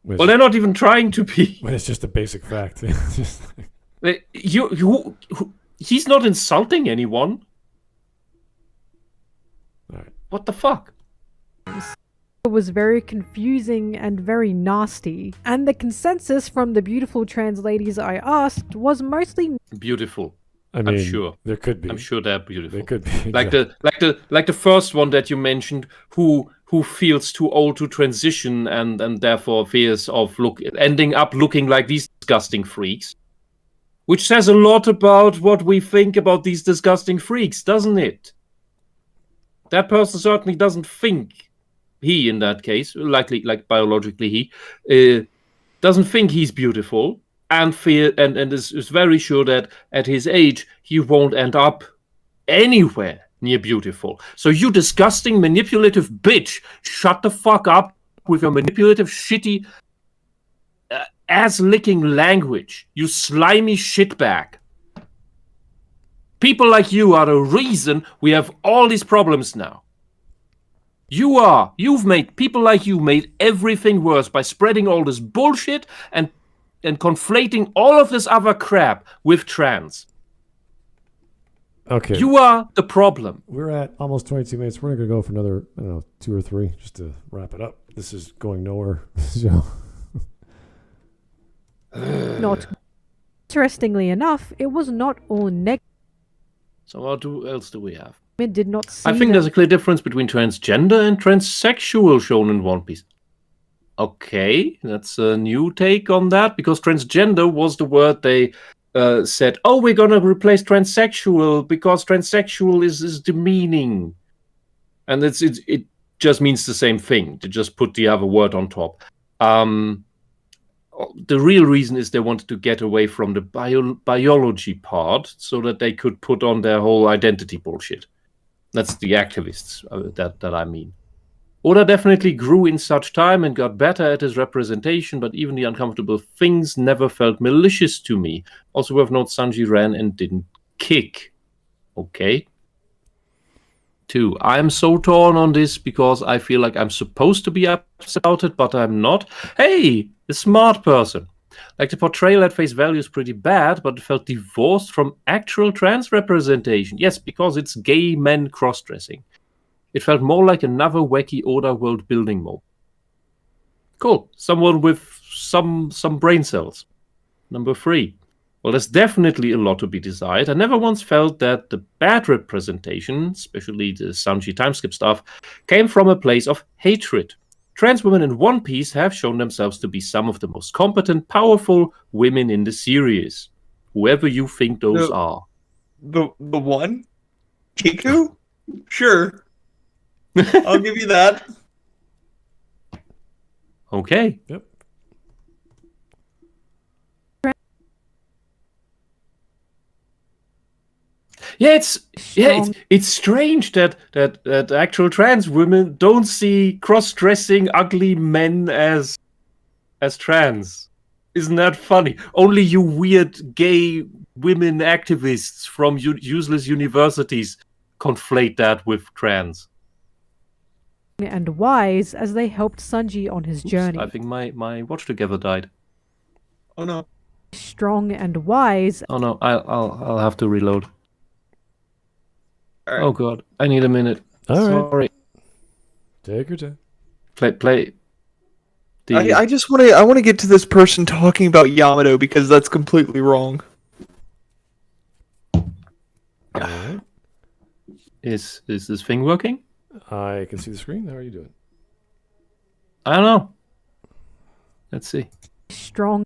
Well, they're not even trying to be. When it's just a basic fact. It's just like, He's not insulting anyone. all right. What the fuck? It was very confusing and very nasty, and the consensus from the beautiful trans ladies I asked was mostly Beautiful. I mean, I'm sure. there could be. I'm sure they're beautiful. They could be. Like the first one that you mentioned, who feels too old to transition and therefore fears of ending up looking like these disgusting freaks. Which says a lot about what we think about these disgusting freaks, doesn't it? That person certainly doesn't think, he in that case, likely like biologically he, doesn't think he's beautiful and is very sure that at his age he won't end up anywhere near beautiful. So you disgusting manipulative bitch, shut the fuck up with your manipulative shitty ass-licking language, you slimy shitbag. People like you are the reason we have all these problems now. You've made, people like you made everything worse by spreading all this bullshit and conflating all of this other crap with trans. Okay. You are the problem. We're at almost 22 minutes. We're going to go for another, I don't know, 2 or 3 just to wrap it up. This is going nowhere. So. not. Interestingly enough, it was not all negative. So what else do we have? It did not see I think them. there's a clear difference between transgender and transsexual shown in One Piece. Okay, that's a new take on that, because transgender was the word they said, oh, we're going to replace transsexual because transsexual is demeaning. And it just means the same thing. They just put the other word on top. The real reason is they wanted to get away from the biology part so that they could put on their whole identity bullshit. That's the activists that I mean. Oda definitely grew in such time and got better at his representation, but even the uncomfortable things never felt malicious to me. Also worth note, Sanji ran and didn't kick. Okay. 2. I'm so torn on this because I feel like I'm supposed to be upset about it, but I'm not. Hey, a smart person. Like, the portrayal at face value is pretty bad, but it felt divorced from actual trans representation. Yes, because it's gay men cross-dressing. It felt more like another wacky Oda world building mode. Cool. Someone with some brain cells. Number 3. Well, there's definitely a lot to be desired. I never once felt that the bad representation, especially the Sanji timeskip stuff, came from a place of hatred. Trans women in One Piece have shown themselves to be some of the most competent, powerful women in the series. Whoever you think those are. The one? Kiku? Sure. I'll give you that. Okay. Yep. Yeah, it's strange that actual trans women don't see cross-dressing ugly men as trans. Isn't that funny? Only you weird gay women activists from useless universities conflate that with trans. And wise as they helped Sanji on his journey. I think my watch together died. Oh no. Strong and wise. Oh no, I'll have to reload. All right. Oh god, I need a minute. All right. Sorry. Take your time. Play. I just want to get to this person talking about Yamato because that's completely wrong. All right. Is this thing working? I can see the screen. How are you doing? I don't know. Let's see. Strong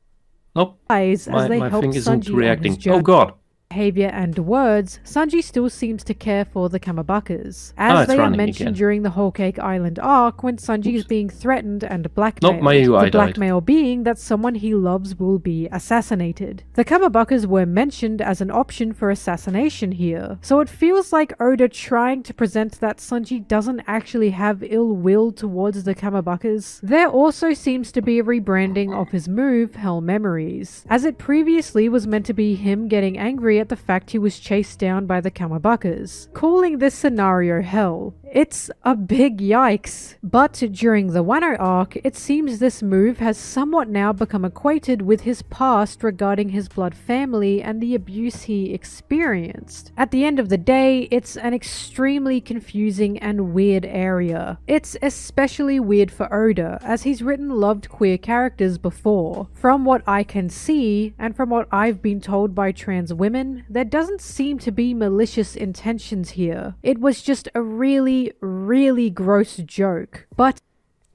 Nope. wise as they My helped thing isn't Sanji on reacting. his journey. Oh god. Behavior and words, Sanji still seems to care for the Kamabakas, as it's they are running mentioned again. during the Whole Cake Island arc when Sanji is being threatened and blackmailed. Nope, my UI the blackmail being that someone he loves will be assassinated. The Kamabakas were mentioned as an option for assassination here, so it feels like Oda trying to present that Sanji doesn't actually have ill will towards the Kamabakas. There also seems to be a rebranding of his move, Hell Memories, as it previously was meant to be him getting angry at at the fact he was chased down by the Kamabukas, calling this scenario hell. It's a big yikes. But during the Wano arc, it seems this move has somewhat now become equated with his past regarding his blood family and the abuse he experienced. At the end of the day, it's an extremely confusing and weird area. It's especially weird for Oda, as he's written loved queer characters before. From what I can see, and from what I've been told by trans women, there doesn't seem to be malicious intentions here. It was just a really gross joke. But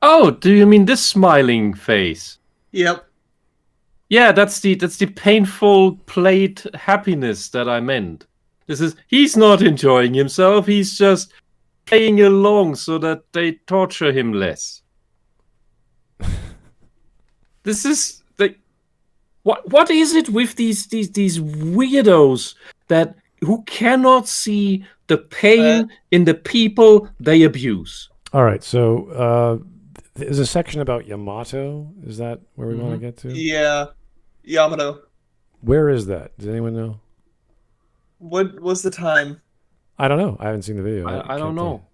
Oh, do you mean this smiling face? Yep. Yeah, that's the painful played happiness that I meant. He's not enjoying himself, he's just playing along so that they torture him less. This is like what is it with these weirdos who cannot see the pain in the people they abuse? All right, so there's a section about Yamato. Is that where we want to get to? Yeah. Yamato. Where is that? Does anyone know? What was the time? I don't know. I haven't seen the video. I can't don't tell know.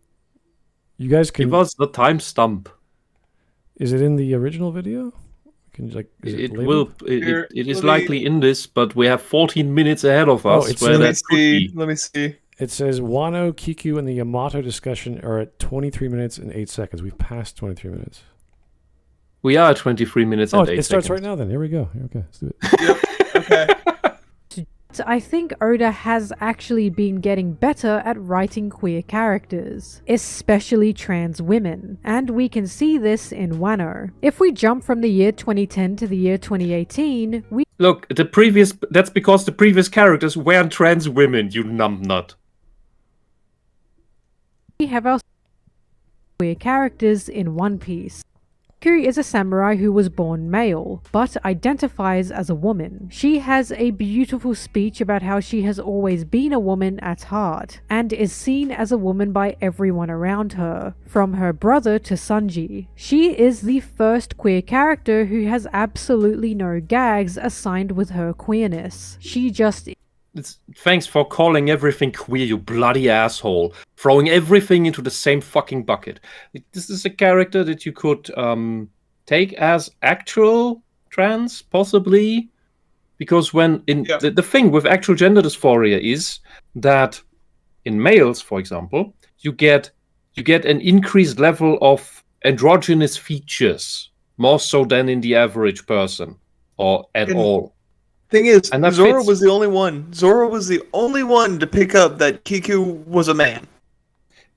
You guys can. Give us the timestamp. Is it in the original video? Can is it labeled? It is likely in this, but we have 14 minutes ahead of us. it's- Where let that could be. Let me see. It says Wano, Kiku, and the Yamato discussion are at 23 minutes and 8 seconds. We've passed 23 minutes. We are at 23 minutes and 8 seconds. It starts right now then. Here we go. Okay, let's do it. Yep. Okay. I think Oda has actually been getting better at writing queer characters, especially trans women, and we can see this in Wano. If we jump from the year 2010 to the year 2018, Look, that's because the previous characters weren't trans women, you numbnut. we have our queer characters in One Piece. Kiku is a samurai who was born male, but identifies as a woman. She has a beautiful speech about how she has always been a woman at heart, and is seen as a woman by everyone around her, from her brother to Sanji. She is the first queer character who has absolutely no gags assigned with her queerness. She just Thanks for calling everything queer, you bloody asshole. Throwing everything into the same fucking bucket. This is a character that you could take as actual trans, possibly. Because the thing with actual gender dysphoria is that in males, for example, you get an increased level of androgynous features, more so than in the average person, or at all. Thing is, And that Zoro fits. was the only one. Zoro was the only one to pick up that Kiku was a man.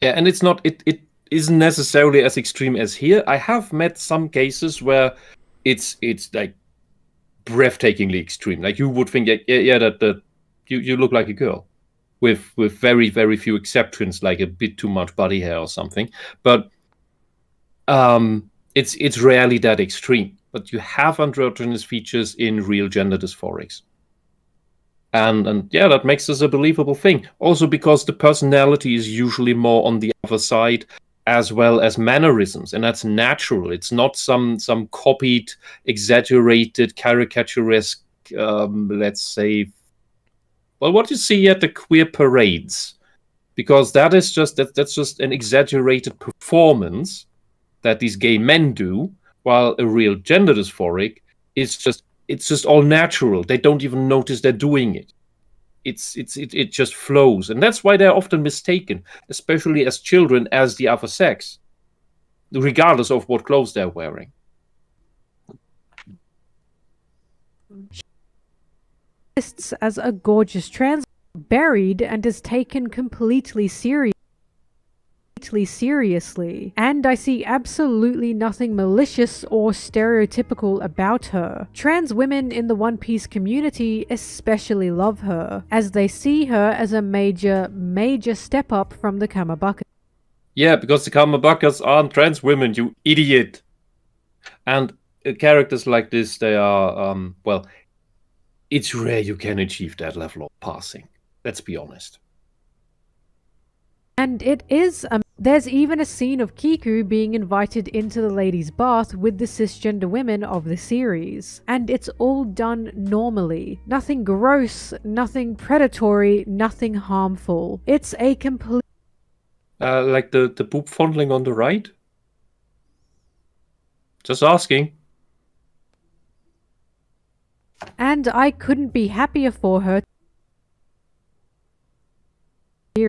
Yeah, and it's not. It isn't necessarily as extreme as here. I have met some cases where it's like breathtakingly extreme. Like you would think, that you look like a girl, with very very few exceptions, like a bit too much body hair or something. But it's rarely that extreme. But you have androgynous features in real gender dysphorics. And yeah, that makes this a believable thing. Also because the personality is usually more on the other side, as well as mannerisms, and that's natural. It's not some copied, exaggerated, caricaturesque, let's say, well, what you see at the queer parades, because that's just an exaggerated performance that these gay men do. While a real gender dysphoric is just all natural. They don't even notice they're doing it. It just flows, and that's why they're often mistaken, especially as children, as the other sex, regardless of what clothes they're wearing. exists as a gorgeous trans buried and is taken completely seriously, and I see absolutely nothing malicious or stereotypical about her. Trans women in the One Piece community especially love her, as they see her as a major step up from the Kamabaka. Yeah, because the Kamabakas aren't trans women, you idiot. And characters like this, they are, well, it's rare you can achieve that level of passing. Let's be honest. And it is a There's even a scene of Kiku being invited into the ladies' bath with the cisgender women of the series. And it's all done normally. Nothing gross, nothing predatory, nothing harmful. It's a complete... Like the boob fondling on the right? Just asking. And I couldn't be happier for her. Here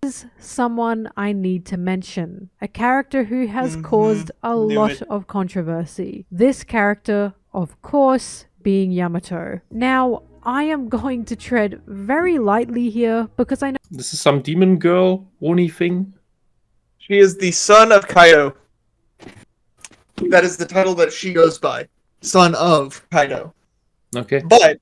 is someone I need to mention. A character who has caused a lot of controversy. This character, of course, being Yamato. Now, I am going to tread very lightly here because I know This is some demon girl Oni thing. She is the son of Kaido. That is the title that she goes by. Son of Kaido. Okay. But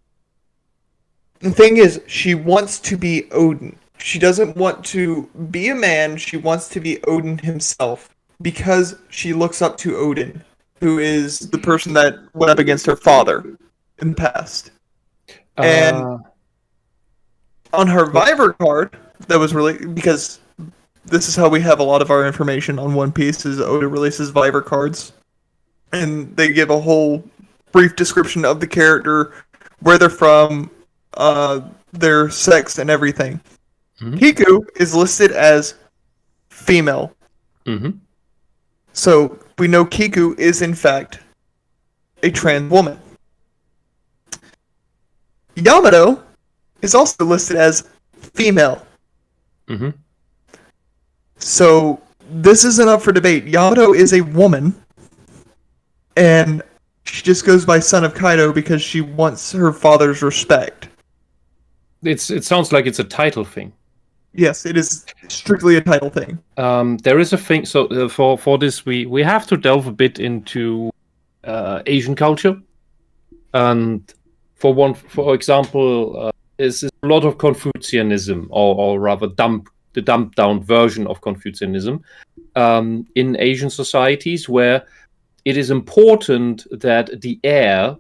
the thing is, she wants to be Odin. She doesn't want to be a man. She wants to be Odin himself because she looks up to Odin, who is the person that went up against her father in the past. And on her Viber card, that was really because this is how we have a lot of our information on One Piece. Is Oda releases Viber cards, and they give a whole brief description of the character, where they're from, their sex, and everything. Mm-hmm. Kiku is listed as female. Mm-hmm. So we know Kiku is in fact a trans woman. Yamato is also listed as female. Mm-hmm. So this isn't up for debate. Yamato is a woman, and she just goes by son of Kaido because she wants her father's respect. It sounds like it's a title thing. Yes, it is strictly a title thing. There is a thing. So for this, we have to delve a bit into Asian culture, and for example, is a lot of Confucianism, or rather the dumbed down version of Confucianism in Asian societies, where it is important that the heir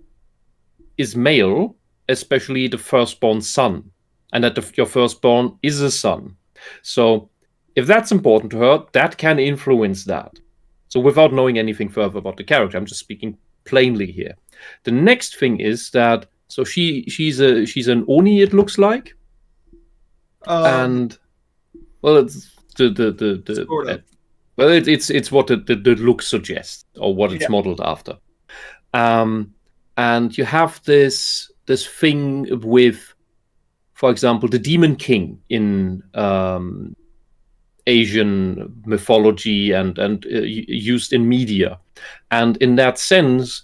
is male, especially the firstborn son, and that your firstborn is a son. So if that's important to her, that can influence that. So without knowing anything further about the character, I'm just speaking plainly here. The next thing is that she's an Oni, it looks like, and well, it's Sort of. well, it's what the look suggests, or what it's modeled after. And you have this thing with, for example, the Demon King in Asian mythology and used in media, and in that sense,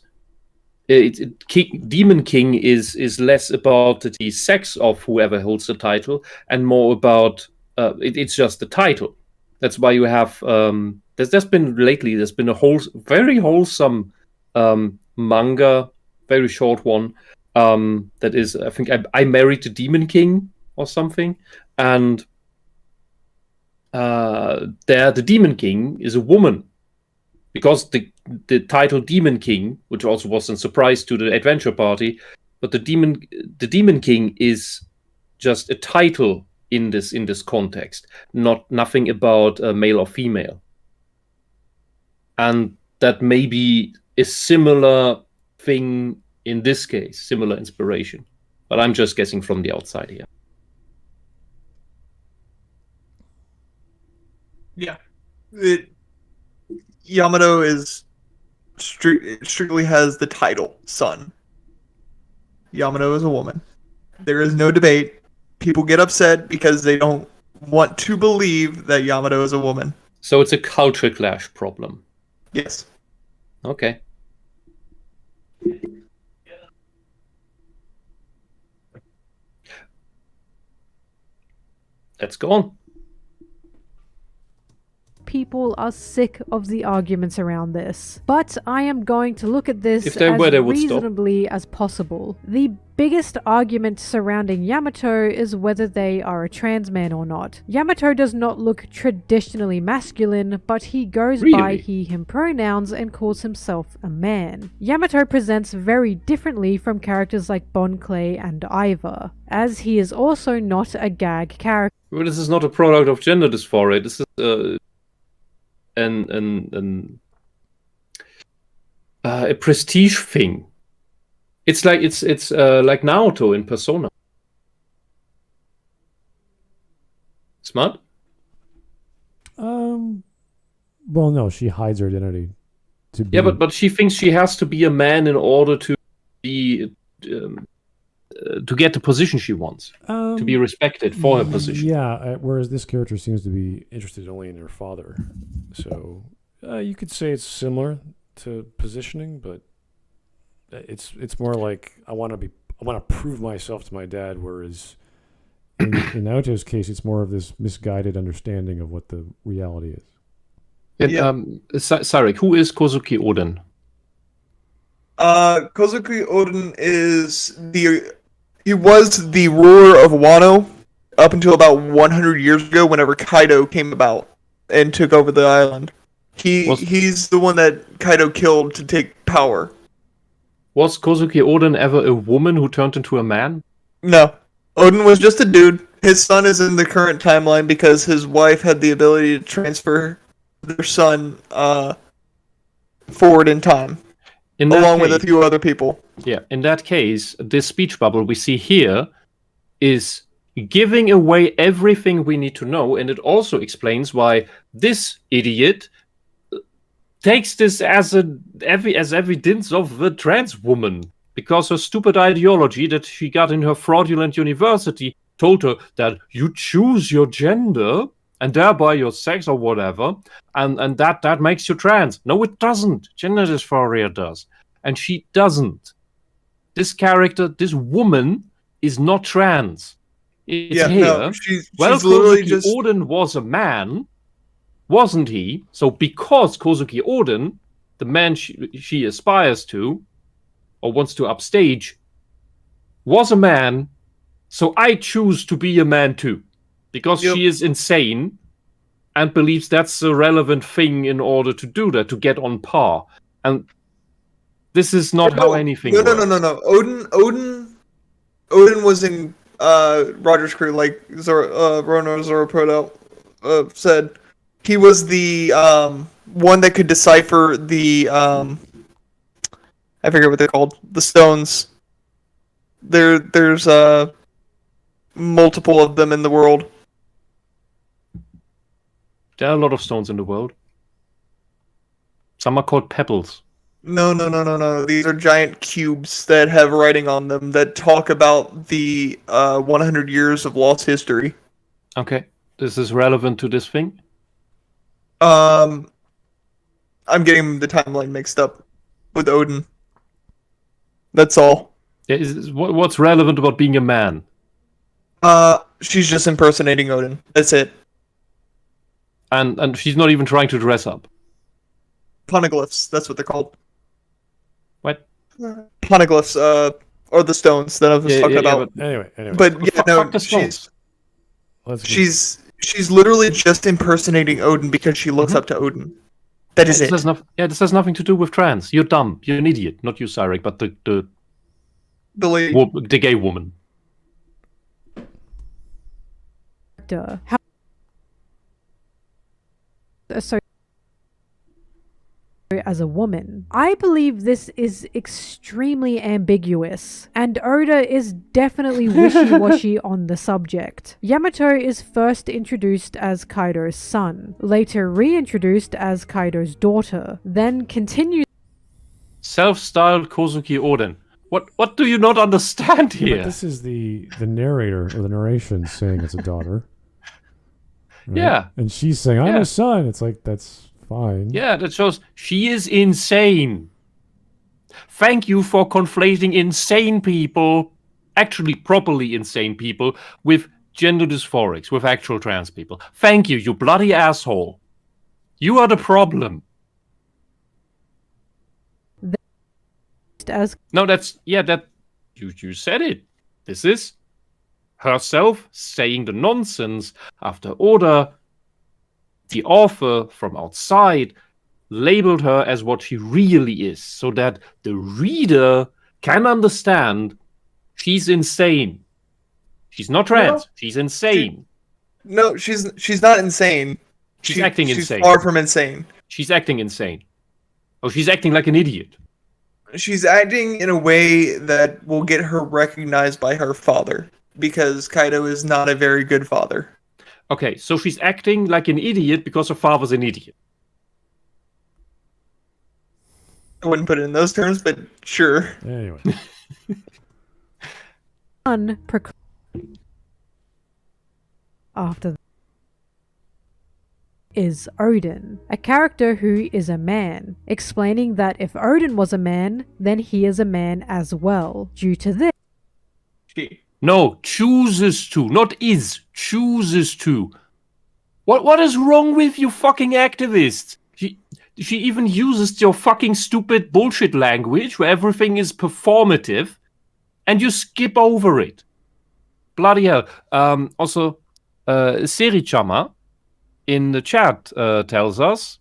Demon King is less about the sex of whoever holds the title and more about it's just the title. That's why you have there's been a very wholesome manga, very short one, that is, I think, I Married the Demon King or something, and there the Demon King is a woman, because the title Demon King, which also was a surprise to the adventure party, but the Demon King is just a title in this context, nothing about male or female, and that may be a similar thing in this case, similar inspiration, but I'm just guessing from the outside here. Yeah. Yamato is strictly has the title son. Yamato is a woman. There is no debate. People get upset because they don't want to believe that Yamato is a woman. So it's a culture clash problem. Yes. Okay. Let's go on. People are sick of the arguments around this, but I am going to look at this If they as were, they would stop. reasonably as possible. The biggest argument surrounding Yamato is whether they are a trans man or not. Yamato does not look traditionally masculine, but he goes by he/him pronouns and calls himself a man. Yamato presents very differently from characters like Bon Clay and Ivar, as he is also not a gag character. Well, this is not a product of gender dysphoria. This is a prestige thing. It's like like Naruto in Persona. Smart? Well, no, she hides her identity to be. Yeah, but she thinks she has to be a man in order to be to get the position she wants, to be respected for her position. Yeah, whereas this character seems to be interested only in her father. So you could say it's similar to positioning, but it's more like I want to prove myself to my dad, whereas in Naoto's case, it's more of this misguided understanding of what the reality is. And, Sarek, who is Kozuki Oden? Kozuki Oden he was the ruler of Wano up until about 100 years ago, whenever Kaido came about and took over the island. He's the one that Kaido killed to take power. Was Kozuki Oden ever a woman who turned into a man? No. Oden was just a dude. His son is in the current timeline because his wife had the ability to transfer their son forward in time, along with a few other people. Yeah, in that case, this speech bubble we see here is giving away everything we need to know, and it also explains why this idiot takes this as evidence of a trans woman, because her stupid ideology that she got in her fraudulent university told her that you choose your gender and thereby your sex or whatever, and that makes you trans. No, it doesn't. Gender dysphoria does. And she doesn't. This character, this woman, is not trans. It's here. No, she's Kozuki Oden was a man, wasn't he? So because Kozuki Oden, the man she aspires to, or wants to upstage, was a man, so I choose to be a man too. Because she is insane and believes that's a relevant thing in order to do that, to get on par. And this is not how anything works. No. Odin was in Roger's crew, like Rono Zoroproto said. He was the one that could decipher the I forget what they're called. The stones. There's multiple of them in the world. There are a lot of stones in the world. Some are called pebbles. No. These are giant cubes that have writing on them that talk about the 100 years of lost history. Okay. This is relevant to this thing? I'm getting the timeline mixed up with Odin. That's all. What's relevant about being a man? She's just impersonating Odin. That's it. And she's not even trying to dress up. Poneglyphs, that's what they're called. What? Poneglyphs, or the stones that I was talking about. But anyway. But yeah, no, she's literally just impersonating Odin because she looks up to Odin. That is it. This has nothing to do with trans. You're dumb. You're an idiot. Not you, Cyrek, but the gay woman. So as a woman, I believe this is extremely ambiguous, and Oda is definitely wishy-washy on the subject. Yamato is first introduced as Kaido's son, later reintroduced as Kaido's daughter, then continues Self-styled Kozuki Oden. What do you not understand here? But this is the narrator or the narration saying it's a daughter. Right? Yeah. And she's saying, I'm a son. It's like, that's fine. Yeah, that shows she is insane. Thank you for conflating insane people, actually properly insane people, with gender dysphorics, with actual trans people. Thank you, you bloody asshole. You are the problem. You said it. This is herself saying the nonsense after Oda, the author from outside, labeled her as what she really is, so that the reader can understand she's insane. She's not trans. She's insane. She's not insane. She's acting she's insane. far from insane. She's acting insane. Oh, she's acting like an idiot. She's acting in a way that will get her recognized by her father, because Kaido is not a very good father. Okay, so she's acting like an idiot because her father's an idiot. I wouldn't put it in those terms, but sure. Anyway. Dunn after is Odin, a character who is a man, explaining that if Odin was a man, then he is a man as well. Due to this, No, chooses to, not is, chooses to. What is wrong with you fucking activists? She even uses your fucking stupid bullshit language where everything is performative, and you skip over it. Bloody hell. Also, Serichama in the chat tells us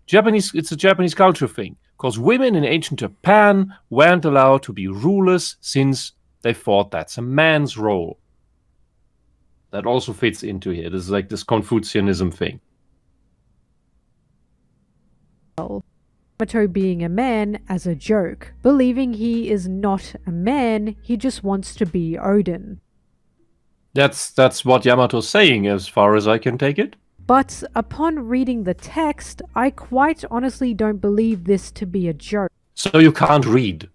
it's a Japanese culture thing, because women in ancient Japan weren't allowed to be rulers since they thought that's a man's role. That also fits into here. This is like this Confucianism thing. Yamato being a man as a joke, believing he is not a man, he just wants to be Odin. That's what Yamato's saying, as far as I can take it. But upon reading the text, I quite honestly don't believe this to be a joke. So you can't read.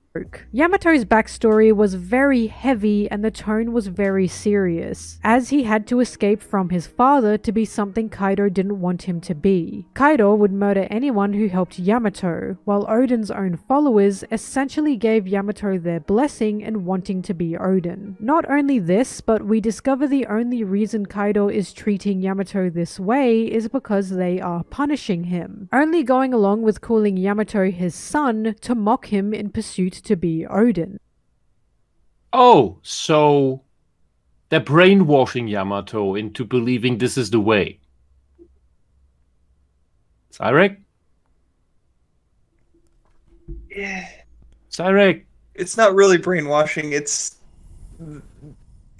Yamato's backstory was very heavy and the tone was very serious, as he had to escape from his father to be something Kaido didn't want him to be. Kaido would murder anyone who helped Yamato, while Odin's own followers essentially gave Yamato their blessing in wanting to be Odin. Not only this, but we discover the only reason Kaido is treating Yamato this way is because they are punishing him, only going along with calling Yamato his son to mock him in pursuit to be Odin. Oh, so they're brainwashing Yamato into believing this is the way. Cyrek? Yeah. Cyrek? It's not really brainwashing, it's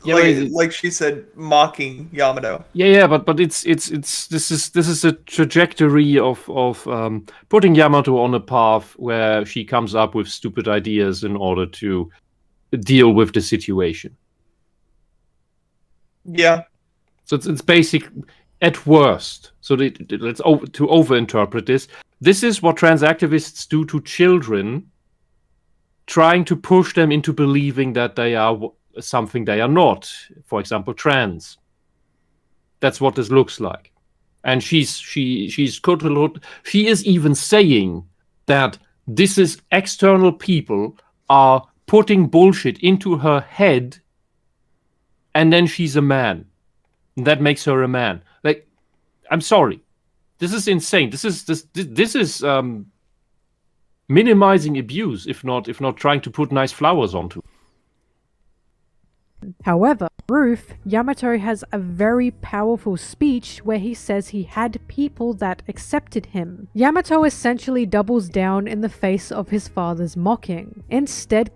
like she said, mocking Yamato. Yeah, but this is a trajectory of putting Yamato on a path where she comes up with stupid ideas in order to deal with the situation. Yeah. So it's basic at worst. So to overinterpret this. This is what trans activists do to children, trying to push them into believing that they are something they are not, for example, trans. That's what this looks like. And she is even saying that this is external people are putting bullshit into her head, and then she's a man. And that makes her a man. Like, I'm sorry. This is insane. This is minimizing abuse, if not trying to put nice flowers onto. However, proof, Yamato has a very powerful speech where he says he had people that accepted him. Yamato essentially doubles down in the face of his father's mocking, instead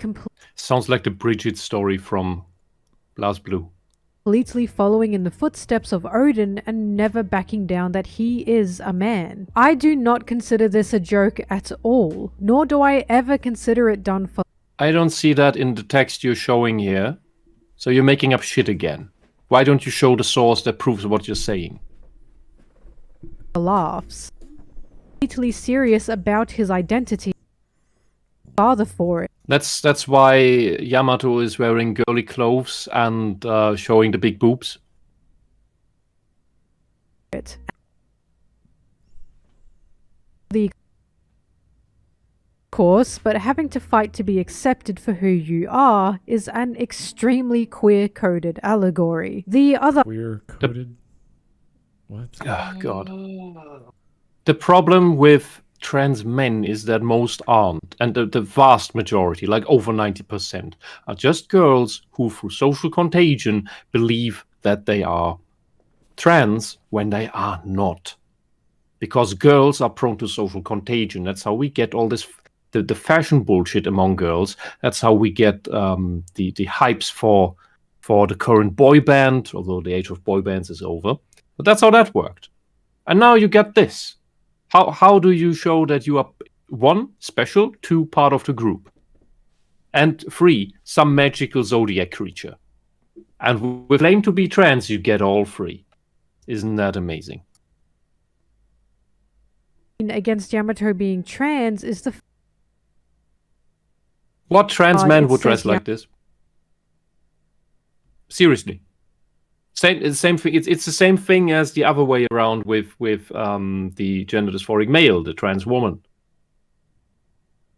Sounds like the Bridget story from BlazBlue. completely following in the footsteps of Odin and never backing down that he is a man. I do not consider this a joke at all, nor do I ever consider it done for I don't see that in the text you're showing here. So you're making up shit again. Why don't you show the source that proves what you're saying? laughs. Completely serious about his identity. Father for it. That's why Yamato is wearing girly clothes and showing the big boobs. The course, but having to fight to be accepted for who you are is an extremely queer-coded allegory. The other Queer-coded? What? Oh, God. The problem with trans men is that most aren't, and the vast majority, like over 90%, are just girls who, through social contagion, believe that they are trans when they are not. Because girls are prone to social contagion. That's how we get all this, the fashion bullshit among girls. That's how we get the hypes for the current boy band, although the age of boy bands is over. But that's how that worked. And now you get this. How do you show that you are, 1, special, 2, part of the group, and 3, some magical zodiac creature? And with claim to be trans, you get all 3. Isn't that amazing? Against Yamato being trans is the What trans man it would dress says like this? Seriously. Same thing. It's the same thing as the other way around with the gender dysphoric male, the trans woman.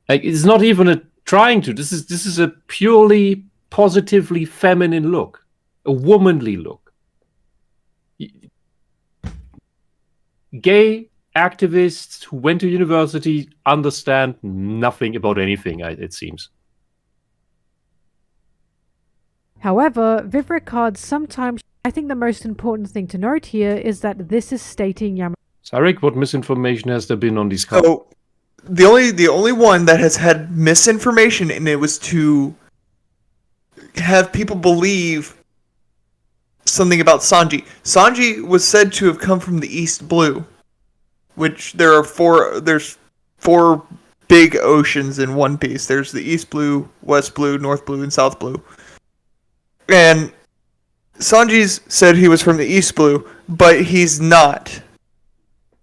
Like, it's not even a trying to. This is a purely positively feminine look, a womanly look. Gay activists who went to university understand nothing about anything. It seems. However, Vivric cards sometimes. I think the most important thing to note here is that this is stating Yamato. Sarek, what misinformation has there been on these cards? So the only one that has had misinformation in it was to have people believe something about Sanji. Sanji was said to have come from the East Blue, which there's 4 big oceans in One Piece. There's the East Blue, West Blue, North Blue, and South Blue. And Sanji's said he was from the East Blue, but he's not.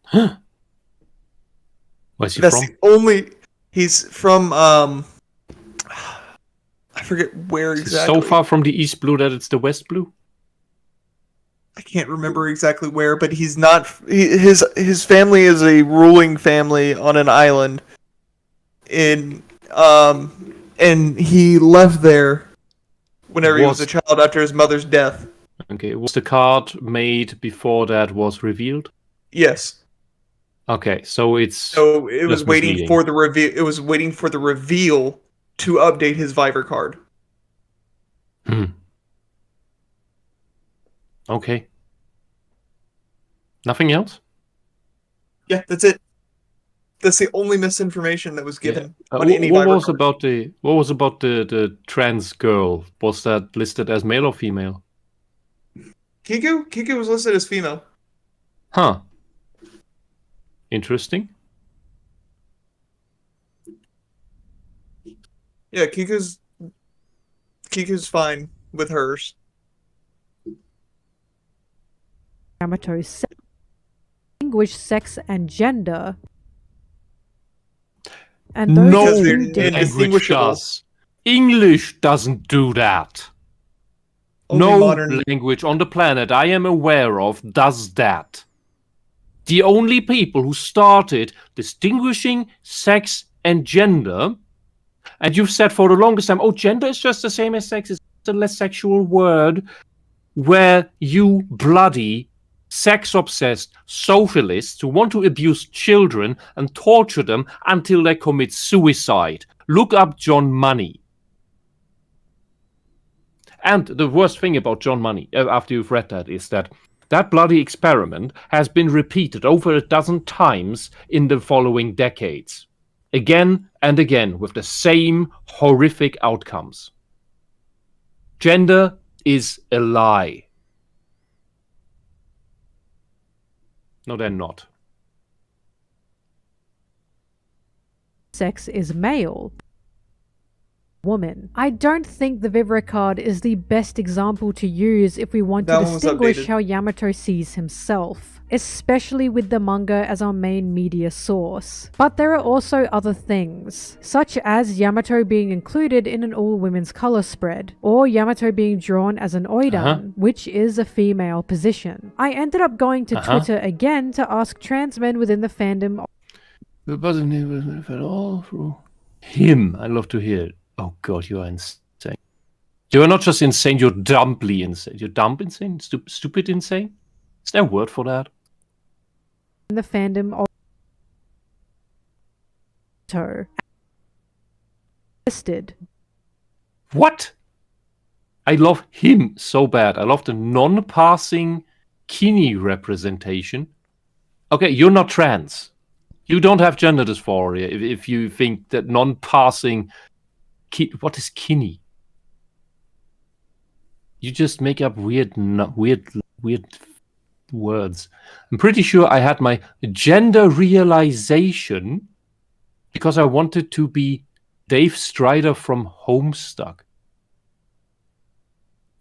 Huh. Where's he That's from? the only. He's from I forget where exactly. So far from the East Blue that it's the West Blue. I can't remember exactly where, but he's not. His family is a ruling family on an island. And he left there whenever he was a child after his mother's death. Okay, was the card made before that was revealed? Yes. Okay, so it was waiting for the reveal. It was waiting for the reveal to update his Viver card. Okay. Nothing else? Yeah, that's it. That's the only misinformation that was given on any what Viver was card. about the trans girl? Was that listed as male or female? Kiku was listed as female. Huh. Interesting. Yeah, Kiku's fine with hers. Yamato distinguish sex and gender. And those No are two they're different. language does. English doesn't do that. Only No modern- language on the planet I am aware of does that. The only people who started distinguishing sex and gender, and you've said for the longest time, oh, gender is just the same as sex, it's a less sexual word, where you bloody sex-obsessed socialists who want to abuse children and torture them until they commit suicide. Look up John Money. And the worst thing about John Money, after you've read that, is that bloody experiment has been repeated over 12 times in the following decades. Again and again, with the same horrific outcomes. Gender is a lie. No, they're not. Sex is male. Woman. I don't think the Vivre card is the best example to use if we want That to one was distinguish updated. how Yamato sees himself, especially with the manga as our main media source. But there are also other things, such as Yamato being included in an all-women's color spread, or Yamato being drawn as an oidan, which is a female position. I ended up going to Twitter again to ask trans men within the fandom. It wasn't at all through him. I love to hear it. Oh God, you are insane. You are not just insane, you're dumply insane. You're dumb insane? Stupid insane? Is there a word for that? In the fandom of listed. What? I love him so bad. I love the non-passing kini representation. Okay, you're not trans. You don't have gender dysphoria if you think that non-passing... What is kini? You just make up weird words. I'm pretty sure I had my gender realization because I wanted to be Dave Strider from Homestuck.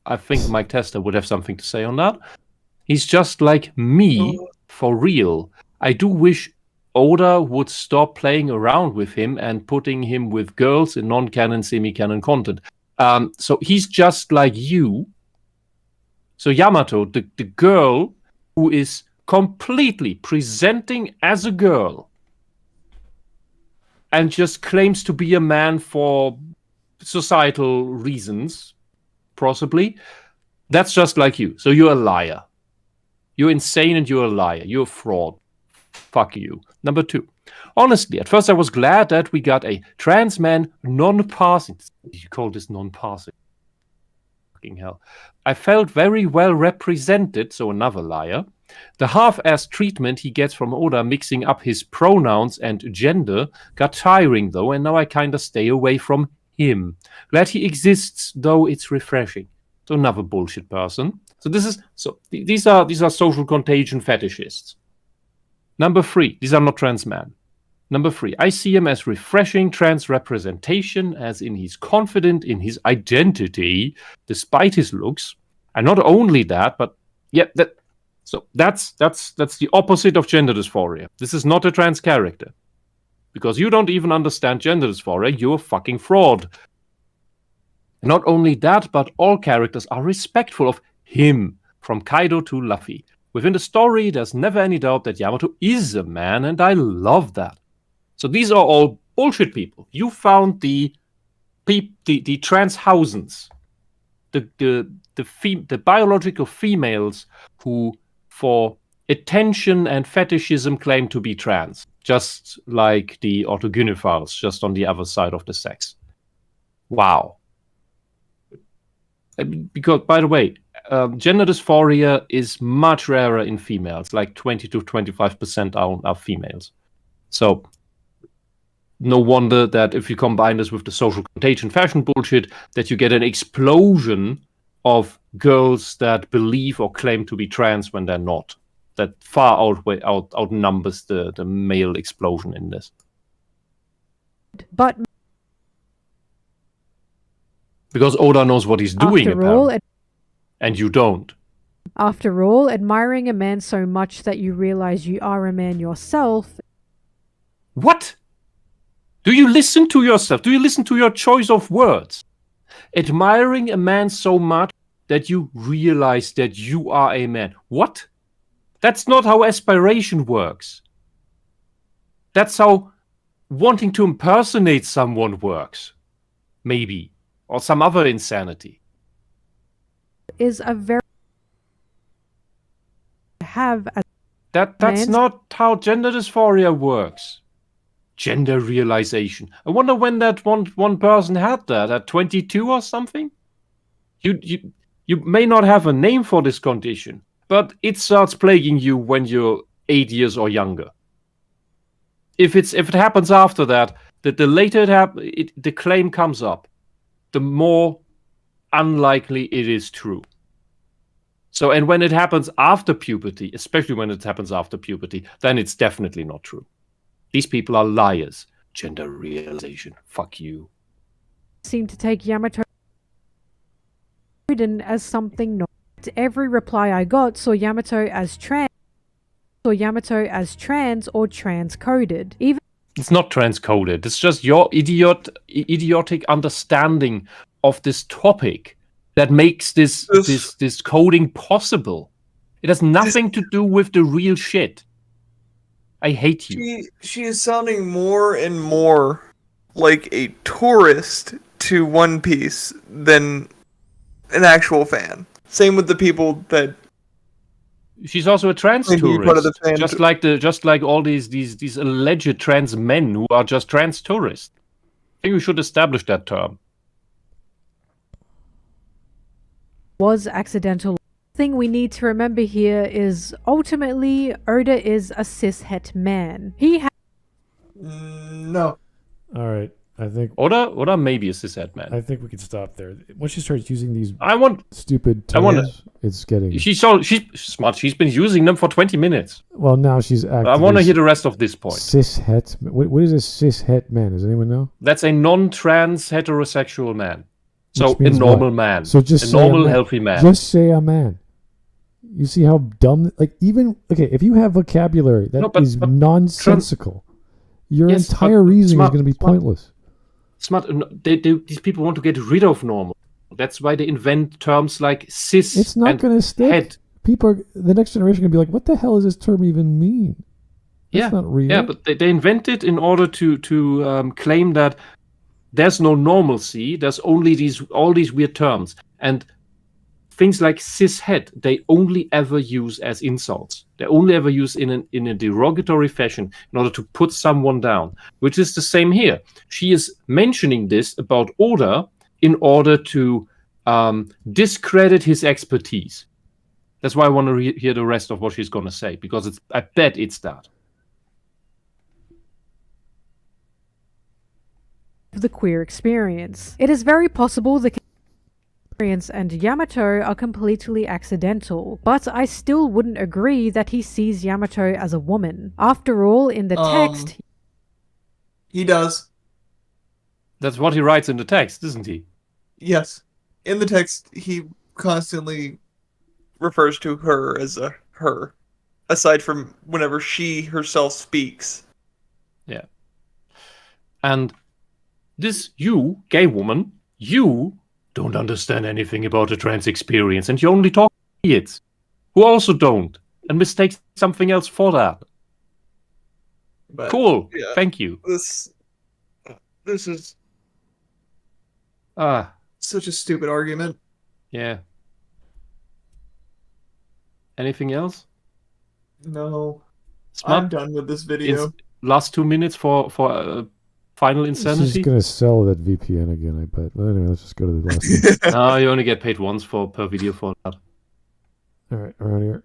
I think Mike Tester would have something to say on that. He's just like me, for real. I do wish Oda would stop playing around with him and putting him with girls in non-canon, semi-canon content. So he's just like you. So Yamato, the girl who is completely presenting as a girl and just claims to be a man for societal reasons, possibly, that's just like you. So you're a liar. You're insane and you're a liar. You're a fraud. Fuck you. Number 2. Honestly, at first I was glad that we got a trans man non-passing. You call this non-passing? Fucking hell. I felt very well represented, so another liar. The half-assed treatment he gets from Oda mixing up his pronouns and gender got tiring though, and now I kinda stay away from him. Glad he exists, though it's refreshing. So another bullshit person. So these are social contagion fetishists. Number 3, these are not trans men. Number 3, I see him as refreshing trans representation, as in he's confident in his identity despite his looks. And not only that, but yeah, that's the opposite of gender dysphoria. This is not a trans character. Because you don't even understand gender dysphoria, you're a fucking fraud. Not only that, but all characters are respectful of him, from Kaido to Luffy. Within the story, there's never any doubt that Yamato is a man, and I love that. So these are all bullshit people. You found the transhausens, the biological females who, for attention and fetishism, claim to be trans, just like the orthogynephiles, just on the other side of the sex. Wow. Because, by the way, gender dysphoria is much rarer in females, like 20 to 25% are females. So, no wonder that if you combine this with the social contagion fashion bullshit, that you get an explosion of girls that believe or claim to be trans when they're not. That far outnumbers the male explosion in this. But because Oda knows what he's doing, after all, and you don't. After all, admiring a man so much that you realize you are a man yourself. What? Do you listen to yourself? Do you listen to your choice of words? Admiring a man so much that you realize that you are a man. What? That's not how aspiration works. That's how wanting to impersonate someone works. Maybe. Or some other insanity. Is a very That's not how gender dysphoria works. Gender realization. I wonder when that one person had that, at 22 or something? You may not have a name for this condition, but it starts plaguing you when you're 8 years or younger. If it happens after that, the later the claim comes up, the more unlikely it is true. So, and when it happens after puberty, especially when it happens after puberty, then it's definitely not true. These people are liars. Gender realization. Fuck you. Seem to take Yamato as something not. Every reply I got saw Yamato as trans or transcoded. Even it's not transcoded. It's just your idiotic understanding of this topic that makes this coding possible. It has nothing to do with the real shit. I hate you. She is sounding more and more like a tourist to One Piece than an actual fan. Same with the people that. She's also a trans tourist, just like all these alleged trans men who are just trans tourists. I think we should establish that term. Was accidental. Thing we need to remember here is ultimately Oda is a cishet man. No. All right. I think Oda maybe a cishet man. I think we could stop there. Once she starts using these stupid I wanna- terms, it's getting. She's smart. She's been using them for 20 minutes. Well, now she's acting. I want to hear the rest of this point. Cishet. What is a cishet man? Does anyone know? That's a non-trans heterosexual man. So Which a means normal what? man. So just a say normal, man. healthy man. Just say a man. You see how dumb? Like even okay, if you have vocabulary that is nonsensical, your entire reasoning is going to be pointless. Smart. These people want to get rid of normal. That's why they invent terms like cis. It's not going to stick. Het. The next generation going to be like, what the hell does this term even mean? That's not real. Yeah, but they invent it in order to claim that there's no normalcy. There's only all these weird terms, and things like cishet they only ever use as insults. They only ever use in a derogatory fashion in order to put someone down, which is the same here. She is mentioning this about Oda in order to discredit his expertise. That's why I want to hear the rest of what she's going to say, because I bet it's that. The queer experience. It is very possible the experience and Yamato are completely accidental, but I still wouldn't agree that he sees Yamato as a woman. After all, in the text... He does. That's what he writes in the text, isn't he? Yes. In the text, he constantly refers to her as a her, aside from whenever she herself speaks. Yeah. And this you, gay woman, you don't understand anything about the trans experience, and you only talk to idiots who also don't, and mistake something else for that. But, cool. yeah, Thank you. This is such a stupid argument. Yeah. Anything else? No. Smart. I'm done with this video. Last 2 minutes for final insanity. She's gonna sell that VPN again, I bet. But anyway, let's just go to the last one. No, you only get paid once per video for that. All right, around here.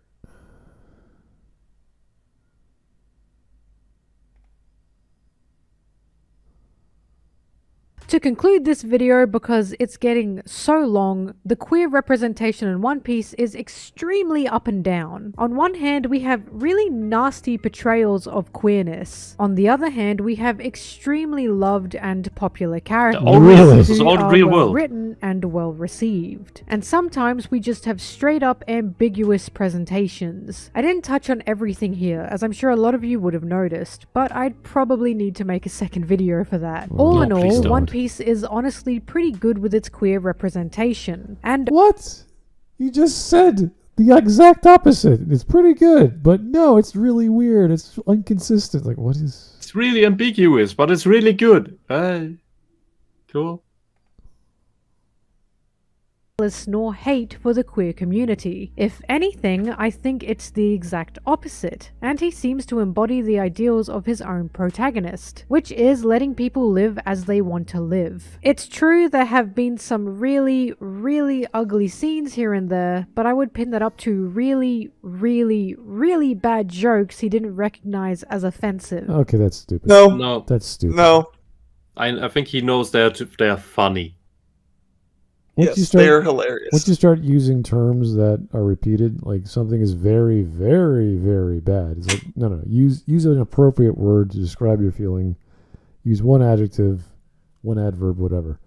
To conclude this video, because it's getting so long, the queer representation in One Piece is extremely up and down. On one hand, we have really nasty portrayals of queerness. On the other hand, we have extremely loved and popular characters who are well world. written and well received. And sometimes we just have straight up ambiguous presentations. I didn't touch on everything here, as I'm sure a lot of you would have noticed, but I'd probably need to make a second video for that. All in all, One Piece is honestly pretty good with its queer representation. And what? You just said the exact opposite. It's pretty good, but no, it's really weird. It's inconsistent. Like, what is... It's really ambiguous, but it's really good. Cool. nor hate for the queer community. If anything, I think it's the exact opposite, and he seems to embody the ideals of his own protagonist, which is letting people live as they want to live. It's true there have been some really, really ugly scenes here and there, but I would pin that up to really, really, really bad jokes he didn't recognize as offensive. Okay, that's stupid. No. That's stupid. No. I think he knows they're funny. They're hilarious. Once you start using terms that are repeated, like something is very, very, very bad, it's like, no. Use an appropriate word to describe your feeling. Use one adjective, one adverb, whatever.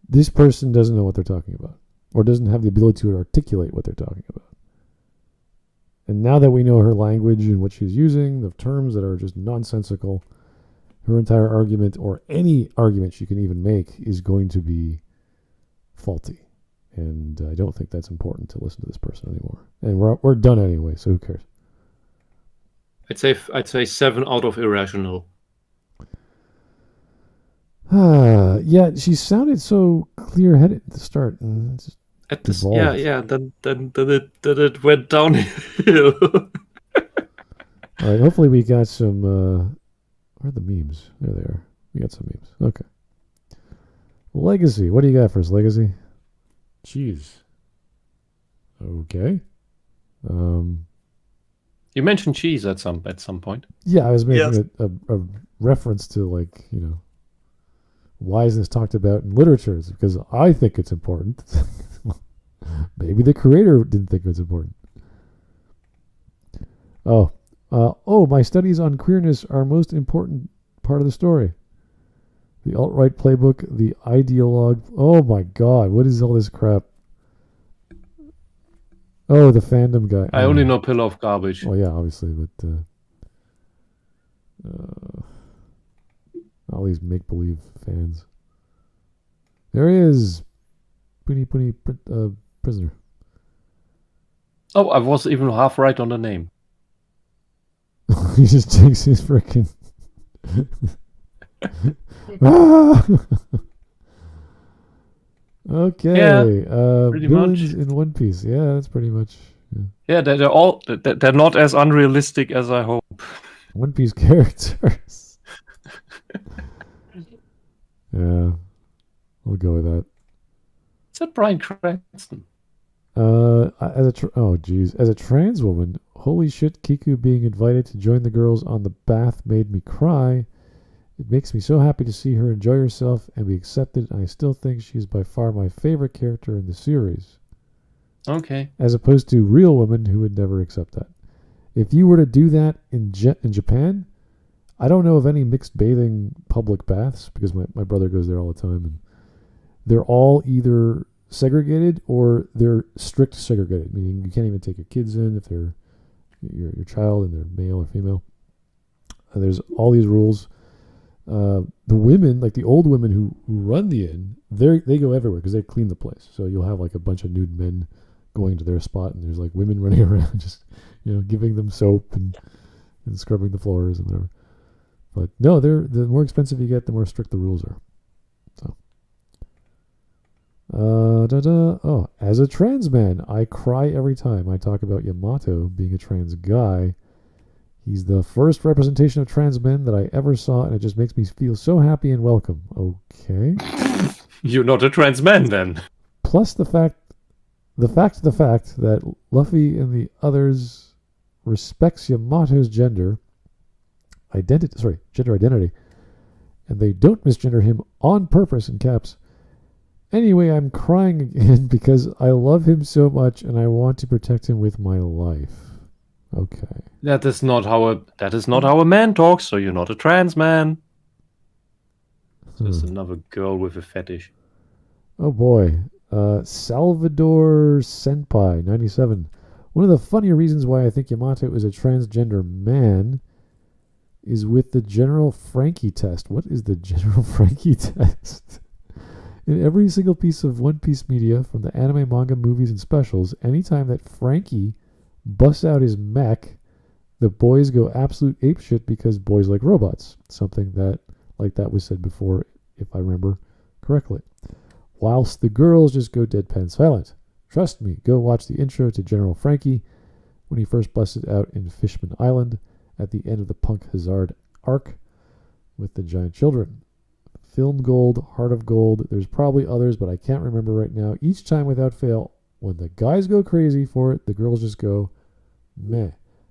This person doesn't know what they're talking about, or doesn't have the ability to articulate what they're talking about. And now that we know her language and what she's using, the terms that are just nonsensical, her entire argument, or any argument she can even make, is going to be faulty, and I don't think that's important to listen to this person anymore. And we're done anyway, so who cares? I'd say 7 out of irrational. Yeah, she sounded so clear-headed at the start. Then it went downhill. All right, hopefully we got some. Where are the memes? There they are. We got some memes. Okay. Legacy. What do you got for us, Legacy? Jeez. Okay. You mentioned cheese at some point. Yeah, I was making a reference to, like, Why isn't this talked about in literature? It's because I think it's important. Maybe the creator didn't think it was important. My studies on queerness are most important part of the story. The alt-right playbook, the ideologue. Oh my God, what is all this crap? Oh, the fandom guy. I only know Pillar of Garbage. Well, yeah, obviously, but all these make-believe fans. There he is, Puni prisoner. Oh, I was even half right on the name. He just takes his freaking. Okay. Yeah, villains much. in One Piece. Yeah, that's pretty much. Yeah, they're not as unrealistic as I hope. One Piece characters. Yeah, I'll go with that. Is that Bryan Cranston? As a trans woman, holy shit, Kiku being invited to join the girls on the bath made me cry. It makes me so happy to see her enjoy herself and be accepted, and I still think she's by far my favorite character in the series. Okay. As opposed to real women who would never accept that. If you were to do that in Japan, I don't know of any mixed bathing public baths, because my brother goes there all the time, and they're all either segregated or they're strict segregated, meaning you can't even take your kids in if they're your child and they're male or female. There's all these rules. The women, like the old women who run the inn, they go everywhere because they clean the place. So you'll have like a bunch of nude men going to their spot, and there's like women running around just giving them soap and scrubbing the floors and whatever. But no, the more expensive you get, the more strict the rules are. So, as a trans man, I cry every time I talk about Yamato being a trans guy. He's the first representation of trans men that I ever saw, and it just makes me feel so happy and welcome. Okay. You're not a trans man then. Plus the fact that Luffy and the others respects Yamato's gender identity, and they don't misgender him on purpose in caps. Anyway, I'm crying again because I love him so much and I want to protect him with my life. Okay. That is not how a man talks, so you're not a trans man. Just another girl with a fetish. Oh boy. Salvador Senpai, 97. One of the funnier reasons why I think Yamato is a transgender man is with the General Frankie test. What is the General Frankie test? In every single piece of One Piece media, from the anime, manga, movies, and specials, anytime that Frankie busts out his mech, the boys go absolute apeshit because boys like robots. Something that was said before, if I remember correctly. Whilst the girls just go deadpan silent. Trust me, go watch the intro to General Frankie when he first busted out in Fishman Island at the end of the Punk Hazard arc with the giant children. Film Gold, Heart of Gold, there's probably others, but I can't remember right now. Each time without fail, when the guys go crazy for it, the girls just go meh.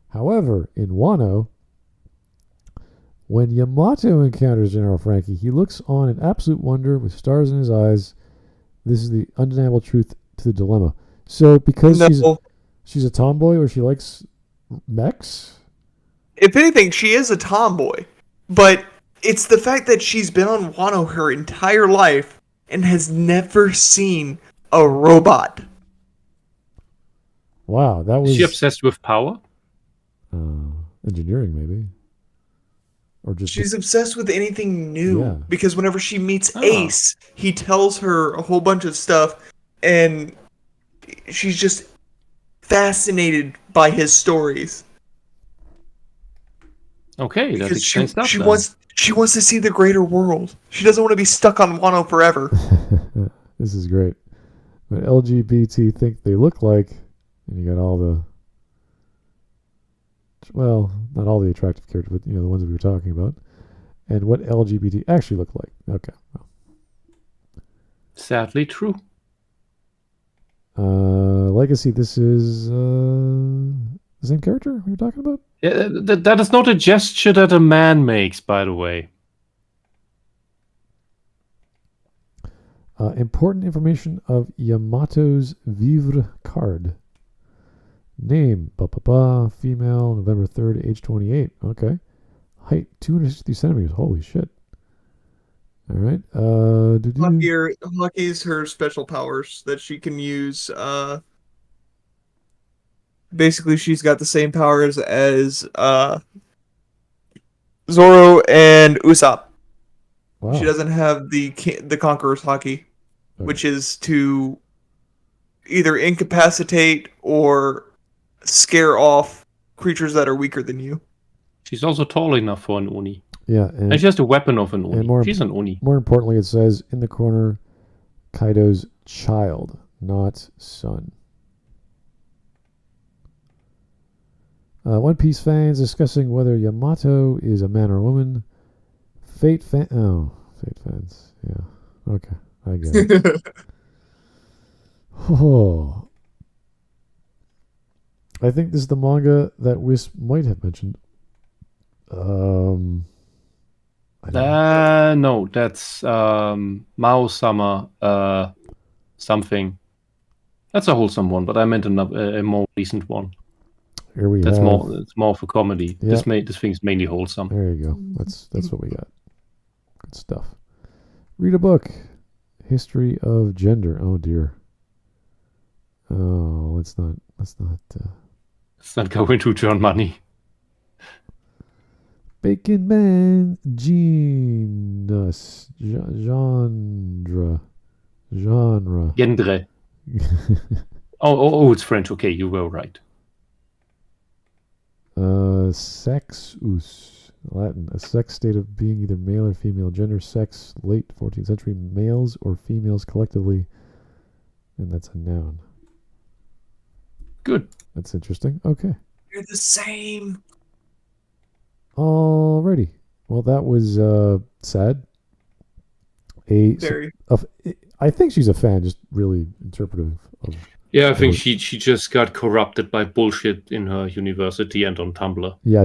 However, in Wano, when Yamato encounters General Frankie, he looks on in absolute wonder with stars in his eyes. This is the undeniable truth to the dilemma. So, because she's a tomboy or she likes mechs? If anything, she is a tomboy. But it's the fact that she's been on Wano her entire life and has never seen a robot. Wow, that was... Is she obsessed with power? Engineering, maybe. Or just She's obsessed with anything new. Yeah. Because whenever she meets Ace, he tells her a whole bunch of stuff, and she's just fascinated by his stories. Okay, that Because explains that she then. wants to see the greater world. She doesn't want to be stuck on Wano forever. This is great. What LGBT think they look like, and you got all the... Well, not all the attractive characters, but the ones that we were talking about. And what LGBT actually look like. Okay. Well. Sadly true. Legacy, this is the same character we were talking about? Yeah, that is not a gesture that a man makes, by the way. Important information of Yamato's Vivre card. Name, female, November 3rd, age 28. Okay. Height, 260 centimeters. Holy shit. All right. Lucky's her special powers that she can use. Basically, she's got the same powers as Zoro and Usopp. Wow. She doesn't have the Conqueror's Haki, which is to either incapacitate or scare off creatures that are weaker than you. She's also tall enough for an Oni. Yeah. And she has the weapon of an Oni. She's an Oni. More importantly, it says in the corner, Kaido's child, not son. One Piece fans discussing whether Yamato is a man or a woman. Fate fans. Yeah. Okay. I get it. Oh. I think this is the manga that Whisp might have mentioned. No, that's Mao-sama something. That's a wholesome one, but I meant a more recent one. Here we That's have. It's more for comedy. Yep. This thing's mainly wholesome. There you go. That's what we got. Good stuff. Read a book. History of Gender. Oh dear. Oh, let's not. Let's not go into John Money. Bacon Man genus genre. Gendre. Oh, it's French. Okay, you were right. Sexus, Latin, a sex state of being either male or female. Gender, sex, late 14th century, males or females collectively, and that's a noun. Good. That's interesting. Okay. You're the same. Alrighty. Well, that was sad. I think she's a fan, just really interpretive of. Yeah, I think she just got corrupted by bullshit in her university and on Tumblr. Yeah,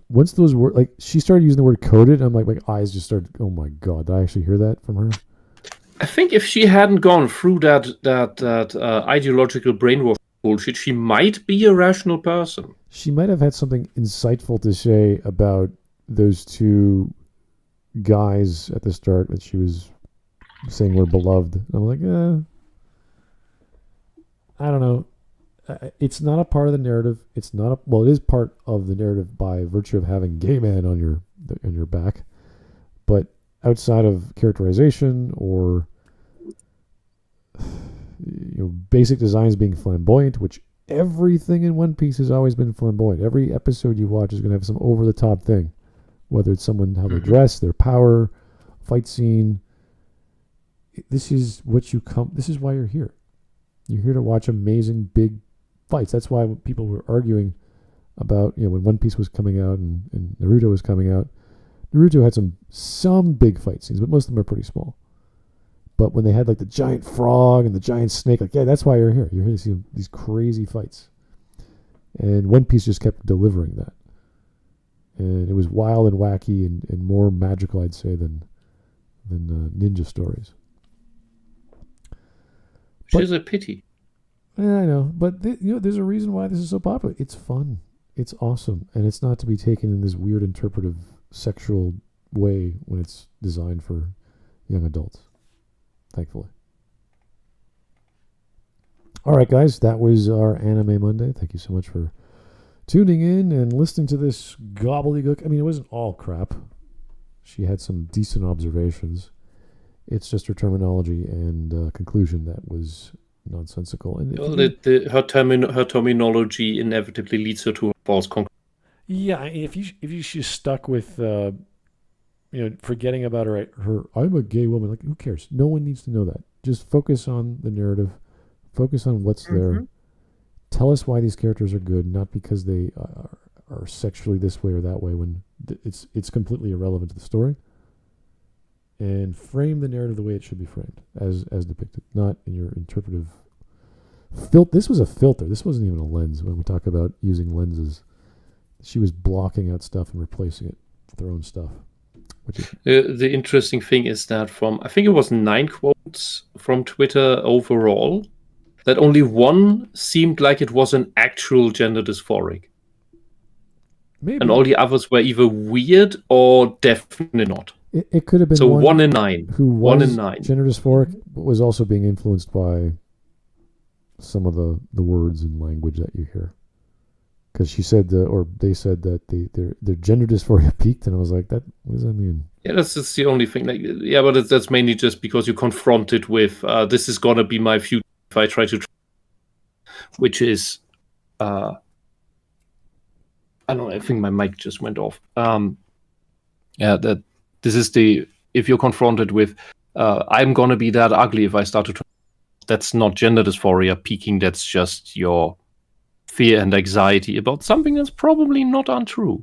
once those words, like, she started using the word coded, I'm like, my eyes just started, oh my god, did I actually hear that from her? I think if she hadn't gone through that ideological brainwash bullshit, she might be a rational person. She might have had something insightful to say about those two guys at the start that she was saying were beloved. And I'm like, I don't know. It's not a part of the narrative. It is part of the narrative by virtue of having gay man on your back. But outside of characterization or basic designs being flamboyant, which everything in One Piece has always been flamboyant. Every episode you watch is going to have some over the top thing, whether it's someone how they dress, their power, fight scene. This is why you're here. You're here to watch amazing big fights. That's why people were arguing about, when One Piece was coming out and Naruto was coming out. Naruto had some big fight scenes, but most of them are pretty small. But when they had like the giant frog and the giant snake, that's why you're here. You're here to see these crazy fights. And One Piece just kept delivering that. And it was wild and wacky and more magical, I'd say, than ninja stories. Which is a pity. Yeah, I know. But there's a reason why this is so popular. It's fun. It's awesome. And it's not to be taken in this weird interpretive sexual way when it's designed for young adults. Thankfully. All right, guys. That was our Anime Monday. Thank you so much for tuning in and listening to this gobbledygook. I mean, it wasn't all crap. She had some decent observations. It's just her terminology and conclusion that was nonsensical. And her terminology inevitably leads her to a false conclusion. Yeah, if she's stuck with forgetting about her I'm a gay woman, like, who cares? No one needs to know that. Just focus on the narrative. Focus on what's there. Tell us why these characters are good, not because they are sexually this way or that way, when it's completely irrelevant to the story. And frame the narrative the way it should be framed, as depicted, not in your interpretive This was a filter. This wasn't even a lens. When we talk about using lenses, she was blocking out stuff and replacing it with her own stuff. The interesting thing is that I think it was 9 quotes from Twitter overall, that only one seemed like it was an actual gender dysphoric. Maybe. And all the others were either weird or definitely not. It could have been so 1 in 9. Who was 1 in 9. gender dysphoric, but was also being influenced by some of the words and language that you hear. Because she said, or they said that their gender dysphoria peaked, and I was like, what does that mean? Yeah, that's the only thing. But that's mainly just because you're confronted with this is gonna be my future if I try to, which is, I don't know. I think my mic just went off. That this is if you're confronted with, I'm gonna be that ugly if I start to. That's not gender dysphoria peaking. That's just your fear and anxiety about something that's probably not untrue.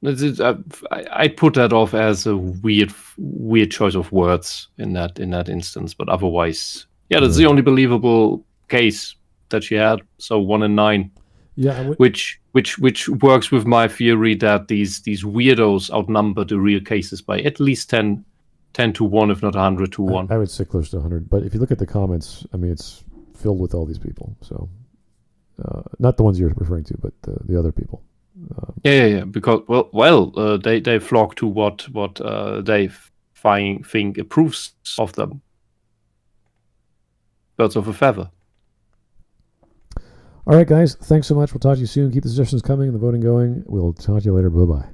I put that off as a weird choice of words in that instance, but otherwise, that's the only believable case that she had. So 1 in 9, which works with my theory that these weirdos outnumber the real cases by at least 10 to 1, if not 100 to 1. I would say close to 100, but if you look at the comments, I mean, it's filled with all these people. So, not the ones you're referring to, but the other people. Because they flock to what they think approves of them. Birds of a feather. All right, guys. Thanks so much. We'll talk to you soon. Keep the suggestions coming and the voting going. We'll talk to you later. Bye-bye.